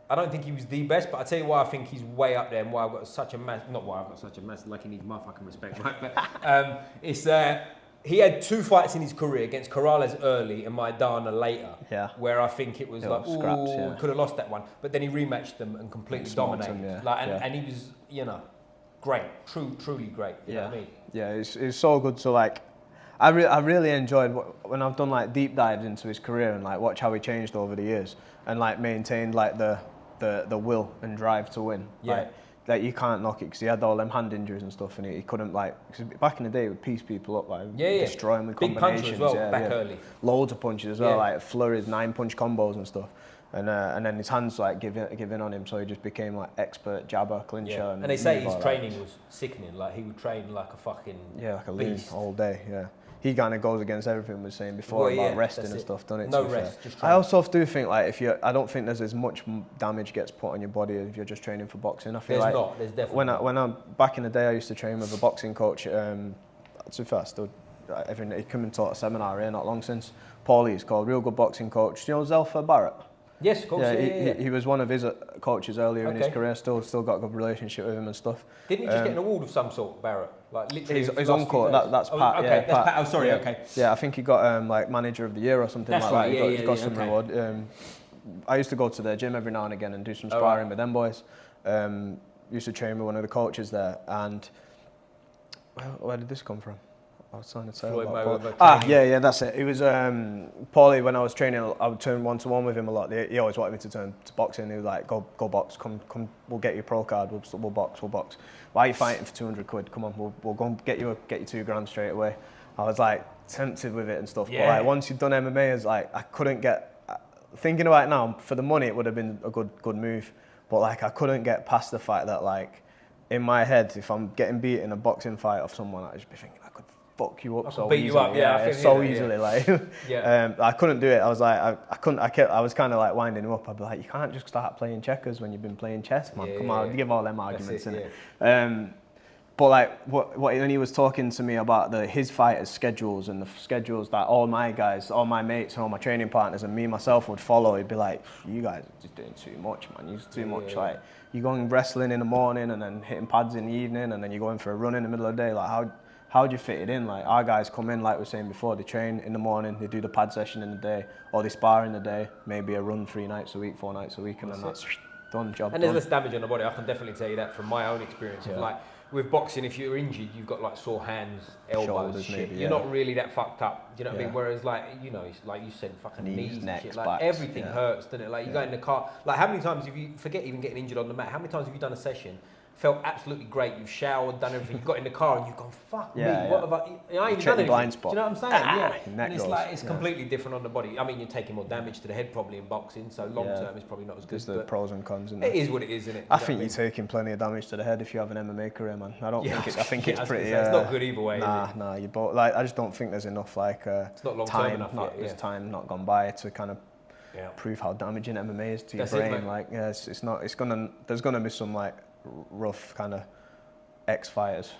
I don't think he was the best, but I tell you why I think he's way up there and why I've got such a like he needs my fucking respect, right? But it's he had 2 fights in his career against Corrales early and Maidana later, where I think it was like, ooh, could have lost that one. But then he rematched them and completely dominated. And he was, great, truly great. You know what I mean? Yeah, it's so good to like. I really enjoyed when I've done like deep dives into his career and like watch how he changed over the years and like maintained like the will and drive to win. Yeah. Like you can't knock it because he had all them hand injuries and stuff, and he couldn't like. Cause back in the day, he would piece people up, like destroy them with big combinations. Big punches as well, back early. Loads of punches as well, like flurries, 9-punch combos and stuff. And then his hands like give in on him, so he just became like expert jabber, clincher. Yeah. And they say his training was sickening. like he would train like a fucking like a beast. Lean all day. Yeah. He kind of goes against everything we were saying before about resting and stuff, doesn't it? No rest, just training. I also do think like I don't think there's as much damage gets put on your body if you're just training for boxing. I feel there's definitely not. When I'm back in the day, I used to train with a boxing coach. To be fair, he came and taught a seminar here not long since. Paulie, he's called, real good boxing coach. Do you know Zelfa Barrett? Yes, of course. Yeah. He was one of his coaches earlier in his career. Still got a good relationship with him and stuff. Didn't he just get an award of some sort, Barrett? Like literally his uncle. That's Pat. Okay, that's Pat. Oh, sorry. Okay. Yeah, I think he got like manager of the year or something that's like right, that. He got some reward. I used to go to their gym every now and again and do some sparring with them boys. Used to train with one of the coaches there, and where did this come from? I was trying to say Floyd about Mayweather. Yeah, that's it. It was Paulie. When I was training, I would turn 1-to-1 with him a lot. He always wanted me to turn to boxing. He was like, "Go box. Come. We'll get you a pro card. We'll box. Why are you fighting for 200 quid? Come on, we'll go and get you $2,000 straight away." I was like tempted with it and stuff. Yeah. But like once you've done MMA, it's like I couldn't get. Thinking about it now, for the money, it would have been a good move. But like I couldn't get past the fact that like in my head, if I'm getting beat in a boxing fight off someone, I'd just be thinking I could fuck you up so beat easily. You up, yeah, so easily. Like, yeah. I couldn't do it. I was like, I was kind of like winding him up. I'd be like, you can't just start playing checkers when you've been playing chess, man. Come on, give all them arguments in it. But like when he was talking to me about his fighters' schedules and the schedules that all my guys, all my mates, and all my training partners, and me myself would follow, he'd be like, "You guys are just doing too much, man. You're too much. Like you're going wrestling in the morning and then hitting pads in the evening, and then you're going for a run in the middle of the day. Like how do you fit it in? Like our guys come in, like we were saying before, they train in the morning, they do the pad session in the day, or they spar in the day, maybe a run 3 nights a week, 4 nights a week, and then that's done. Job. And there's less damage on the body. I can definitely tell you that from my own experience. Of like with boxing, if you're injured, you've got like sore hands, elbows, shoulders, shit. Maybe, you're not really that fucked up. Do you know what I mean? Whereas like, you know, like you said, fucking knees necks, and shit. Like backs, everything hurts, doesn't it? Like you go in the car. Like how many times have you, forget even getting injured on the mat, how many times have you done a session, felt absolutely great, you've showered, done everything, you got in the car and you've gone, fuck me, what have I ain't even done anything. Blind spot. Do you know what I'm saying? And it's like, it's completely different on the body. I mean, you're taking more damage to the head probably in boxing, so long term it's probably not as good. There's the pros and cons, isn't it? It is what it is, isn't it? I think you're taking plenty of damage to the head if you have an MMA career, man. I think it's pretty. It's not good either way. Nah. You both like. I just don't think there's enough like. It's not long term enough. There's time not gone by to kind of prove how damaging MMA is to your brain. Like, it's not. There's gonna be some like rough kind of ex-fighters.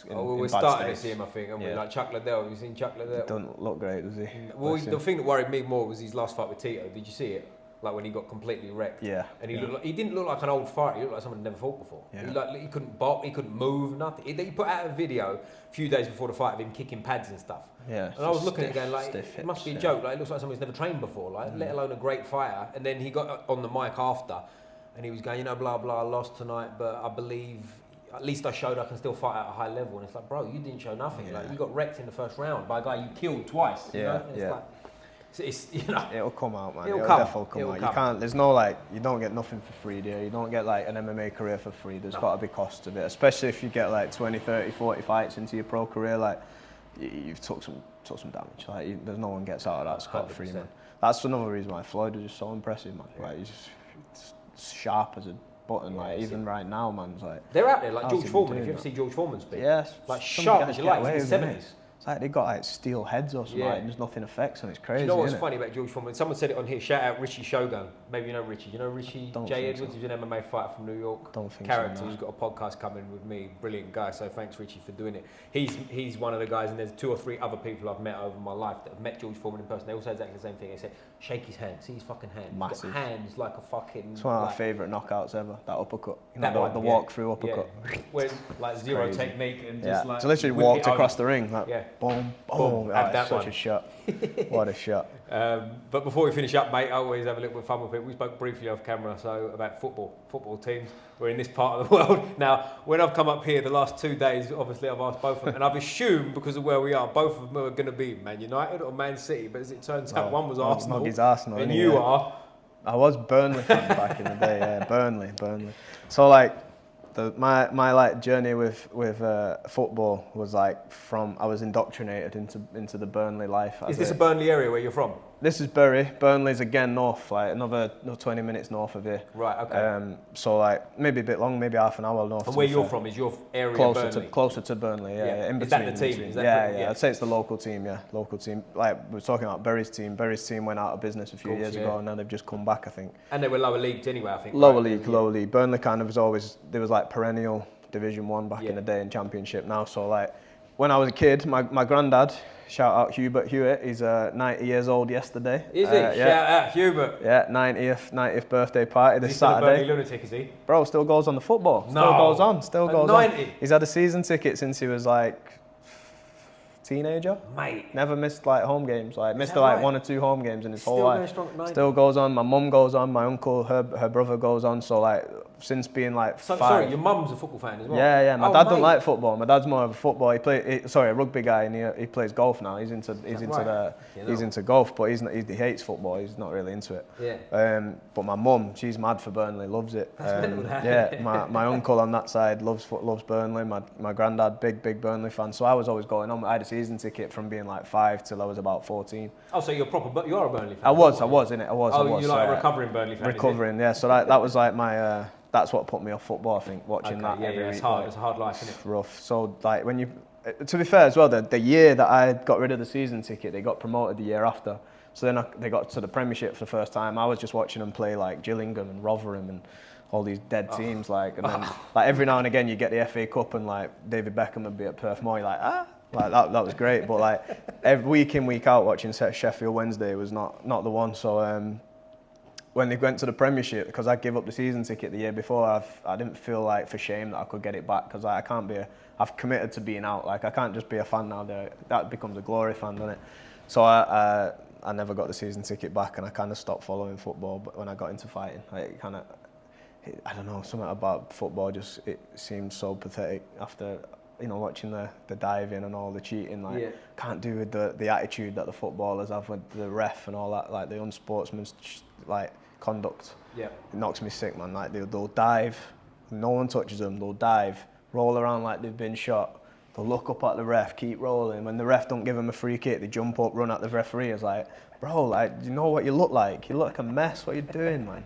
We're starting to see him, I think, aren't we? Like Chuck Liddell. Have you seen Chuck Liddell? He doesn't look great, does he? Well, the thing that worried me more was his last fight with Tito. Did you see it? Like when he got completely wrecked. Yeah. And he didn't look like an old fighter. He looked like someone who'd never fought before. Yeah. He couldn't box, he couldn't move, nothing. He put out a video a few days before the fight of him kicking pads and stuff. Yeah. And I was looking at it going like, it must be a joke. Like it looks like someone who's never trained before, like let alone a great fighter. And then he got on the mic after, and he was going, blah blah, I lost tonight, but I believe. At least I showed I can still fight at a high level, and it's like, bro, you didn't show nothing. Yeah. Like you got wrecked in the first round by a guy you killed twice. You know? It's it'll come out, man. It'll definitely come out. You can't. There's no like. You don't get nothing for free, do you? You don't get like an MMA career for free. There's got to be cost of it, especially if you get like 20, 30, 40 fights into your pro career. Like you've took some damage. Like there's no one gets out of that scot-free, man. That's another reason why Floyd was just so impressive, man. Like he's just sharp as a button, like even right now, man. It's like they're out there, like George Foreman. If you ever see George Foreman speak, like sharp as you like, he's in his 70s. It's like they got like steel heads or something, and just nothing affects them. It's crazy. Do you know what's funny about George Foreman? Someone said it on here. Shout out Richie Shogun. Maybe you know Richie. Do you know Richie J. Edwards? He's an MMA fighter from New York. Don't think Character. so. He's got a podcast coming with me. Brilliant guy. So thanks Richie for doing it. He's one of the guys, and there's 2 or 3 other people I've met over my life that have met George Foreman in person. They all say exactly the same thing. They say, shake his hand. See his fucking hand. Massive. He's got hands like a fucking. It's one of my favourite knockouts ever. That uppercut. You know, the walk through uppercut. When like zero technique and just like. So literally walked across the ring. Like, boom, boom. Have such a shot. What a shot. But before we finish up, mate, I always have a little bit of fun with people. We spoke briefly off camera about football teams. We're in this part of the world. Now, when I've come up here the last 2 days, obviously I've asked both of them, and I've assumed because of where we are, both of them are going to be Man United or Man City, but as it turns out, one was Arsenal, and you are. I was Burnley fan back in the day, Burnley. So like, my like journey with football was like from I was indoctrinated into the Burnley life. Is this a Burnley area where you're from? This is Bury. Burnley's again north, like another 20 minutes north of here. Right. Okay. So like maybe a bit long, maybe half an hour north. And where you're from is your area closer to Burnley. Yeah. In between. Is that the team? Is that I'd say it's the local team. Yeah, local team. Like we were talking about Bury's team. Bury's team went out of business a few years ago, and now they've just come back, I think. And they were lower leagued anyway, I think. Lower league. Burnley kind of was always there was like perennial Division 1 back in the day and Championship now. So like when I was a kid, my granddad, shout out Hubert Hewitt, he's 90 years old yesterday. Is he? Shout out Hubert. Yeah, 90th birthday party this Saturday. Is he still a Burnley lunatic, is he? Bro, still goes on the football. Still goes on. He's had a season ticket since he was like teenager. Mate. Never missed like home games. Like missed like 1 or 2 home games in his whole life. Still goes on. My mum goes on. My uncle, her brother goes on. So like since being like 5. Sorry, your mum's a football fan as well? Yeah. My dad don't like football. My dad's more of a football. A rugby guy, and he plays golf now. He's into golf, but he hates football. He's not really into it. Yeah. But my mum, she's mad for Burnley, loves it. My uncle on that side loves Burnley. My granddad, big Burnley fan. So I was always going on. I had a season ticket from being like 5 till I was about 14. Oh, so you're a Burnley fan? I was, innit? I was. You're like a recovering Burnley fan. Recovering, yeah. So that was like my. That's what put me off football. I think watching that every week. It's hard. It's a hard life, isn't it? Rough. So like when you, to be fair as well, the year that I got rid of the season ticket, they got promoted the year after. So then they got to the Premiership for the first time. I was just watching them play like Gillingham and Rotherham and all these dead teams, like, and then like every now and again you get the FA Cup and like David Beckham would be at Perth Moor. You're like like that was great. But like every week in week out watching Sheffield Wednesday was not the one. So. When they went to the Premiership, because I gave up the season ticket the year before, I didn't feel like for shame that I could get it back, because I can't be I've committed to being out. Like I can't just be a fan now. That becomes a glory fan, doesn't it? So I never got the season ticket back, and I kind of stopped following football. But when I got into fighting, I don't know, something about football it seemed so pathetic after. Watching the diving and all the cheating, can't do with the attitude that the footballers have with the ref and all that, like the unsportsman's conduct. Yeah, it knocks me sick, man. Like they'll dive, no one touches them. They'll dive, roll around like they've been shot. They'll look up at the ref, keep rolling. When the ref don't give them a free kick, they jump up, run at the referee. It's like, bro, like, do you know what you look like? You look like a mess. What are you doing, man?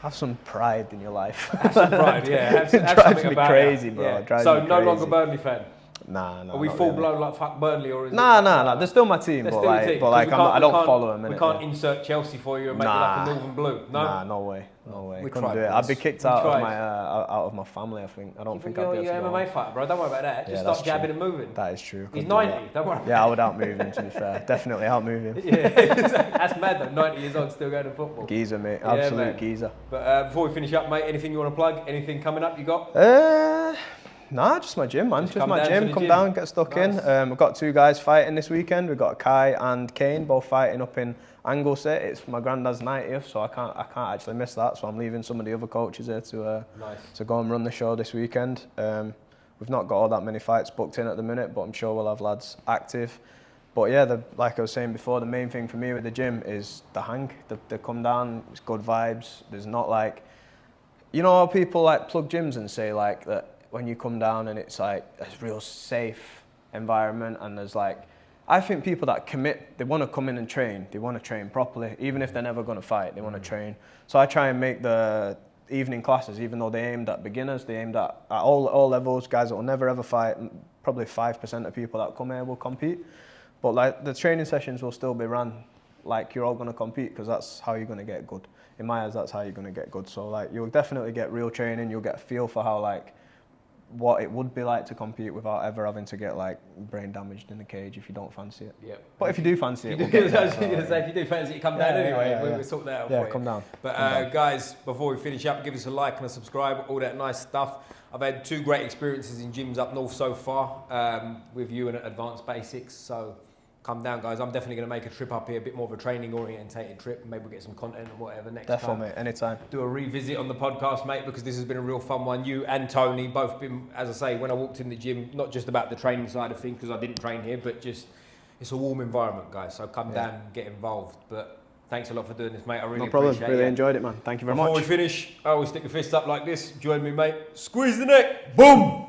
Have some pride in your life. Have some pride, yeah. It drives me crazy, bro. Yeah. So no longer Burnley fan? Nah. Are we full blown like fuck Burnley, or is Nah. They're still my team, but I don't follow them. We can't insert Chelsea for you and make it like a Northern Blue. No. Nah, no way. We couldn't do it. I'd be kicked out of my family. I think. I don't think I'd be able to. You're an MMA fighter, bro. Don't worry about that. Just stop jabbing and moving. That is true. He's 90. Don't worry. Yeah, I would outmove him. To be fair, definitely outmove him. Yeah, that's mad though. 90 years old, still going to football. Geezer, mate. Absolute geezer. But before we finish up, mate, anything you want to plug? Anything coming up you got? Nah, just my gym, man. Just my gym. Come down, get stuck in. We've got 2 guys fighting this weekend. We've got Kai and Kane both fighting up in Anglesey. It's my granddad's 90th, so I can't actually miss that. So I'm leaving some of the other coaches here to go and run the show this weekend. We've not got all that many fights booked in at the minute, but I'm sure we'll have lads active. But yeah, like I was saying before, the main thing for me with the gym is the hang. They come down, it's good vibes. There's not like, how people like plug gyms and say like that. When you come down and it's like a real safe environment, and there's like, I think people that commit, they want to come in and train. They want to train properly, even if they're never going to fight. They want to train. So I try and make the evening classes, even though they aimed at beginners, they aimed at all levels. Guys that will never ever fight. Probably 5% of people that come here will compete, but like the training sessions will still be run like you're all going to compete, because that's how you're going to get good. In my eyes, that's how you're going to get good. So like you'll definitely get real training. You'll get a feel for how what it would be like to compete without ever having to get like brain damaged in the cage if you don't fancy it. Yeah. But if you do fancy it, if you do fancy it, come down anyway. We'll sort that out for you. Yeah, come down. But guys, before we finish up, give us a like and a subscribe, all that nice stuff. I've had 2 great experiences in gyms up north so far, with you and at Advanced Basics. So come down, guys. I'm definitely going to make a trip up here, a bit more of a training orientated trip. Maybe we'll get some content and whatever next time. Definitely, mate. Anytime. Do a revisit on the podcast, mate, because this has been a real fun one. You and Tony both been, as I say, when I walked in the gym, not just about the training side of things, because I didn't train here, but just it's a warm environment, guys. So come down and get involved. But thanks a lot for doing this, mate. I really appreciate it. No problem. Really enjoyed it, man. Thank you very much. Before we finish, I always stick the fist up like this. Join me, mate. Squeeze the neck. Boom.